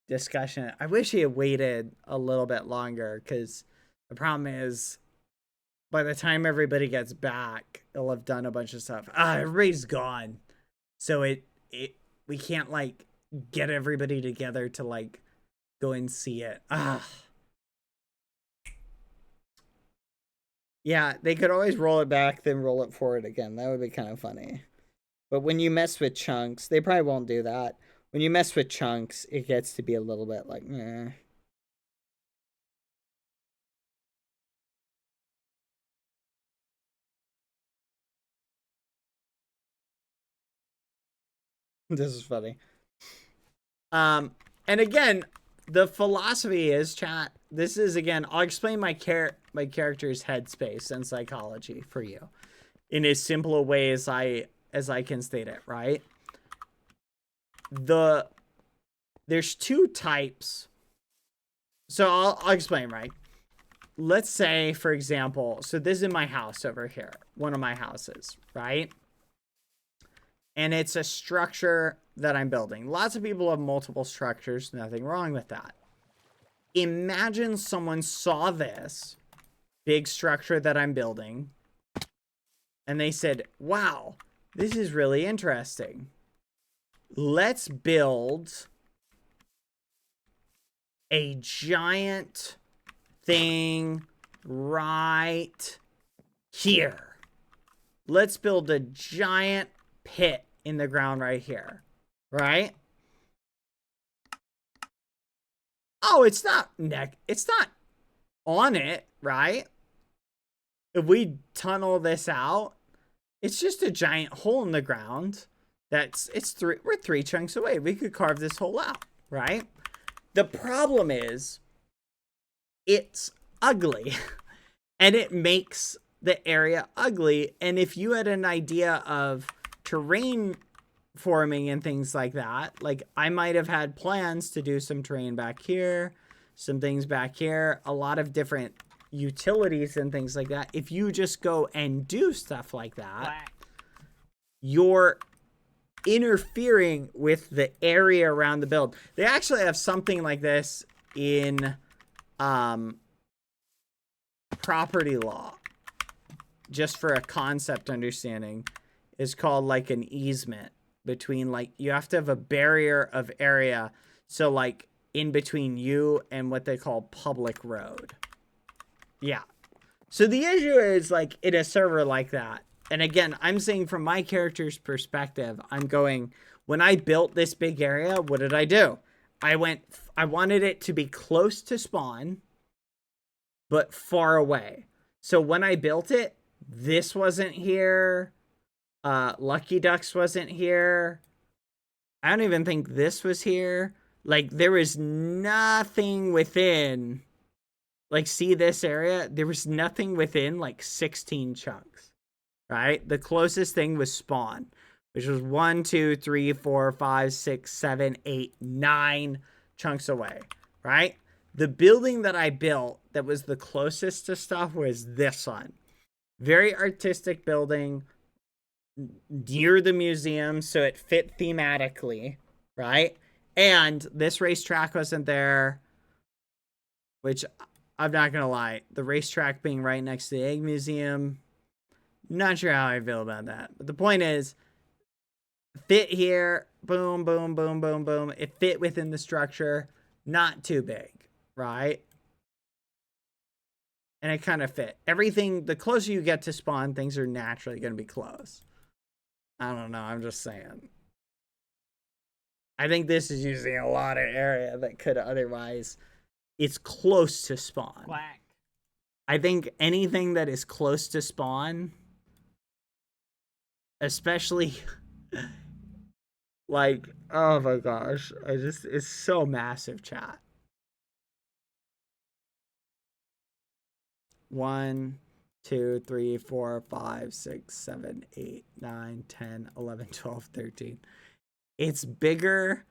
S3: discussion. I wish he had waited a little bit longer, because the problem is, by the time everybody gets back, it'll have done a bunch of stuff. Everybody's gone. So we can't, like, get everybody together to, like, go and see it. Yeah, they could always roll it back, then roll it forward again. That would be kind of funny. But when you mess with chunks, they probably won't do that. When you mess with chunks, it gets to be a little bit like, eh. This is funny. And again, the philosophy is, chat, this is, again, I'll explain my character's headspace and psychology for you in as simple a way as I can state it, right? There's two types. So I'll explain, right? Let's say, for example, so this is my house over here, one of my houses, right? And it's a structure that I'm building. Lots of people have multiple structures, nothing wrong with that. Imagine someone saw this big structure that I'm building and they said, wow, this is really interesting. Let's build a giant thing right here. Let's build a giant pit in the ground right here, right? Oh, it's not on it, right? If we tunnel this out, it's just a giant hole in the ground. We're 3 chunks away. We could carve this hole out, right? The problem is it's ugly and it makes the area ugly. And if you had an idea of terrain forming and things like that, like I might have had plans to do some terrain back here, some things back here, a lot of different utilities and things like that. If you just go and do stuff like that, you're interfering with the area around the build. They actually have something like this in property law, just for a concept understanding. Is called like an easement between, like, you have to have a barrier of area, so like in between you and what they call public road. Yeah. So the issue is, like, in a server like that, and again, I'm saying from my character's perspective, I'm going, when I built this big area, what did I do? I wanted it to be close to spawn, but far away. So when I built it, this wasn't here. Lucky Ducks wasn't here. I don't even think this was here. Like, there was nothing within, like, see this area? There was nothing within, like, 16 chunks, right? The closest thing was spawn, which was 1, 2, 3, 4, 5, 6, 7, 8, 9 chunks away. right? The building that I built that was the closest to stuff was this one. Very artistic building near the museum, so it fit thematically, right? And this racetrack wasn't there, which I'm not going to lie. The racetrack being right next to the Egg Museum, not sure how I feel about that. But the point is, fit here, boom, boom, boom, boom, boom. It fit within the structure, not too big, right? And it kind of fit. Everything, the closer you get to spawn, things are naturally going to be close. I don't know, I'm just saying. I think this is using a lot of area that could otherwise... It's close to spawn.
S6: Quack.
S3: I think anything that is close to spawn, especially like, oh my gosh, it's so massive, chat. 1, 2, 3, 4, 5, 6, 7, 8, 9, 10, 11, 12, 13. It's bigger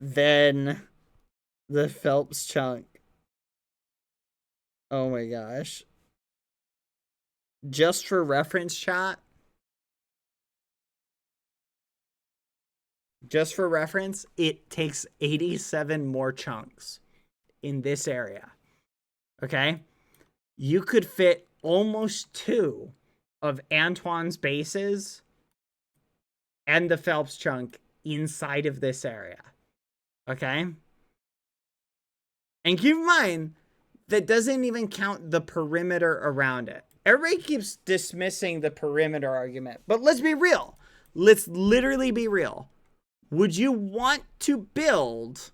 S3: than the Phelps chunk. Oh my gosh. Just for reference, chat. Just for reference, it takes 87 more chunks in this area. Okay? You could fit almost 2 of Antoine's bases and the Phelps chunk inside of this area. Okay? And keep in mind, that doesn't even count the perimeter around it. Everybody keeps dismissing the perimeter argument, but let's be real. Let's literally be real. Would you want to build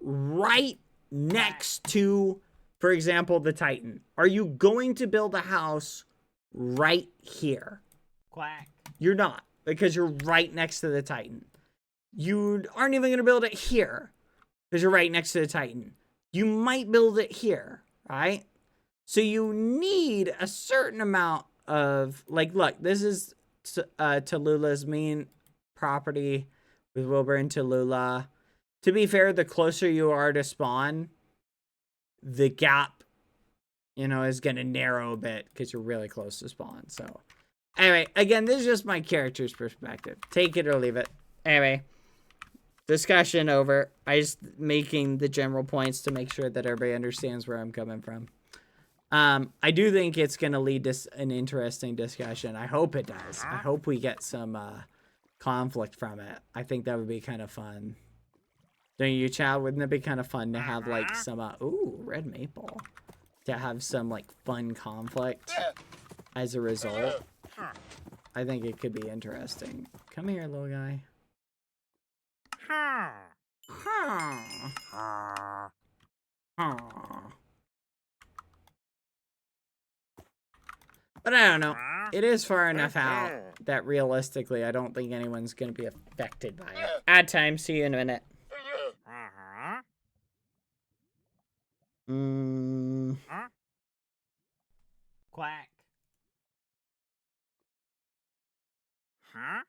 S3: right next to, for example, the Titan? Are you going to build a house right here?
S6: Quack.
S3: You're not, because you're right next to the Titan. You aren't even going to build it here, because you're right next to the Titan. You might build it here, right? So you need a certain amount of, like, look, this is Tallulah's main property with Wilbur and Tallulah. To be fair, the closer you are to spawn, the gap, you know, is going to narrow a bit because you're really close to spawn. So anyway, again, this is just my character's perspective. Take it or leave it. Anyway. Discussion over. I just making the general points to make sure that everybody understands where I'm coming from. I do think it's going to lead to an interesting discussion. I hope it does. I hope we get some conflict from it. I think that would be kind of fun. Don't you, Chad? Wouldn't it be kind of fun to have like some, ooh, red maple. To have some like fun conflict as a result. I think it could be interesting. Come here, little guy. But I don't know. It is far enough out that realistically I don't think anyone's going to be affected by it. Ad time. See you in a minute.
S6: Quack. Huh?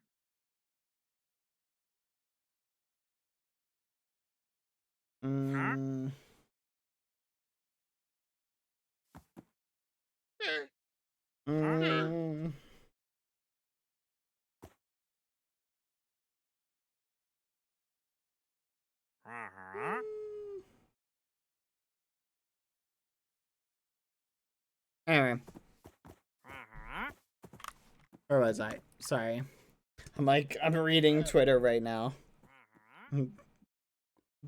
S3: Anyway. Where was I? Sorry. I'm reading Twitter right now.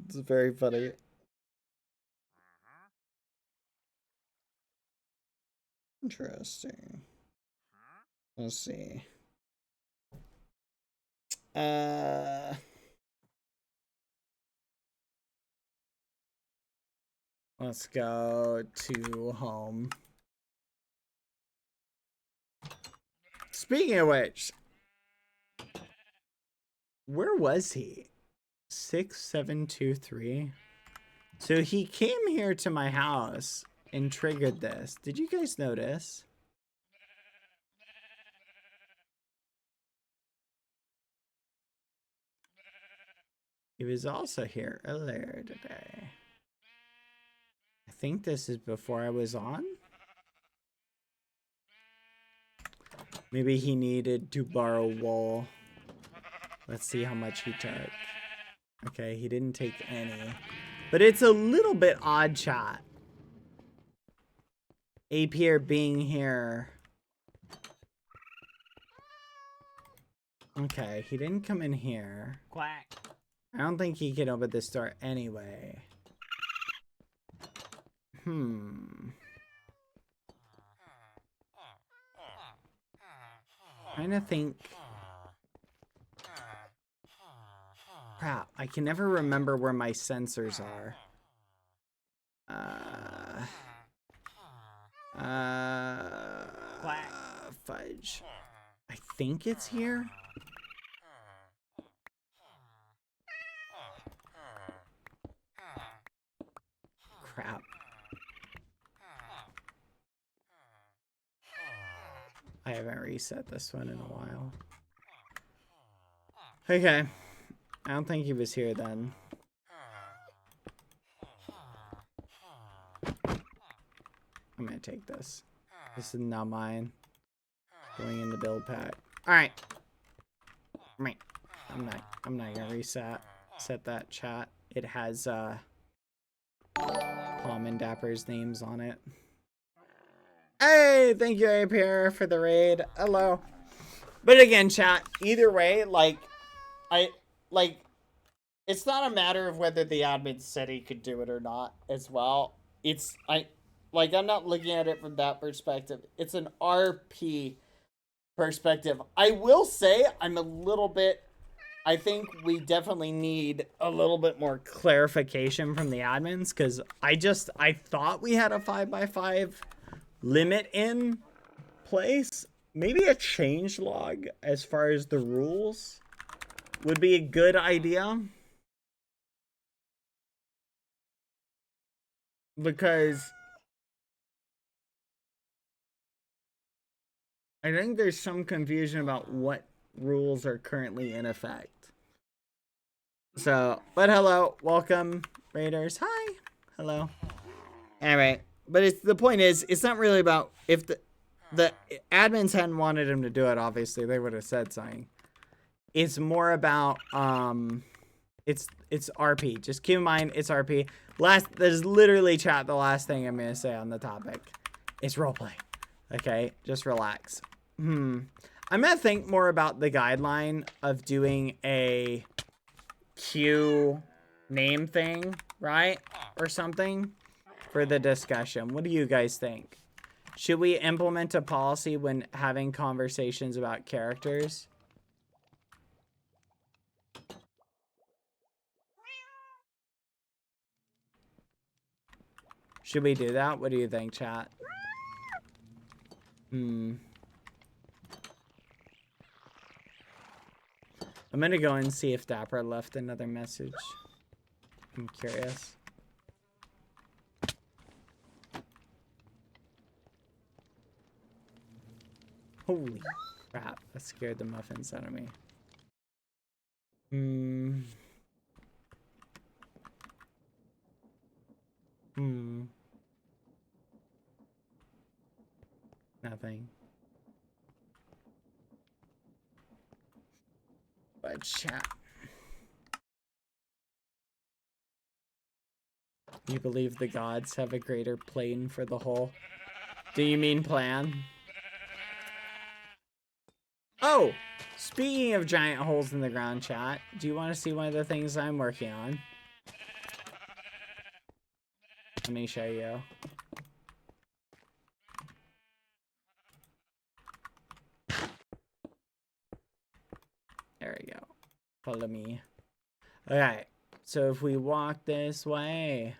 S3: It's very funny. Interesting. Let's see. Let's go to home. Speaking of which, where was he? 6723. So he came here to my house and triggered this. Did you guys notice? He was also here earlier today. I think this is before I was on. Maybe he needed to borrow wool. Let's see how much he took. Okay, he didn't take any. But it's a little bit odd, chat. Apier being here. Okay, he didn't come in here.
S6: Quack.
S3: I don't think he can open this door anyway. Trying to think. Crap, I can never remember where my sensors are. Fudge. I think it's here. Crap. I haven't reset this one in a while. Okay. I don't think he was here then. I'm gonna take this. This is not mine. Going in the build pack. Alright. I'm not gonna set that chat. It has Palm and Dapper's names on it. Hey, thank you, Apier, for the raid. Hello. But again, chat, either way, it's not a matter of whether the admin said he could do it or not as well. I'm not looking at it from that perspective. It's an RP perspective. I will say I think we definitely need a little bit more clarification from the admins, because I thought we had a 5x5 limit in place. Maybe a change log as far as the rules would be a good idea. Because I think there's some confusion about what rules are currently in effect. So, but hello, welcome, Raiders. Hi, hello. Anyway, but the point is, it's not really about if the admins hadn't wanted him to do it. Obviously, they would have said something. It's more about it's RP. Just keep in mind, it's RP. There's literally, chat, the last thing I'm gonna say on the topic. It's roleplay. Okay, just relax. I'm gonna think more about the guideline of doing a Q name thing, right? Or something for the discussion. What do you guys think? Should we implement a policy when having conversations about characters? Should we do that? What do you think, chat? I'm gonna go and see if Dapper left another message. I'm curious. Holy crap, that scared the muffins out of me. Nothing. But chat. You believe the gods have a greater plane for the whole? Do you mean plan? Oh! Speaking of giant holes in the ground, chat, do you want to see one of the things I'm working on? Let me show you. There we go. Follow me. Okay, so if we walk this way,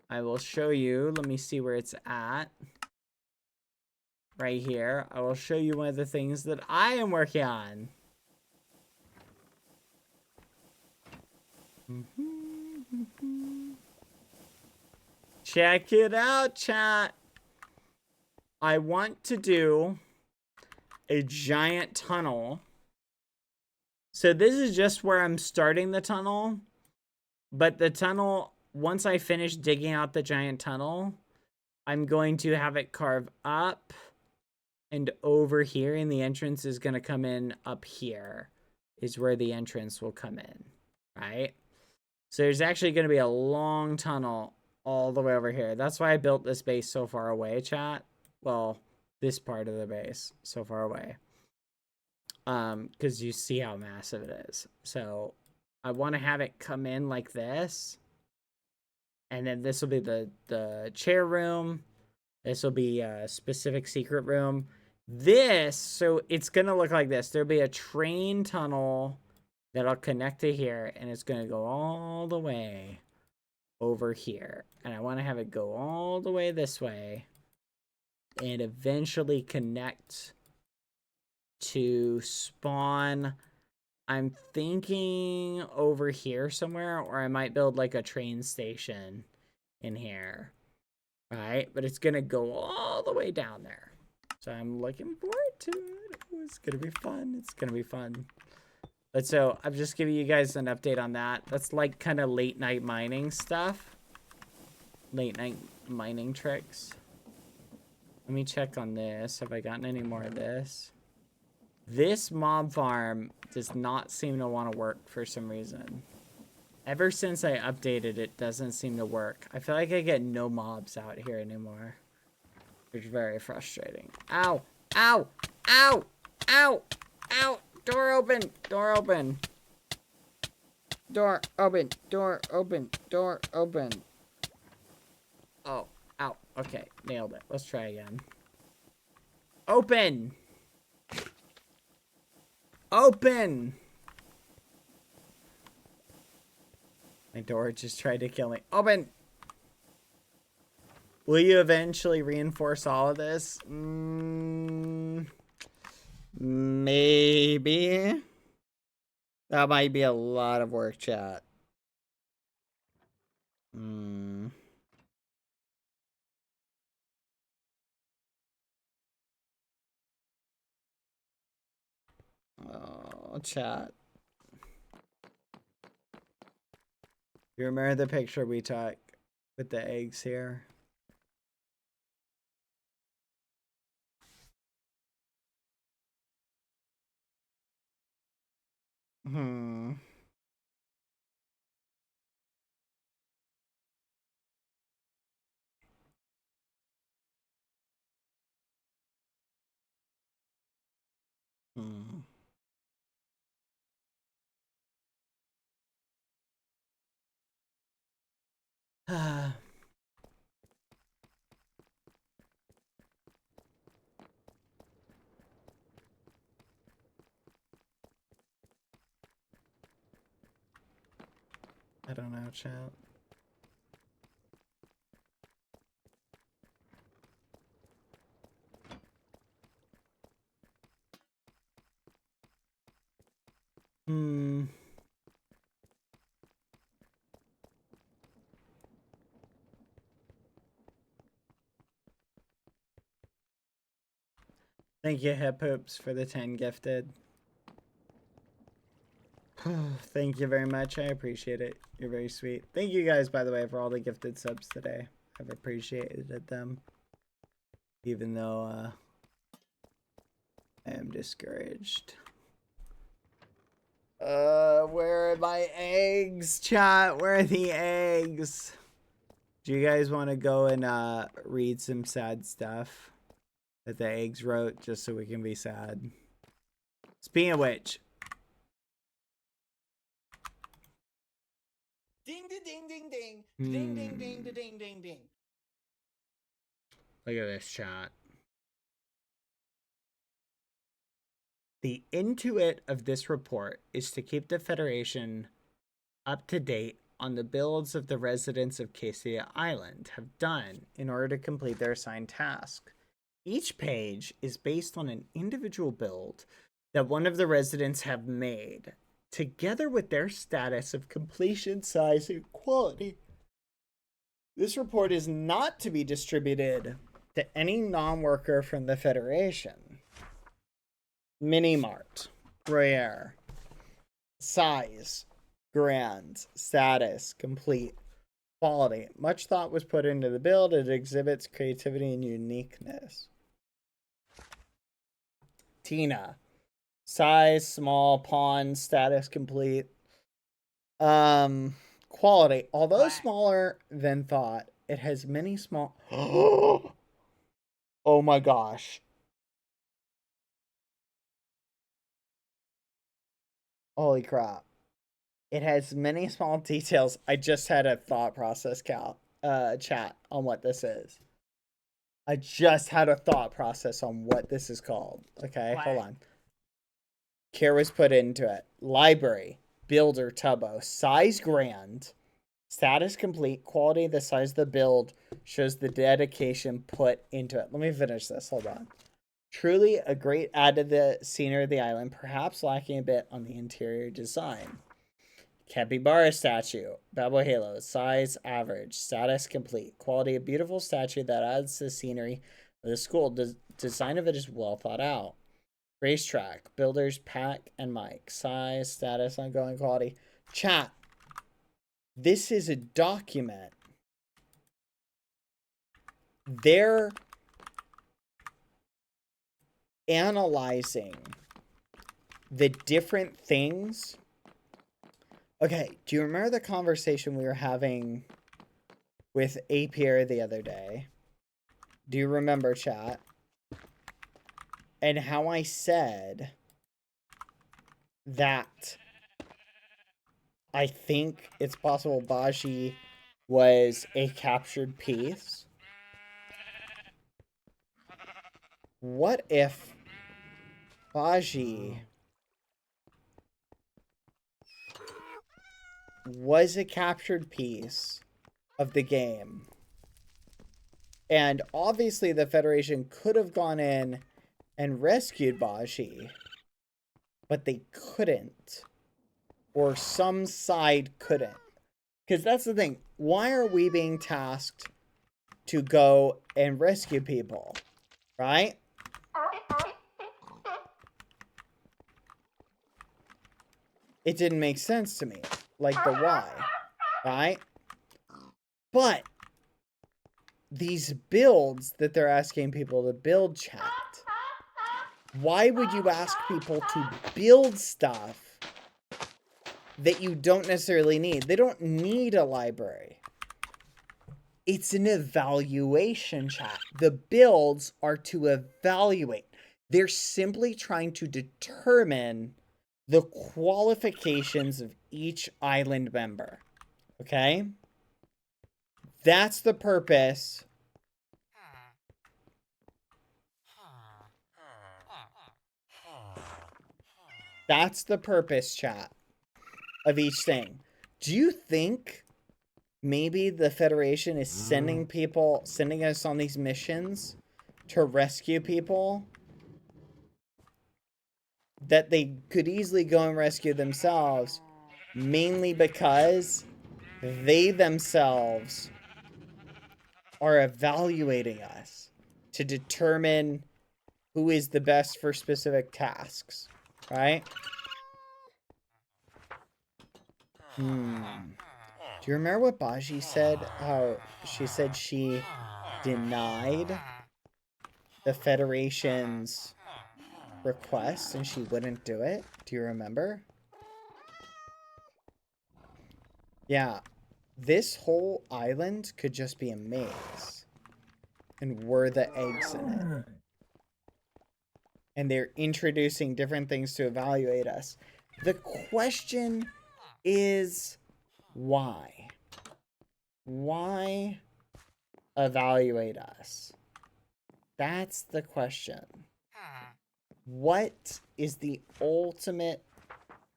S3: I will show you. Let me see where it's at. Right here. I will show you one of the things that I am working on. Check it out, chat. I want to do a giant tunnel So this is just where I'm starting the tunnel. But the tunnel, once I finish digging out the giant tunnel, I'm going to have it carve up and over here. And the entrance is going to come in up here is where the entrance will come in. Right? So there's actually going to be a long tunnel all the way over here. That's why I built this base so far away, chat. Well, this part of the base so far away. Because you see how massive it is. So I want to have it come in like this. And then this will be the chair room. This will be a specific secret room. This, so it's going to look like this. There'll be a train tunnel that'll connect to here. And it's going to go all the way over here. And I want to have it go all the way this way. And eventually connect to spawn. I'm thinking over here somewhere, or I might build like a train station in here, right? But it's gonna go all the way down there, so I'm looking forward to it. Ooh, it's gonna be fun. It's gonna be fun. But so I'm just giving you guys an update on that. That's like kind of late night mining stuff, late night mining tricks. Let me check on this. Have I gotten any more of this? This mob farm does not seem to want to work for some reason. Ever since I updated it, doesn't seem to work. I feel like I get no mobs out here anymore. Which is very frustrating. Ow! Ow! Ow! Ow! Ow! Door open! Door open! Door open! Door open! Door open! Oh. Ow. Okay. Nailed it. Let's try again. Open! Open! My door just tried to kill me. Open! Will you eventually reinforce all of this? Maybe. That might be a lot of work, chat. Oh, chat. You remember the picture we took with the eggs here? Hmm. I don't know, chat. Thank you, Hip Hoops, for the 10 gifted. Thank you very much. I appreciate it. You're very sweet. Thank you guys, by the way, for all the gifted subs today. I've appreciated them. Even though I am discouraged. Where are my eggs, chat? Where are the eggs? Do you guys want to go and read some sad stuff that the eggs wrote just so we can be sad? Speaking of which.
S6: Ding, ding, ding, ding, ding. Ding, ding, ding, ding, ding, ding, ding.
S3: Look at this chat. The intuit of this report is to keep the Federation up to date on the builds of the residents of Cassia Island have done in order to complete their assigned task. Each page is based on an individual build that one of the residents have made, together with their status of completion, size, and quality. This report is not to be distributed to any non-worker from the Federation. Minimart, Royer, Size, grand, status, complete, quality. Much thought was put into the build. It exhibits creativity and uniqueness. Tina, size, small, pawn, status, complete. Quality. Although smaller than thought, it has many small. Oh my gosh. Holy crap. It has many small details. I just had a thought process chat on what this is. I just had a thought process on what this is called. Okay, hold on. Care was put into it. Library, builder, Tubbo, size grand, status complete, quality, the size of the build shows the dedication put into it. Let me finish this. Hold on. Truly a great add to the scenery of the island, perhaps lacking a bit on the interior design. Capybara statue, Babel Halo, size average, status complete, quality a beautiful statue that adds to the scenery of the school. Design of it is well thought out. Racetrack, builders, Pack and Mike, size, status, ongoing quality. Chat, this is a document. They're analyzing the different things. Okay, do you remember the conversation we were having with APR the other day? Do you remember, chat? And how I said that I think it's possible Baji was a captured piece? What if Baji was a captured piece of the game? And obviously the Federation could have gone in and rescued Baji, but they couldn't. Or some side couldn't. Because that's the thing. Why are we being tasked to go and rescue people? Right? It didn't make sense to me. Like the why. Right? But these builds that they're asking people to build, chat. Why would you ask people to build stuff that you don't necessarily need? They don't need a library. It's an evaluation, chat. The builds are to evaluate. They're simply trying to determine the qualifications of each island member. Okay? That's the purpose. That's the purpose, chat, of each thing. Do you think maybe the Federation is sending us on these missions to rescue people that they could easily go and rescue themselves, mainly because they themselves are evaluating us to determine who is the best for specific tasks, right? Do you remember what Baji said? How she said she denied the Federation's request and she wouldn't do it? Do you remember? Yeah. This whole island could just be a maze. And we're the eggs in it. And they're introducing different things to evaluate us. The question is why? Why evaluate us? That's the question. What is the ultimate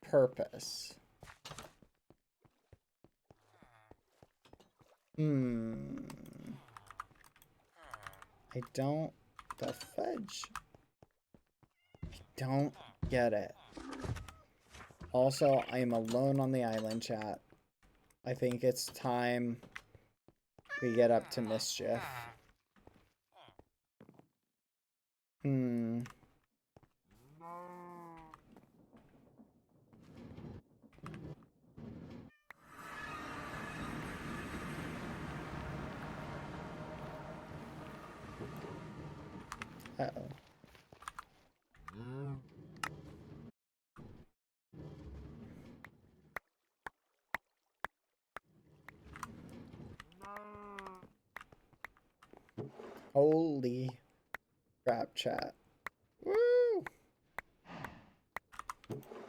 S3: purpose? I don't... The fudge? I don't get it. Also, I am alone on the island, chat. I think it's time we get up to mischief. Holy crap, chat. Woo!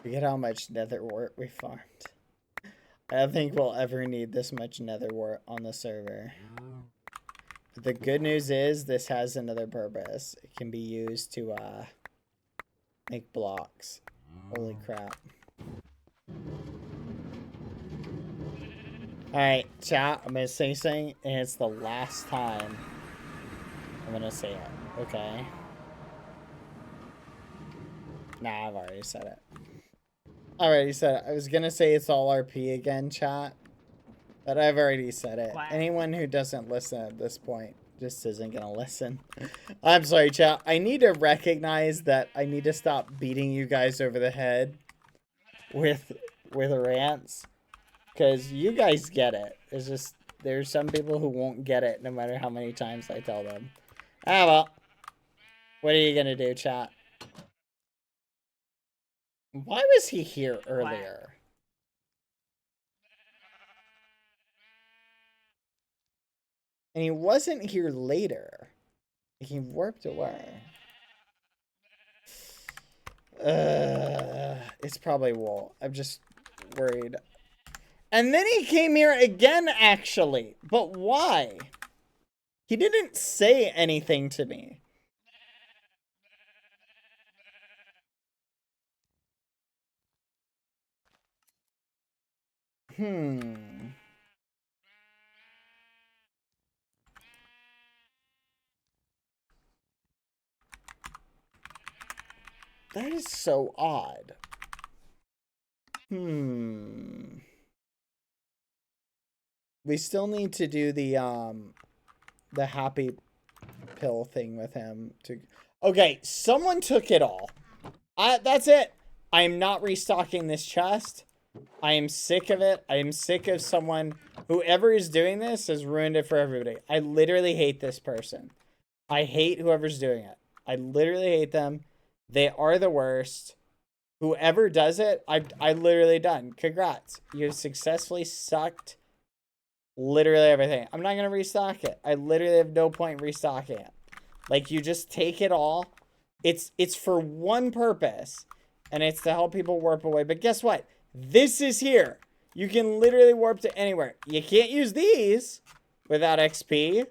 S3: Forget how much nether wart we farmed. I don't think we'll ever need this much nether wart on the server. But the good news is this has another purpose. It can be used to make blocks. Holy crap. Alright, chat, I'm gonna say something, and it's the last time I'm gonna say it, okay? Nah, I've already said it. I already said it. I was gonna say it's all RP again, chat. But I've already said it. Anyone who doesn't listen at this point just isn't gonna listen. I'm sorry, chat. I need to recognize that I need to stop beating you guys over the head with rants. Because you guys get it. It's just, there's some people who won't get it no matter how many times I tell them. Ah, well. What are you gonna do, chat? Why was he here earlier? And he wasn't here later. He warped away. It's probably wool. I'm just worried. And then he came here again, actually. But why? He didn't say anything to me. That is so odd. We still need to do the happy pill thing with him. Okay, someone took it all. That's it. I am not restocking this chest. I am sick of it. I am sick of someone, whoever is doing this has ruined it for everybody. I literally hate this person. I hate whoever's doing it. I literally hate them. They are the worst. Whoever does it, I literally done. Congrats. You have successfully sucked literally everything. I'm not going to restock it. I literally have no point in restocking it. Like, you just take it all. It's for one purpose, and it's to help people warp away. But guess what? This is here. You can literally warp to anywhere. You can't use these without XP.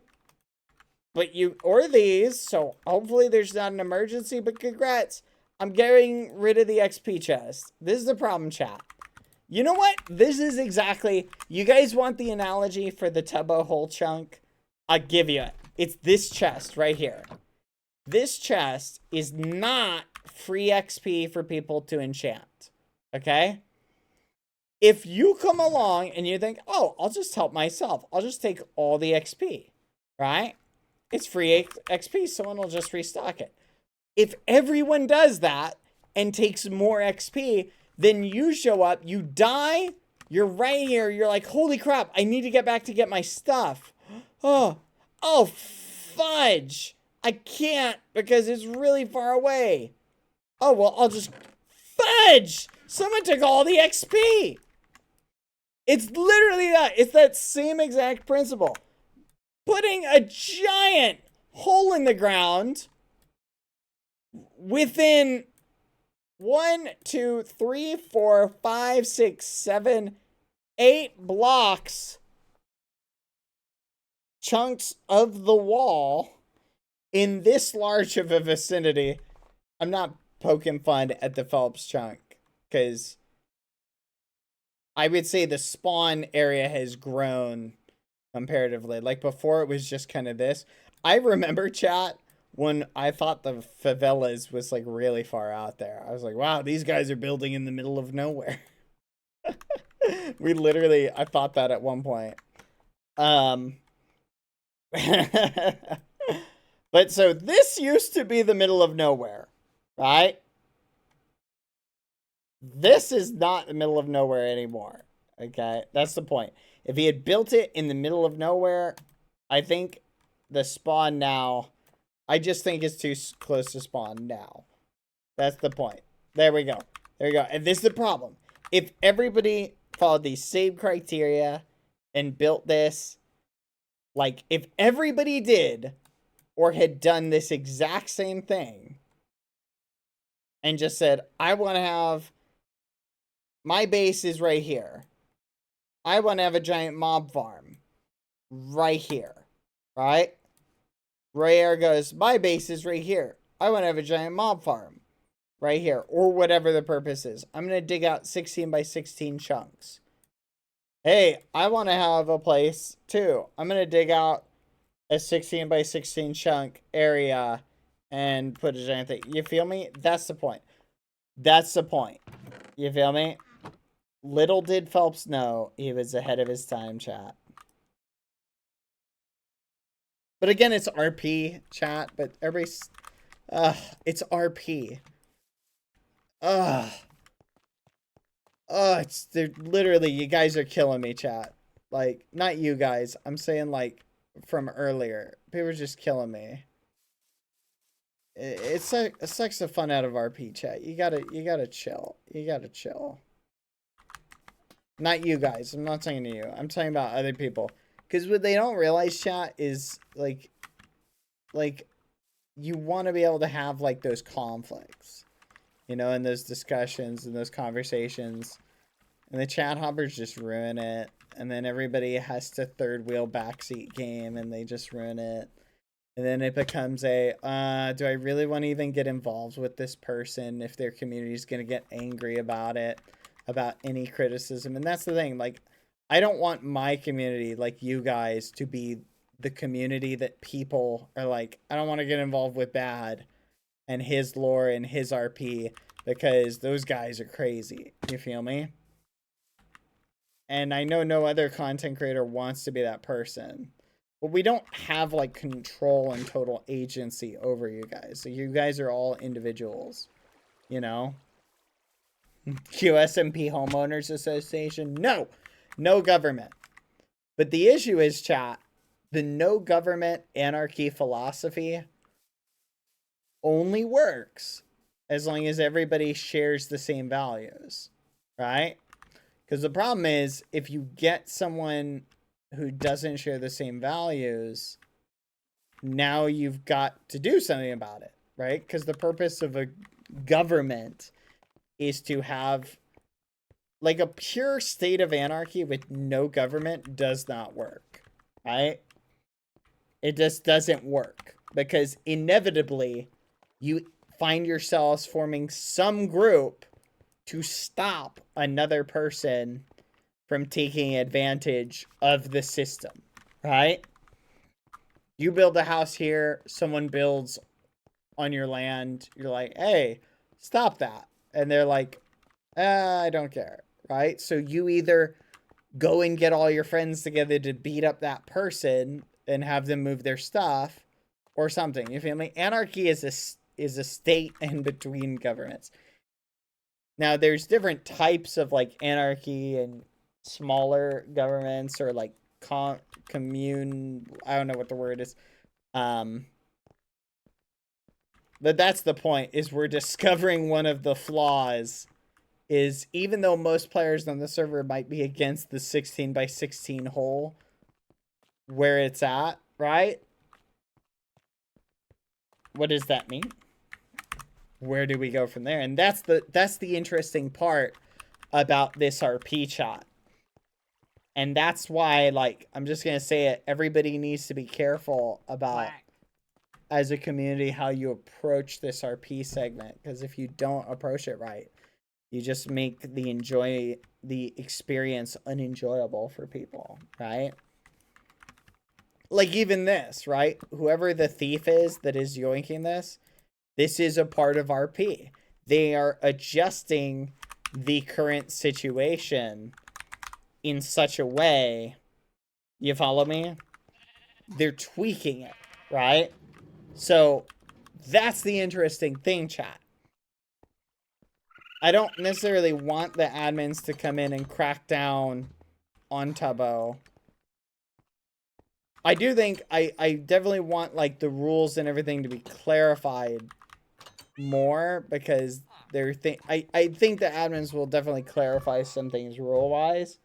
S3: But or these, so hopefully there's not an emergency, but congrats. I'm getting rid of the XP chest. This is the problem, chat. You know what? This is exactly, you guys want the analogy for the Tubbo hole chunk? I'll give you it. It's this chest right here. This chest is not free XP for people to enchant. Okay? If you come along and you think, oh, I'll just help myself. I'll just take all the XP. Right? It's free XP. Someone will just restock it. If everyone does that and takes more XP, then you show up, you die, you're right here, you're like, holy crap, I need to get back to get my stuff. Oh, fudge. I can't because it's really far away. Oh, well, I'll just, fudge. Someone took all the XP. It's literally that. It's that same exact principle. Putting a giant hole in the ground within 1, 2, 3, 4, 5, 6, 7, 8 blocks, chunks of the wall in this large of a vicinity. I'm not poking fun at the Phelps chunk because I would say the spawn area has grown comparatively. Like before it was just kind of this. I remember, chat, when I thought the favelas was like really far out there. I was like, wow, these guys are building in the middle of nowhere. I thought that at one point. But so this used to be the middle of nowhere, right? This is not the middle of nowhere anymore. Okay, that's the point. If he had built it in the middle of nowhere, I think the spawn now, I just think it's too close to spawn now. That's the point. There we go. There we go. And this is the problem. If everybody followed these same criteria and built this, like if everybody did or had done this exact same thing and just said, I want to have my base is right here. I want to have a giant mob farm right here, right? Rare goes, my base is right here. I want to have a giant mob farm right here, or whatever the purpose is. I'm going to dig out 16 by 16 chunks. Hey, I want to have a place too. I'm going to dig out a 16 by 16 chunk area and put a giant thing. You feel me? That's the point. That's the point. You feel me? Little did Phelps know he was ahead of his time, chat. But again, it's RP, chat, but everybody's... it's RP. They're literally, you guys are killing me, chat. Like, not you guys. I'm saying, like, from earlier. People are just killing me. It sucks the fun out of RP, chat. You gotta chill. You gotta chill. Not you guys. I'm not talking to you. I'm talking about other people. Because what they don't realize, chat, is, like, you want to be able to have, like, those conflicts. You know, and those discussions and those conversations. And the chat hoppers just ruin it. And then everybody has to third wheel backseat game and they just ruin it. And then it becomes a, do I really want to even get involved with this person if their community is going to get angry about it, about any criticism? And that's the thing. Like, I don't want my community, like you guys, to be the community that people are like, I don't want to get involved with Bad and his lore and his RP because those guys are crazy. You feel me? And I know no other content creator wants to be that person. But we don't have, like, control and total agency over you guys. So you guys are all individuals. You know? QSMP Homeowners Association? No! No government. But the issue is, chat, the no government anarchy philosophy only works as long as everybody shares the same values. Right? Because the problem is, if you get someone who doesn't share the same values, now you've got to do something about it, right? Because the purpose of a government is to have, like, a pure state of anarchy with no government does not work, right? It just doesn't work because inevitably you find yourselves forming some group to stop another person from taking advantage of the system, right? You build a house here, someone builds on your land, you're like, hey, stop that. And they're like, I don't care, right? So you either go and get all your friends together to beat up that person and have them move their stuff or something, you feel me? Anarchy is a state in between governments. Now, there's different types of, like, anarchy and smaller governments or like commune, I don't know what the word is, but that's the point, is we're discovering one of the flaws is, even though most players on the server might be against the 16 by 16 hole where it's at, right? What does that mean? Where do we go from there? And that's the interesting part about this RP chat. And that's why, like, I'm just going to say it, everybody needs to be careful about, as a community, how you approach this RP segment. Because if you don't approach it right, you just make the experience unenjoyable for people, right? Like, even this, right? Whoever the thief is that is yoinking this is a part of RP. They are adjusting the current situation in such a way, you follow me? They're tweaking it, right? So that's the interesting thing, chat. I don't necessarily want the admins to come in and crack down on Tubbo. I do think, I definitely want, like, the rules and everything to be clarified more, because I think the admins will definitely clarify some things rule-wise.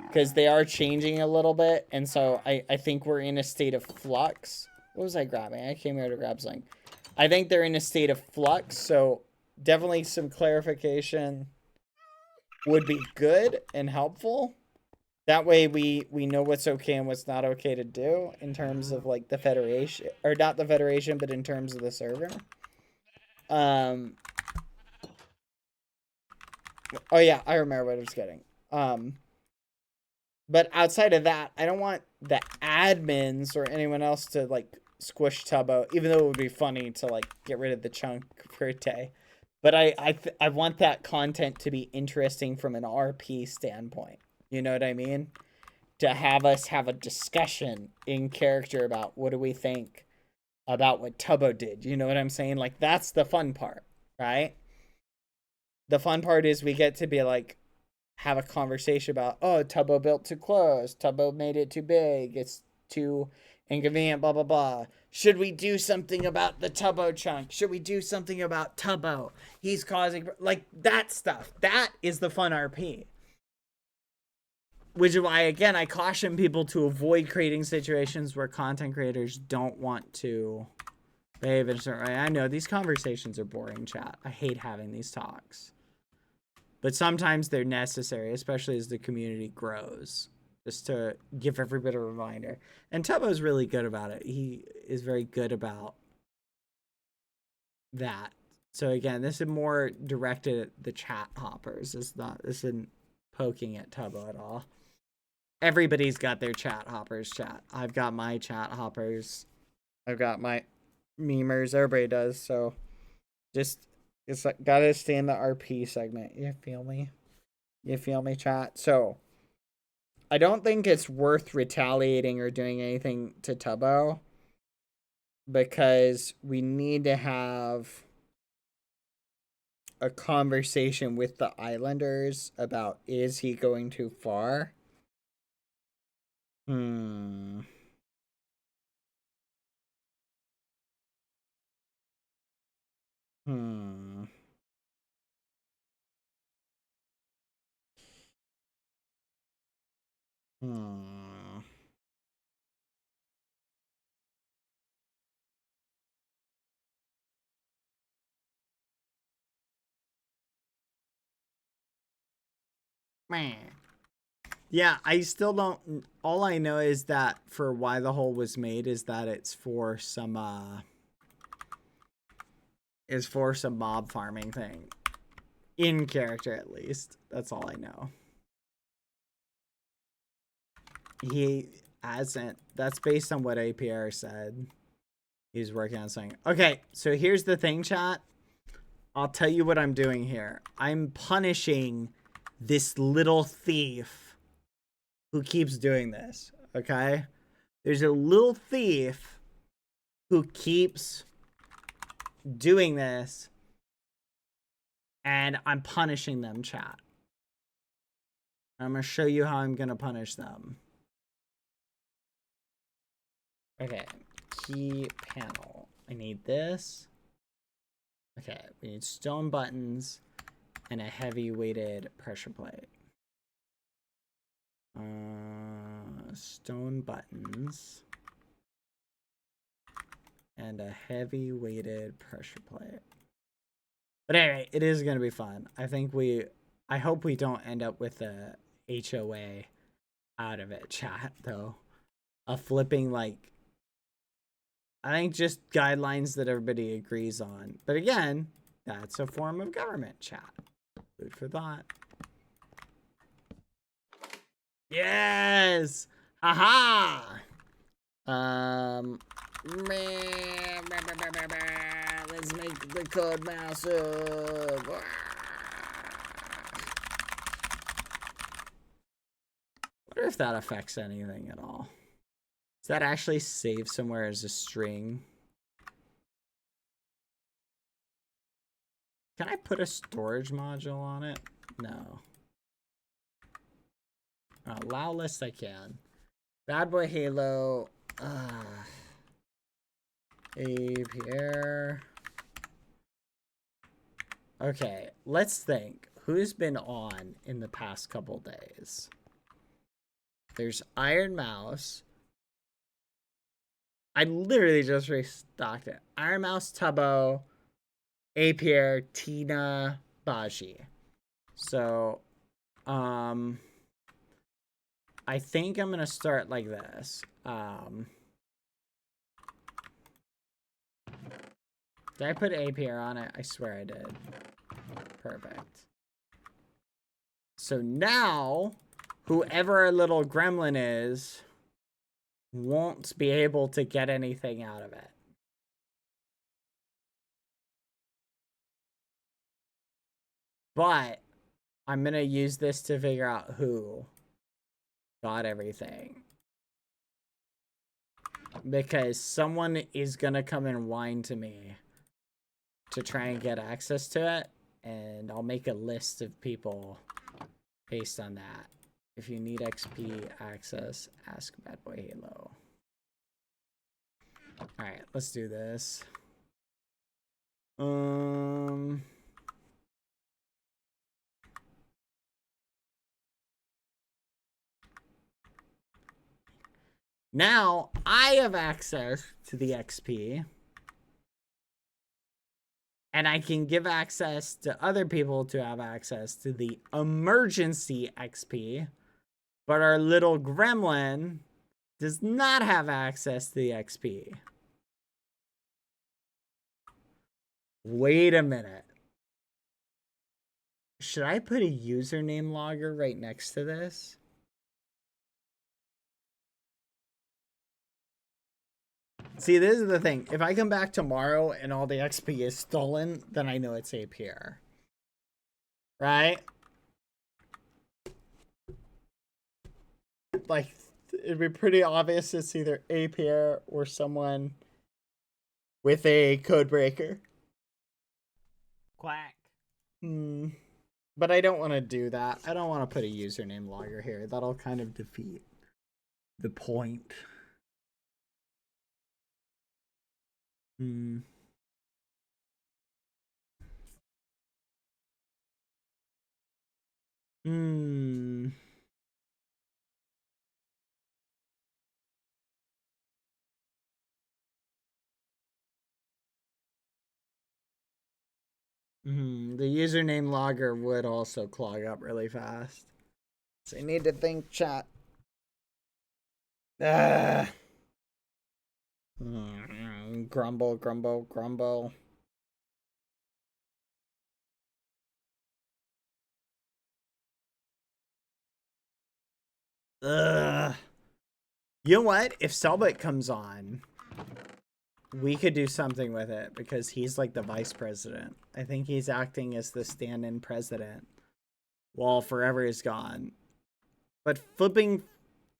S3: Because they are changing a little bit, and so I think we're in a state of flux What was I grabbing? I came here to grab something. I think they're in a state of flux, so definitely some clarification would be good and helpful. That way we know what's okay and what's not okay to do in terms of like the Federation, or not the Federation, but in terms of the server. Oh yeah, I remember what I was getting. But outside of that, I don't want the admins or anyone else to like squish Tubbo, even though it would be funny to like get rid of the chunk for a day. But I want that content to be interesting from an RP standpoint. You know what I mean? To have us have a discussion in character about what do we think about what Tubbo did. You know what I'm saying? Like, that's the fun part, right? The fun part is we get to be like, have a conversation about, oh, Tubbo built too close. Tubbo made it too big. It's too inconvenient, blah, blah, blah. Should we do something about the Tubbo chunk? Should we do something about Tubbo? He's causing, like, that stuff. That is the fun RP. Which is why, again, I caution people to avoid creating situations where content creators don't want to behave in a certain way. I know these conversations are boring, chat. I hate having these talks. But sometimes they're necessary, especially as the community grows. Just to give everybody a reminder. And Tubbo's really good about it. He is very good about that. So again, this is more directed at the chat hoppers. This isn't poking at Tubbo at all. Everybody's got their chat hoppers, chat. I've got my chat hoppers. I've got my memers. Everybody does. So just, it's like, gotta stay in the RP segment. You feel me? You feel me, chat? So I don't think it's worth retaliating or doing anything to Tubbo, because we need to have a conversation with the Islanders about, is he going too far? Hmm. Hmm. Hmm. Man. Yeah, I still don't. All I know is that for why the hole was made is that it's for some mob farming thing. In character, at least. That's all I know. He hasn't. That's based on what APR said. He's working on something. Okay, so here's the thing, chat. I'll tell you what I'm doing here. I'm punishing this little thief who keeps doing this, okay? There's a little thief who keeps doing this, and I'm punishing them, chat. I'm going to show you how I'm going to punish them. Okay, key panel. I need this. Okay, we need stone buttons and a heavy weighted pressure plate. Stone buttons and a heavy weighted pressure plate. But anyway, it is going to be fun. I hope we don't end up with a HOA out of it, chat, though. A flipping, like, I think just guidelines that everybody agrees on. But again, that's a form of government, chat. Food for thought. Yes! Haha! Let's make the code massive. Wonder if that affects anything at all. Does that actually save somewhere as a string? Can I put a storage module on it? No. Allow list I can. Bad Boy Halo. APR. Okay, let's think. Who's been on in the past couple days? There's Iron Mouse. I literally just restocked it. Iron Mouse, Tubbo, Apier, Tina, Baji. So, I think I'm gonna start like this. Did I put Apier on it? I swear I did. Perfect. So now, whoever our little gremlin is won't be able to get anything out of it. But I'm going to use this to figure out who got everything. Because someone is going to come and whine to me to try and get access to it. And I'll make a list of people based on that. If you need XP access, ask Bad Boy Halo. Alright, let's do this. Now, I have access to the XP. And I can give access to other people to have access to the emergency XP. But our little gremlin does not have access to the XP. Wait a minute. Should I put a username logger right next to this? See, this is the thing. If I come back tomorrow and all the XP is stolen, then I know it's APR. Right? Like, it'd be pretty obvious it's either APR or someone with a code breaker.
S6: Quack.
S3: But I don't want to do that. I don't want to put a username logger here. That'll kind of defeat the point. The username logger would also clog up really fast. So you need to think, chat. Grumble, grumble, grumble. You know what? If Selbit comes on, we could do something with it because he's like the vice president. I think he's acting as the stand-in president while Forever is gone. But flipping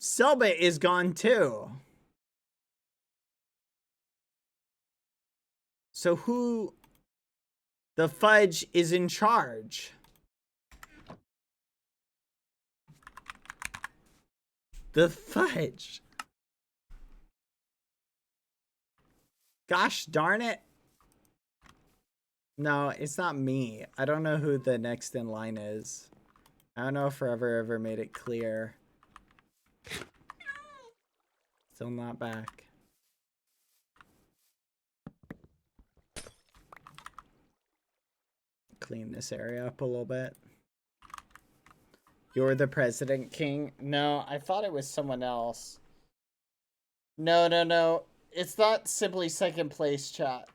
S3: Selbit is gone too. So who the fudge is in charge? The fudge. Gosh darn it. No, it's not me. I don't know who the next in line is. I don't know if Forever ever made it clear. Still not back. Clean this area up a little bit. You're the President King? No, I thought it was someone else. No, no, no. It's not simply second place, chat.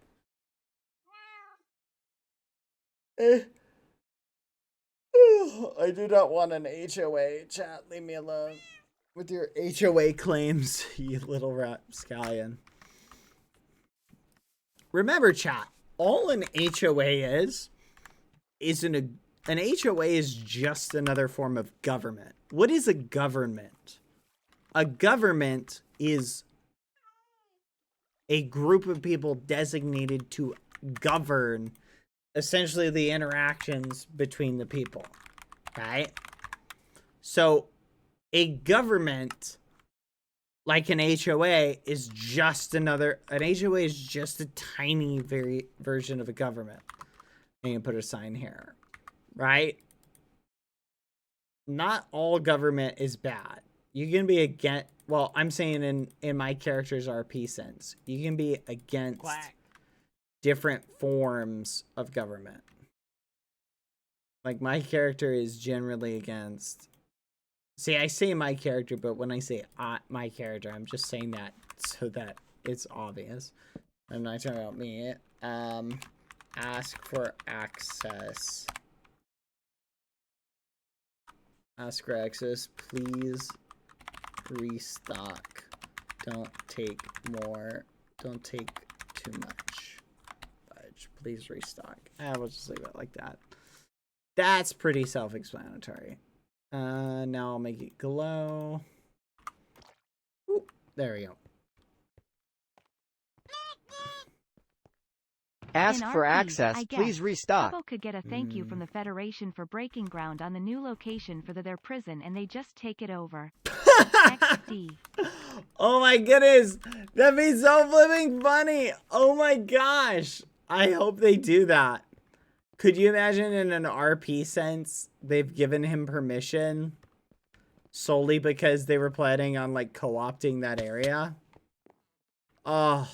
S3: I do not want an HOA, chat. Leave me alone with your HOA claims, you little rapscallion. Remember, chat, all an HOA is an HOA is just another form of government. What is a government? A government is a group of people designated to govern essentially the interactions between the people, right? So a government like an HOA is just an HOA is just a tiny version of a government. You can put a sign here, right? Not all government is bad. You can be against. Well, I'm saying in my character's RP sense, you can be against different forms of government. Like my character is generally against. See, I say my character, but when I say my character, I'm just saying that so that it's obvious. I'm not talking about me. Ask for access. Ask for access, please restock. Don't take more. Don't take too much. Fudge. Please restock. We'll just leave it like that. That's pretty self-explanatory. Now I'll make it glow. Ooh, there we go.
S7: Ask
S5: In
S7: for
S5: RP,
S7: access,
S5: I guess,
S7: please restock.
S5: Tubbo could get a thank you from the Federation for breaking ground on the new location for their prison, and they just take it over. XD.
S3: Oh my goodness, that'd be so flipping funny. Oh my gosh, I hope they do that. Could you imagine in an RP sense, they've given him permission solely because they were planning on like co-opting that area? Oh,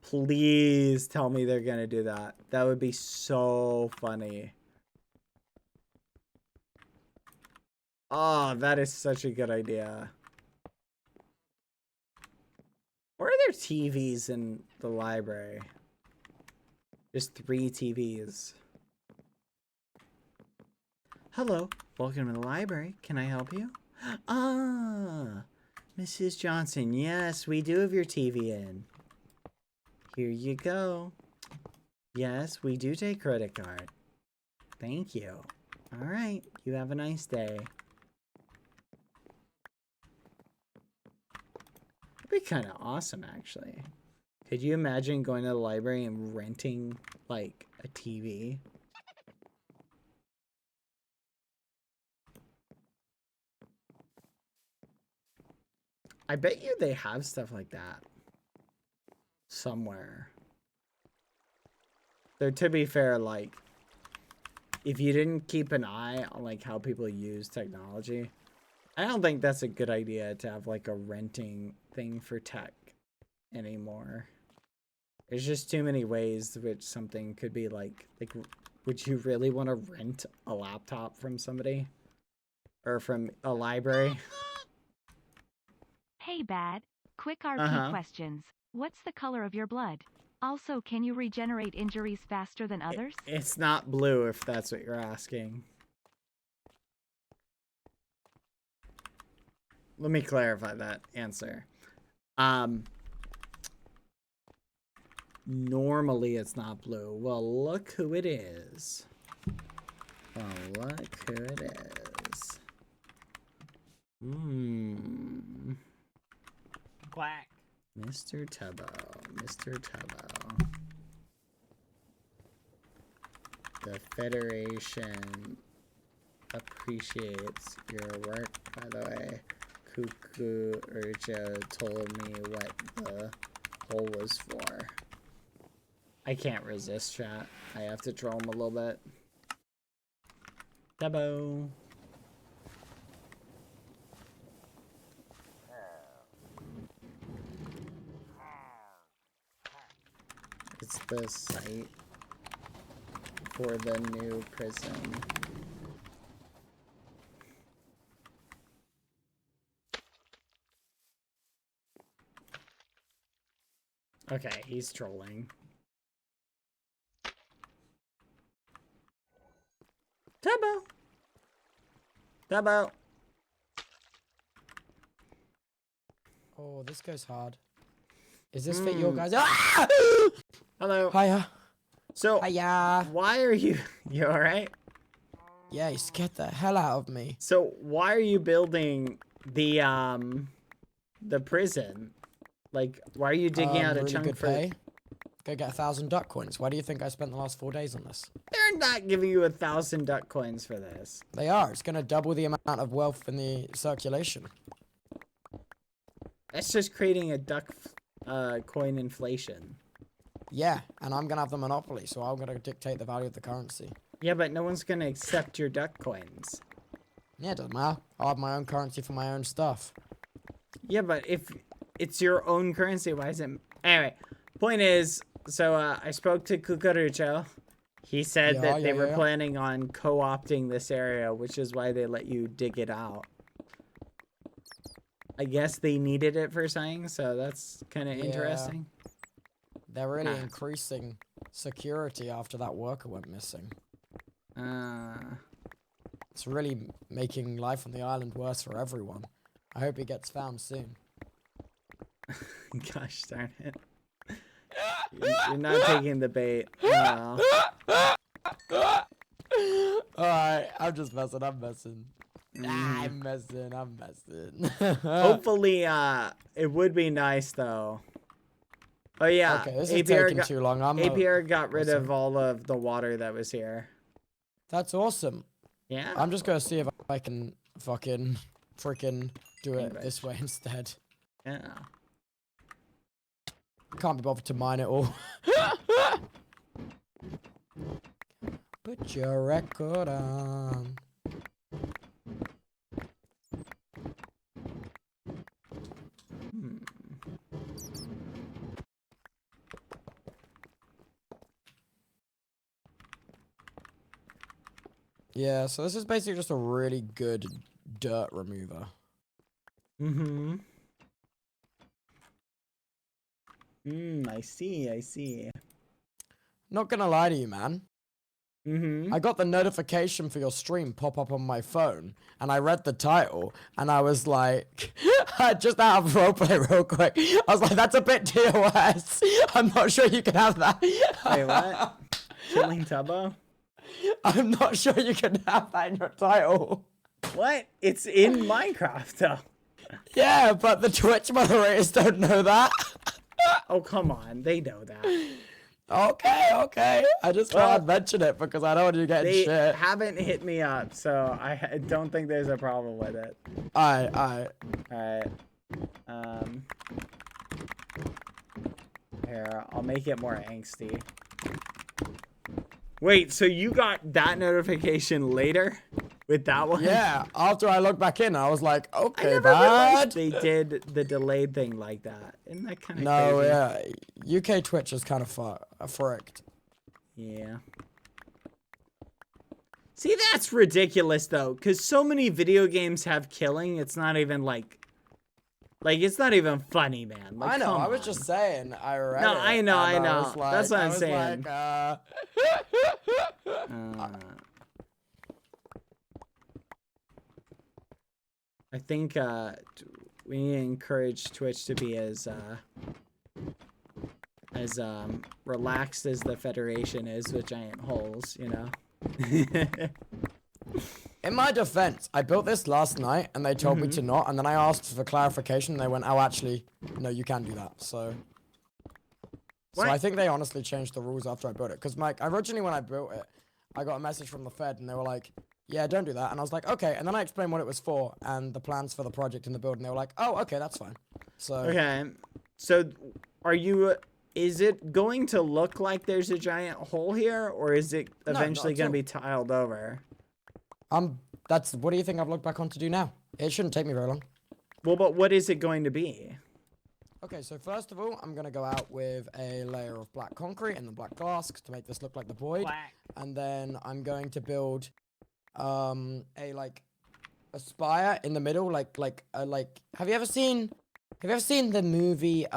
S3: please tell me they're gonna do that. That would be so funny. Oh, that is such a good idea. Where are there TVs in the library? Just 3 TVs. Hello, welcome to the library. Can I help you? Ah, Mrs. Johnson, yes, we do have your TV in. Here you go. Yes, we do take credit card. Thank you. All right, you have a nice day. It'd be kind of awesome, actually. Could you imagine going to the library and renting, like, a TV? I bet you they have stuff like that somewhere. Though, to be fair, like, if you didn't keep an eye on, like, how people use technology, I don't think that's a good idea to have, like, a renting thing for tech anymore. There's just too many ways which something could be, like, would you really want to rent a laptop from somebody? Or from a library?
S5: Hey, Bad. Quick RP questions. What's the color of your blood? Also, can you regenerate injuries faster than others?
S3: It's not blue, if that's what you're asking. Let me clarify that answer. Normally it's not blue. Well, look who it is. Well, look who it is.
S6: Quack.
S3: Mr. Tubbo. Mr. Tubbo. The Federation appreciates your work, by the way. Cuckoo Urjo told me what the hole was for. I can't resist, chat. I have to troll him a little bit. Tubbo. It's the site for the new prison. Okay, he's trolling. Tubbo! Tubbo!
S1: Oh, this goes hard. Is this fit your guys? Ah!
S3: Hello.
S1: Hiya.
S3: So,
S1: Hiya.
S3: why are you... You alright?
S1: Yeah, you scared the hell out of me.
S3: So, why are you building the prison? Like, why are you digging out a
S1: really
S3: chunk
S1: good
S3: for...
S1: pay. Go get 1,000 duck coins. Why do you think I spent the last 4 days on this?
S3: They're not giving you 1,000 duck coins for this.
S1: They are. It's going to double the amount of wealth in the circulation.
S3: That's just creating a duck coin inflation.
S1: Yeah, and I'm going to have the monopoly, so I'm going to dictate the value of the currency.
S3: Yeah, but no one's going to accept your duck coins.
S1: Yeah, it doesn't matter. I'll have my own currency for my own stuff.
S3: Yeah, but if it's your own currency, why is it? Anyway, point is, so I spoke to Cucurucho. He said that they were planning on co-opting this area, which is why they let you dig it out. I guess they needed it for something, so that's kind of interesting.
S1: They're really increasing security after that worker went missing. It's really making life on the island worse for everyone. I hope he gets found soon.
S3: Gosh darn it. You're not taking the bait. Oh.
S1: Alright, I'm just messing. I'm messing. I'm messing.
S3: Hopefully, it would be nice though. Oh yeah,
S1: okay, this is taking too long.
S3: APR got rid of all of the water that was here.
S1: That's awesome.
S3: Yeah.
S1: I'm just gonna see if I can fucking freaking do it this way instead.
S3: Yeah.
S1: Can't be bothered to mine it all. Put your record on. Yeah, so this is basically just a really good dirt remover.
S3: I see.
S1: Not gonna lie to you, man. I got the notification for your stream pop up on my phone, and I read the title, and I was like, just out of roleplay real quick, I was like, that's a bit TOS. I'm not sure you can have that.
S3: Wait, what? Killing Tubbo?
S1: I'm not sure you can have that in your title.
S3: What? It's in Minecraft, though.
S1: Yeah, but the Twitch moderators don't know that.
S3: Oh, come on. They know that.
S1: Okay. I just thought I'd mention it because I don't want you getting shit.
S3: They haven't hit me up, so I don't think there's a problem with it.
S1: Alright.
S3: Here, I'll make it more angsty. Wait, so you got that notification later? With that one?
S1: Yeah, after I looked back in, I was like, okay,
S3: I never realized they did the delayed thing like that. Isn't that kind of crazy?
S1: Yeah. UK Twitch is kind of fricked.
S3: Yeah. See, that's ridiculous, though, because so many video games have killing, it's not even, like, it's not even funny, man. Like,
S1: I know, I was just saying, I read
S3: No,
S1: it,
S3: I know.
S1: like,
S3: That's what I'm saying. I think we need to encourage Twitch to be as relaxed as the Federation is with giant holes, you know?
S1: In my defense, I built this last night, and they told me to not, and then I asked for clarification, and they went, oh, actually, no, you can do that, so...
S3: What?
S1: So I think they honestly changed the rules after I built it, because, Mike, originally when I built it, I got a message from the Fed, and they were like, yeah, don't do that, and I was like, okay, and then I explained what it was for, and the plans for the project in the build, and they were like, oh, okay, that's fine, so...
S3: Okay, so is it going to look like there's a giant hole here, or is it eventually going to be tiled over?
S1: What do you think I've looked back on to do now? It shouldn't take me very long.
S3: Well, but what is it going to be?
S1: Okay, so first of all, I'm going to go out with a layer of black concrete and the black glass to make this look like the void. And then I'm going to build a spire in the middle, have you ever seen the movie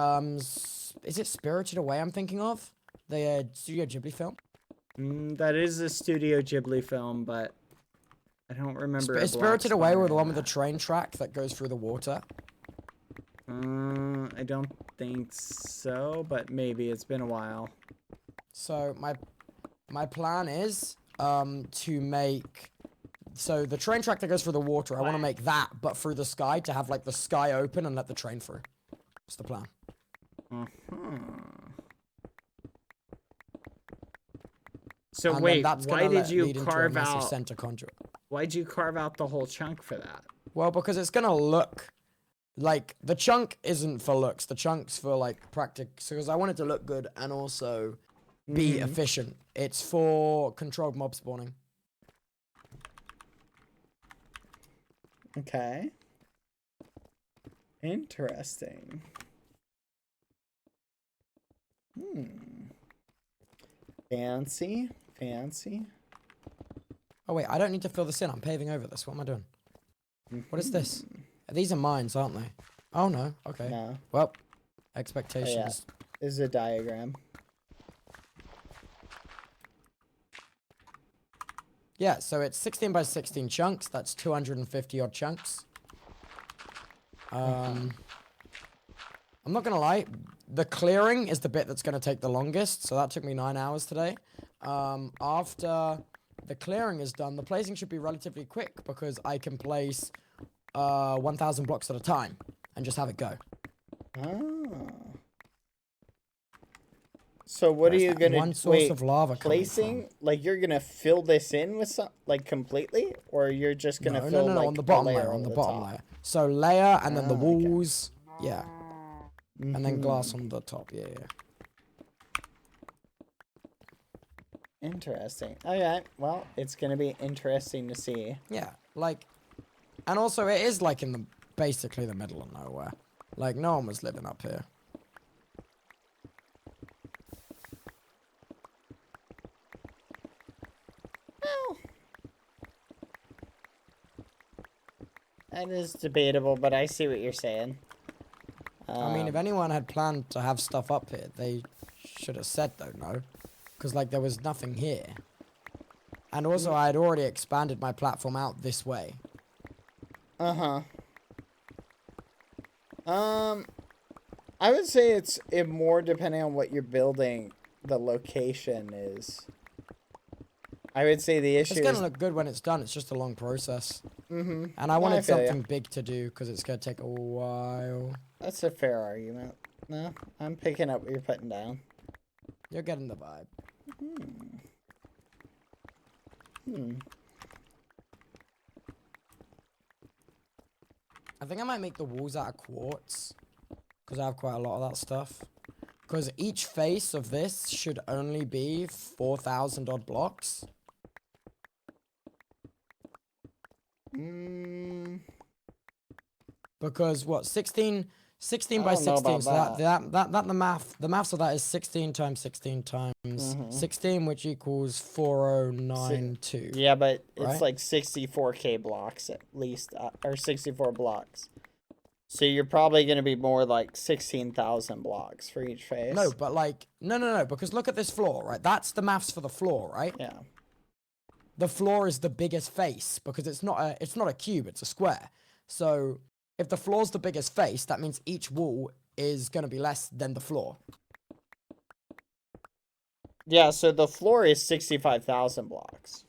S1: is it Spirited Away I'm thinking of? The Studio Ghibli film?
S3: That is a Studio Ghibli film, but I don't remember.
S1: Is Spirited Away with the one with the train track that goes through the water?
S3: I don't think so, but maybe. It's been a while.
S1: So my plan is to make the train track that goes through the water. I want to make that, but through the sky, to have like the sky open and let the train through. That's the plan.
S3: So
S1: and
S3: wait, why did you carve out?
S1: Center conduit.
S3: Why'd you carve out the whole chunk for that?
S1: Well, because it's gonna look like the chunk isn't for looks. The chunk's for like practice. Because I want it to look good and also be efficient. It's for controlled mob spawning.
S3: Okay. Interesting. Fancy. Fancy.
S1: Oh wait, I don't need to fill this in. I'm paving over this. What am I doing? What is this? These are mines, aren't they? Oh no. Okay.
S3: No.
S1: Well,
S3: Oh, yeah.
S1: expectations.
S3: This is a diagram.
S1: Yeah, so it's 16 by 16 chunks. That's 250 odd chunks. I'm not gonna lie, the clearing is the bit that's gonna take the longest. So that took me 9 hours today. After the clearing is done, the placing should be relatively quick because I can place 1,000 blocks at a time and just have it go.
S3: Oh. So what are
S1: Where's
S3: you
S1: that
S3: gonna
S1: one source of lava coming
S3: placing?
S1: from?
S3: Like you're gonna fill this in with some like completely, or you're just gonna fill like
S1: on the bottom
S3: a layer
S1: layer, on
S3: over
S1: the bottom
S3: top?
S1: layer. So layer and then the
S3: Okay.
S1: walls, yeah, and then glass on the top, yeah.
S3: Interesting. Okay, well, it's gonna be interesting to see.
S1: Yeah, like, and also it is like in the basically the middle of nowhere. Like no one was living up here.
S3: Well, that is debatable, but I see what you're saying.
S1: I mean, if anyone had planned to have stuff up here, they should have said though, no, because like there was nothing here. And also, I had already expanded my platform out this way.
S3: I would say it's more depending on what you're building, the location is. I would say the issue
S1: It's gonna
S3: is...
S1: look good when it's done. It's just a long process.
S3: Mm-hmm.
S1: And I
S3: No,
S1: wanted
S3: feel ya.
S1: something big to do because it's gonna take a while.
S3: That's a fair argument. No, I'm picking up what you're putting down.
S1: You're getting the vibe. I think I might make the walls out of quartz because I have quite a lot of that stuff. Because each face of this should only be 4,000 odd blocks. Because what, 16 by
S3: I don't know
S1: 16,
S3: about
S1: so that the maths of that is 16 times 16 times 16, which equals 4092.
S3: Yeah, but it's
S1: Right?
S3: like 64k blocks at least, or 64 blocks. So you're probably going to be more like 16,000 blocks for each face.
S1: No, but like, no, because look at this floor, right? That's the maths for the floor, right?
S3: Yeah.
S1: The floor is the biggest face because it's not a cube, it's a square. So if the floor's the biggest face, that means each wall is going to be less than the floor.
S3: Yeah, so the floor is 65,000 blocks.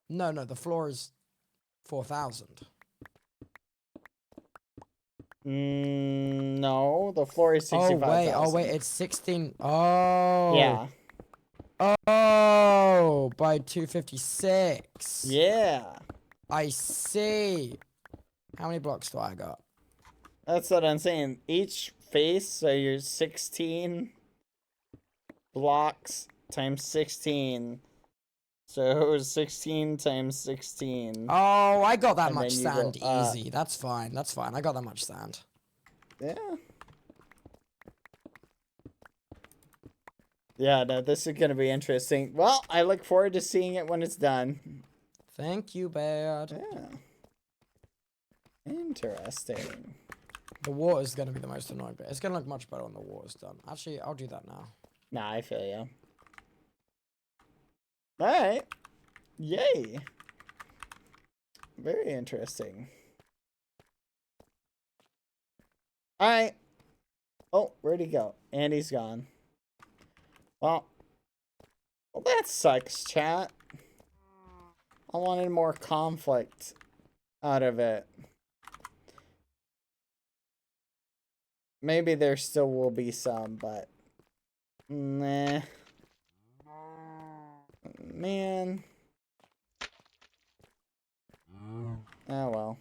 S1: No, the floor is 4,000.
S3: No, the floor is 65,000.
S1: Oh wait, it's 16. Oh.
S3: Yeah.
S1: Oh, by 256.
S3: Yeah.
S1: I see. How many blocks do I got?
S3: That's what I'm saying. Each face, so you're 16 blocks times 16. So 16 times 16.
S1: Oh, I got that
S3: And
S1: much
S3: then you go
S1: sand
S3: up.
S1: easy. That's fine. I got that much sand.
S3: Yeah. Yeah, no, this is going to be interesting. Well, I look forward to seeing it when it's done.
S1: Thank you, Bad.
S3: Yeah. Interesting.
S1: The water's going to be the most annoying bit. It's going to look much better when the water's done. Actually, I'll do that now.
S3: Nah, I feel you. Alright. Yay. Very interesting. Alright. Oh, where'd he go? And he's gone. Well, that sucks, chat. I wanted more conflict out of it. Maybe there still will be some, but... Nah. Man. Oh, well.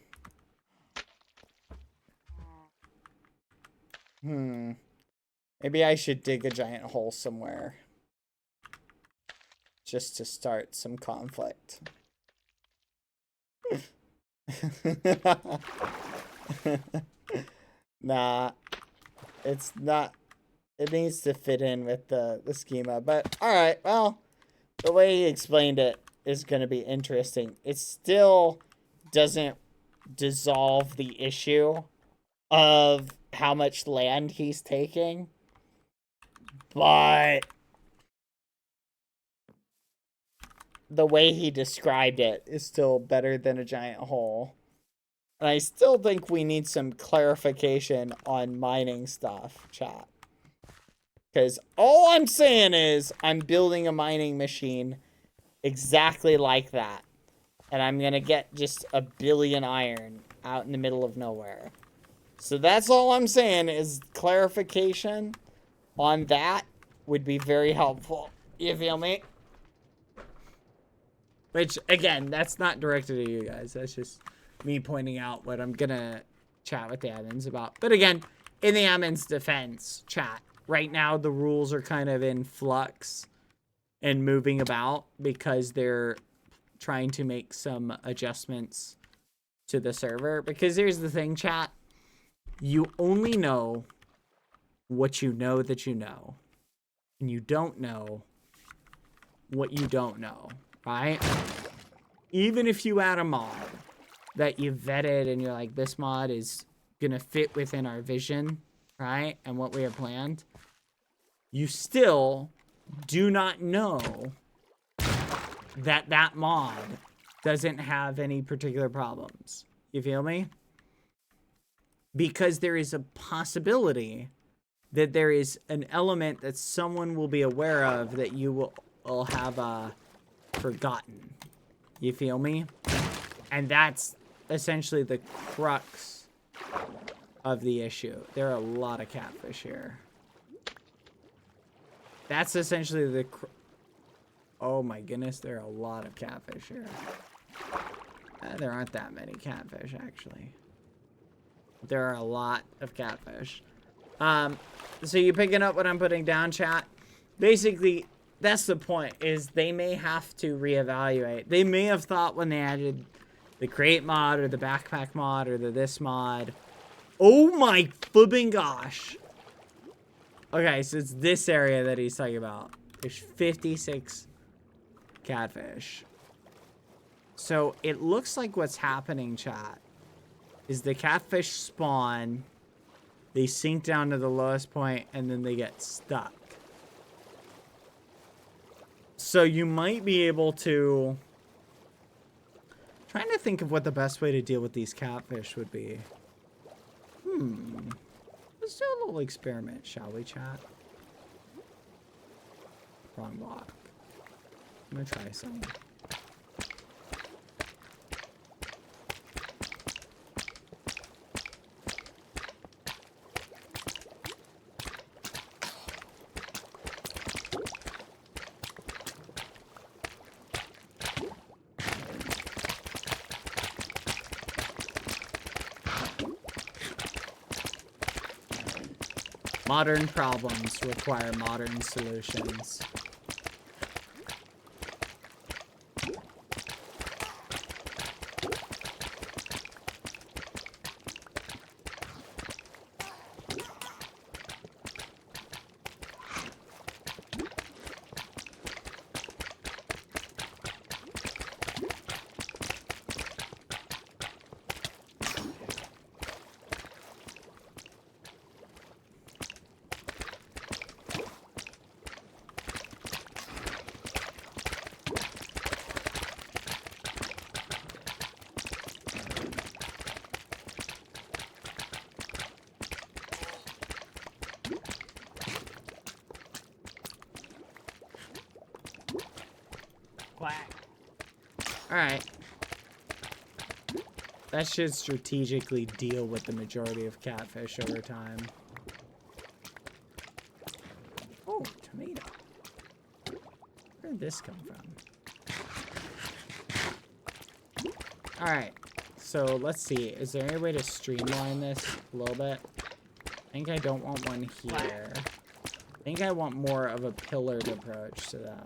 S3: Maybe I should dig a giant hole somewhere. Just to start some conflict. Nah, it's not. It needs to fit in with the schema. But all right, well, the way he explained it is going to be interesting. It still doesn't dissolve the issue of how much land he's taking, but the way he described it is still better than a giant hole. And I still think we need some clarification on mining stuff, chat. Because all I'm saying is I'm building a mining machine exactly like that. And I'm going to get just 1 billion iron out in the middle of nowhere. So that's all I'm saying is clarification on that would be very helpful. You feel me? Which, again, that's not directed at you guys. That's just me pointing out what I'm going to chat with the admins about. But again, in the admins' defense, chat, right now the rules are kind of in flux and moving about because they're trying to make some adjustments to the server. Because here's the thing, chat. You only know what you know that you know. And you don't know what you don't know, right? Even if you add a mod that you vetted and you're like, this mod is gonna fit within our vision, right? And what we have planned, you still do not know that that mod doesn't have any particular problems. You feel me? Because there is a possibility that there is an element that someone will be aware of that you will have forgotten. You feel me? And that's essentially the crux of the issue. There are a lot of catfish here. That's essentially the... Oh my goodness, there are a lot of catfish here. There aren't that many catfish, actually. There are a lot of catfish. So you picking up what I'm putting down, chat? Basically, that's the point, is they may have to reevaluate. They may have thought when they added the crate mod or the backpack mod or the this mod. Oh my flipping gosh. Okay, so it's this area that he's talking about. There's 56 catfish. So it looks like what's happening, chat, is the catfish spawn, they sink down to the lowest point, and then they get stuck. So you might be able to... Trying to think of what the best way to deal with these catfish would be. Let's do a little experiment, shall we, chat? Wrong block. I'm gonna try some. Modern problems require modern solutions. Alright. That should strategically deal with the majority of catfish over time. Oh, tomato. Where did this come from? Alright. So, let's see. Is there any way to streamline this a little bit? I think I don't want one here. I think I want more of a pillared approach to them.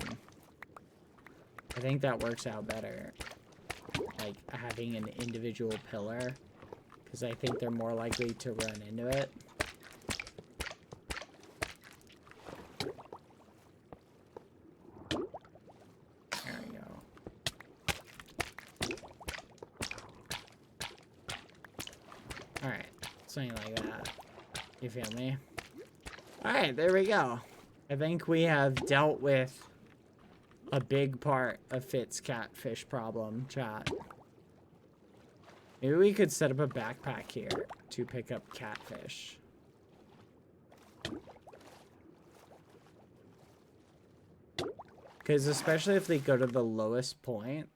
S3: I think that works out better. like having an individual pillar, because I think they're more likely to run into it. There we go. Alright, something like that. You feel me? Alright, there we go. I think we have dealt with a big part of Fit's catfish problem, chat. Maybe we could set up a backpack here to pick up catfish. Because especially if they go to the lowest point,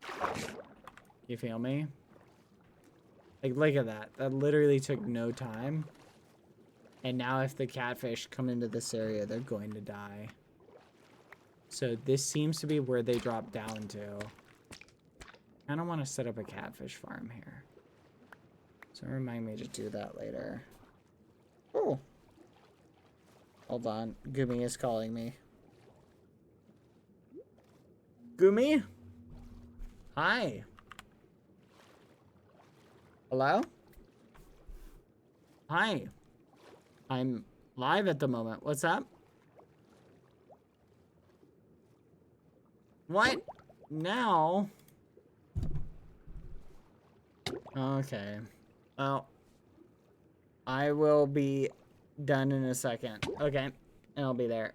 S3: you feel me? Like, look at that. That literally took no time. And now if the catfish come into this area, they're going to die. So this seems to be where they drop down to. I don't want to set up a catfish farm here. So remind me to do that later. Oh. Hold on. Gumi is calling me. Gumi? Hi. Hello? Hi. I'm live at the moment. What's up? What? Now? Okay. Well, I will be done in a second. Okay. And I'll be there.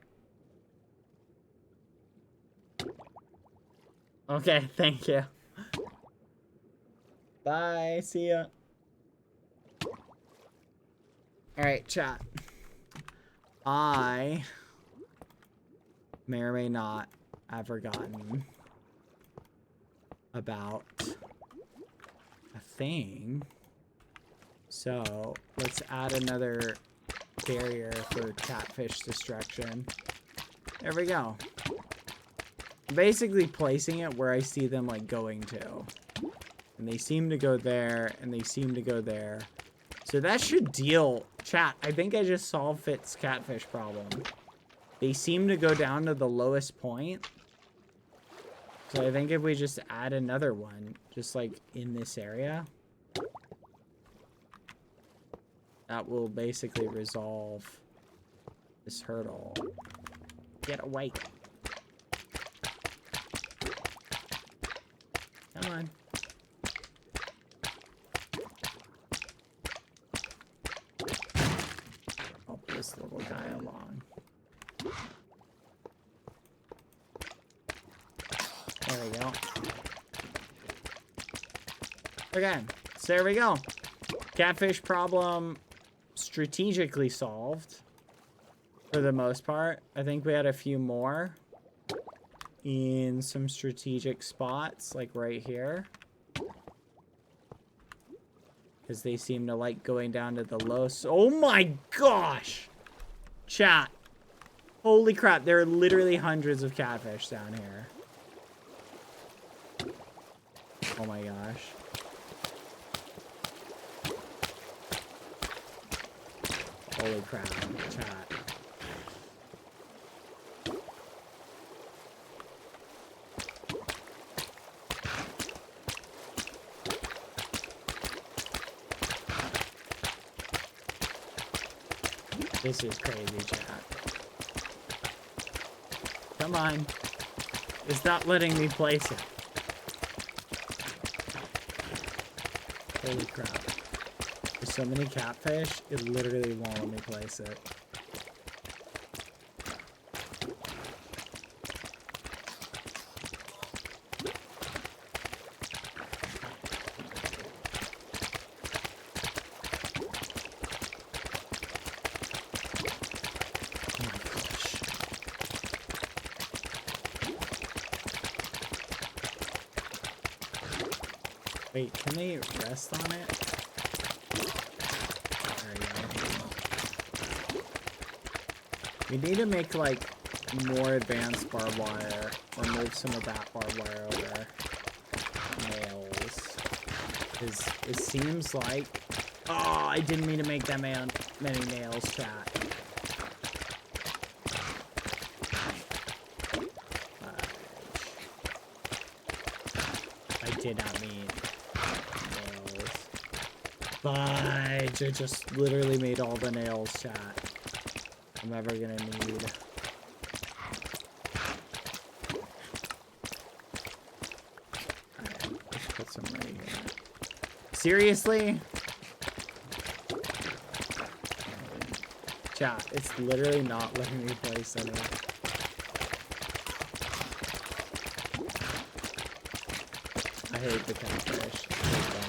S3: Okay, thank you. Bye. See ya. Alright, chat. I may or may not have forgotten about a thing. So, let's add another barrier for catfish destruction. There we go. Basically placing it where I see them, like, going to. And they seem to go there, and they seem to go there. So that should deal... Chat, I think I just solved Fit's catfish problem. They seem to go down to the lowest point. So I think if we just add another one, just like in this area, that will basically resolve this hurdle. Get away. Come on. Help this little guy along. There we go. Okay, so there we go. Catfish problem strategically solved for the most part. I think we had a few more in some strategic spots, like right here. Because they seem to like going down to the low. Oh my gosh! Chat. Holy crap, there are literally hundreds of catfish down here. Oh my gosh. Holy crap, chat. This is crazy, chat. Come on. It's not letting me place it. Holy crap. There's so many catfish, it literally won't let me place it. Wait, can they rest on it? There we go. We need to make, like, more advanced barbed wire. Or move some of that barbed wire over. Nails. Because it seems like... Oh, I didn't mean to make that many nails, chat. I did not mean... Fudge, I just literally made all the nails, chat. I'm ever gonna need. Alright, let's put some right here. Seriously? Chat, it's literally not letting me place any. I hate the catfish. I hate them.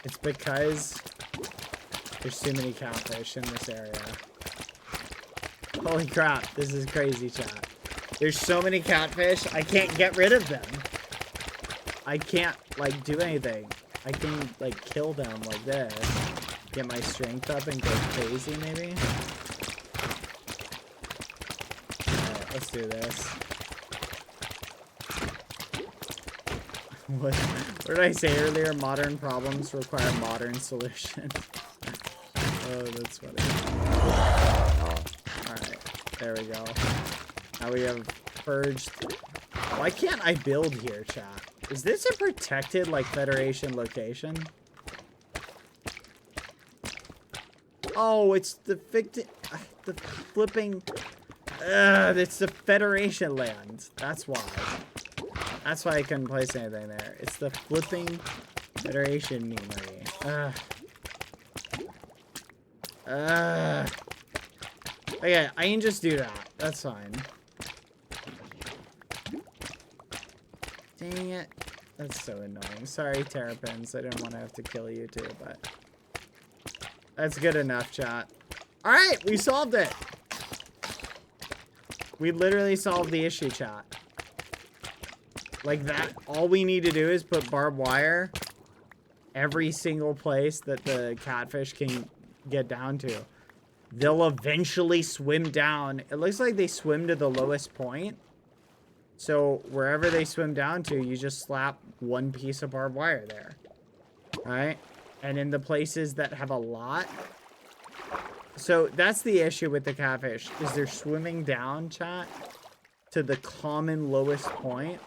S3: It's because there's too many catfish in this area. Holy crap, this is crazy, chat. There's so many catfish, I can't get rid of them. I can't, like, do anything. I can, like, kill them like this. Get my strength up and go crazy, maybe? Alright, let's do this. What did I say earlier? Modern problems require modern solutions. Oh, that's funny. Alright, there we go. Now we have purged. Why can't I build here, chat? Is this a protected, like, Federation location? Oh, it's the the flipping... it's the Federation land. That's why. That's why I couldn't place anything there. It's the flipping Federation memory. Okay, I can just do that. That's fine. Dang it. That's so annoying. Sorry, Terrapins. I didn't want to have to kill you too, but... That's good enough, chat. Alright, we solved it! We literally solved the issue, chat. Like that, all we need to do is put barbed wire every single place that the catfish can get down to. They'll eventually swim down. It looks like they swim to the lowest point. So wherever they swim down to, you just slap one piece of barbed wire there. Right? And in the places that have a lot. So that's the issue with the catfish, is they're swimming down, chat, to the common lowest point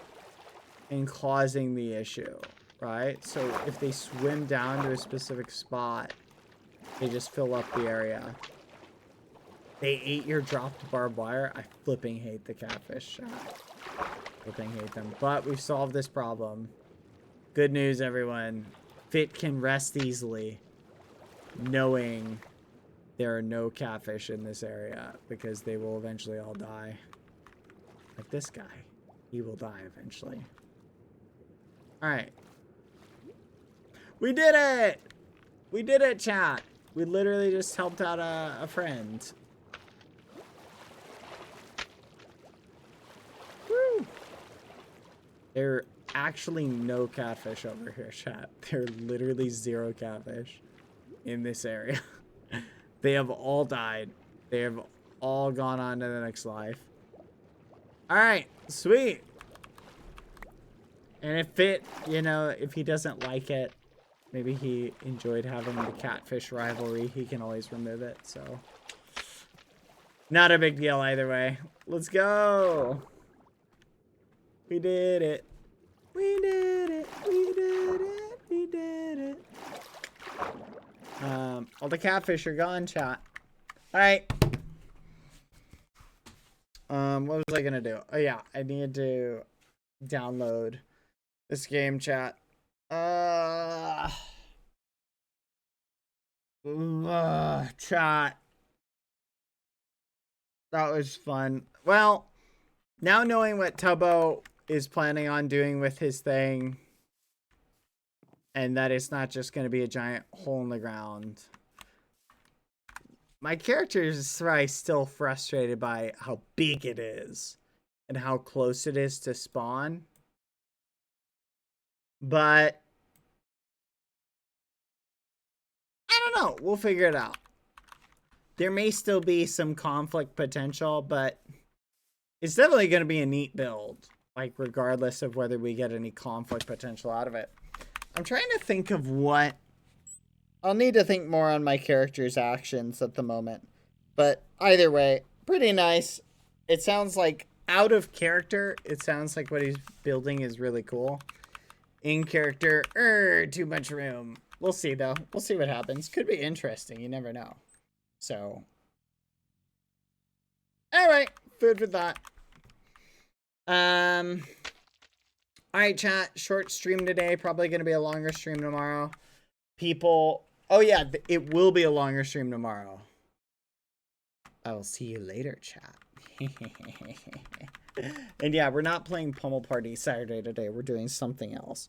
S3: and causing the issue, right? So if they swim down to a specific spot, they just fill up the area. They ate your dropped barbed wire. I flipping hate the catfish, chat. Flipping hate them. But we've solved this problem. Good news, everyone. Fit can rest easily, knowing there are no catfish in this area, because they will eventually all die. Like this guy. He will die eventually. Alright. We did it! We did it, chat! We literally just helped out a friend. Woo! There are actually no catfish over here, chat. There are literally 0 catfish in this area. They have all died. They have all gone on to the next life. Alright, sweet. And if Fit, you know, if he doesn't like it, maybe he enjoyed having the catfish rivalry, he can always remove it, so. Not a big deal either way. Let's go. We did it. We did it. We did it. We did it. All the catfish are gone, chat. Alright. What was I gonna do? Oh yeah, I need to download this game, chat. Chat. That was fun. Well, now knowing what Tubbo is planning on doing with his thing, and that it's not just going to be a giant hole in the ground. My character is probably still frustrated by how big it is and how close it is to spawn. But I don't know. We'll figure it out. There may still be some conflict potential, but it's definitely going to be a neat build. Like, regardless of whether we get any conflict potential out of it. I'm trying to think of what I'll need to think more on my character's actions at the moment. But either way, pretty nice. It sounds like out of character, it sounds like what he's building is really cool. In character, too much room. We'll see though. We'll see what happens. Could be interesting. You never know. So, all right, food for thought. All right, chat. Short stream today. Probably gonna be a longer stream tomorrow. People. Oh yeah, it will be a longer stream tomorrow. I will see you later, chat. And yeah, we're not playing Pummel Party Saturday today. We're doing something else.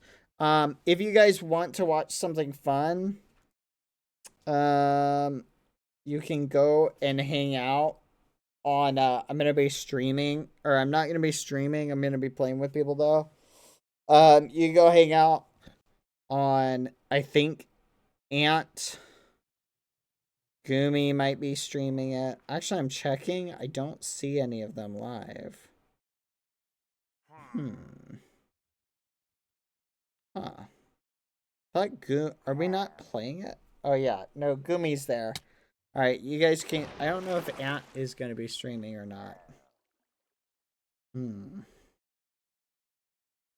S3: If you guys want to watch something fun, you can go and hang out on, I'm going to be streaming, or I'm not going to be streaming. I'm going to be playing with people though. You can go hang out on, I think, Ant. Gumi might be streaming it. Actually, I'm checking. I don't see any of them live. Huh. Are we not playing it? Oh, yeah. No, Gumi's there. Alright, you guys can... I don't know if Ant is going to be streaming or not.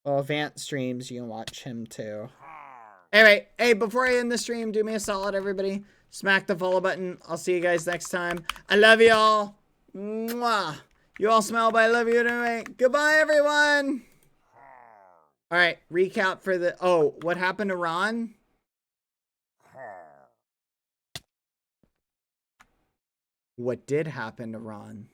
S3: Well, if Ant streams, you can watch him too. Alright, hey, before I end the stream, do me a solid, everybody. Smack the follow button. I'll see you guys next time. I love you all. Mwah. You all smell, but I love you anyway. Goodbye, everyone. All right, recap for the... Oh, what happened to Ron? What did happen to Ron?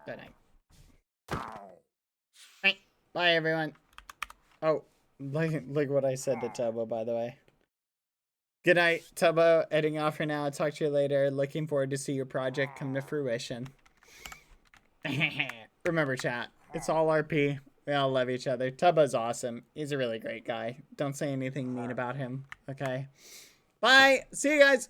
S3: Good night. Right. Bye, everyone. Oh, look what I said to Tubbo, by the way. Good night, Tubbo. Heading off for now. Talk to you later. Looking forward to see your project come to fruition. Remember, chat. It's all RP. We all love each other. Tubbo's awesome. He's a really great guy. Don't say anything mean about him, okay? Bye. See you guys.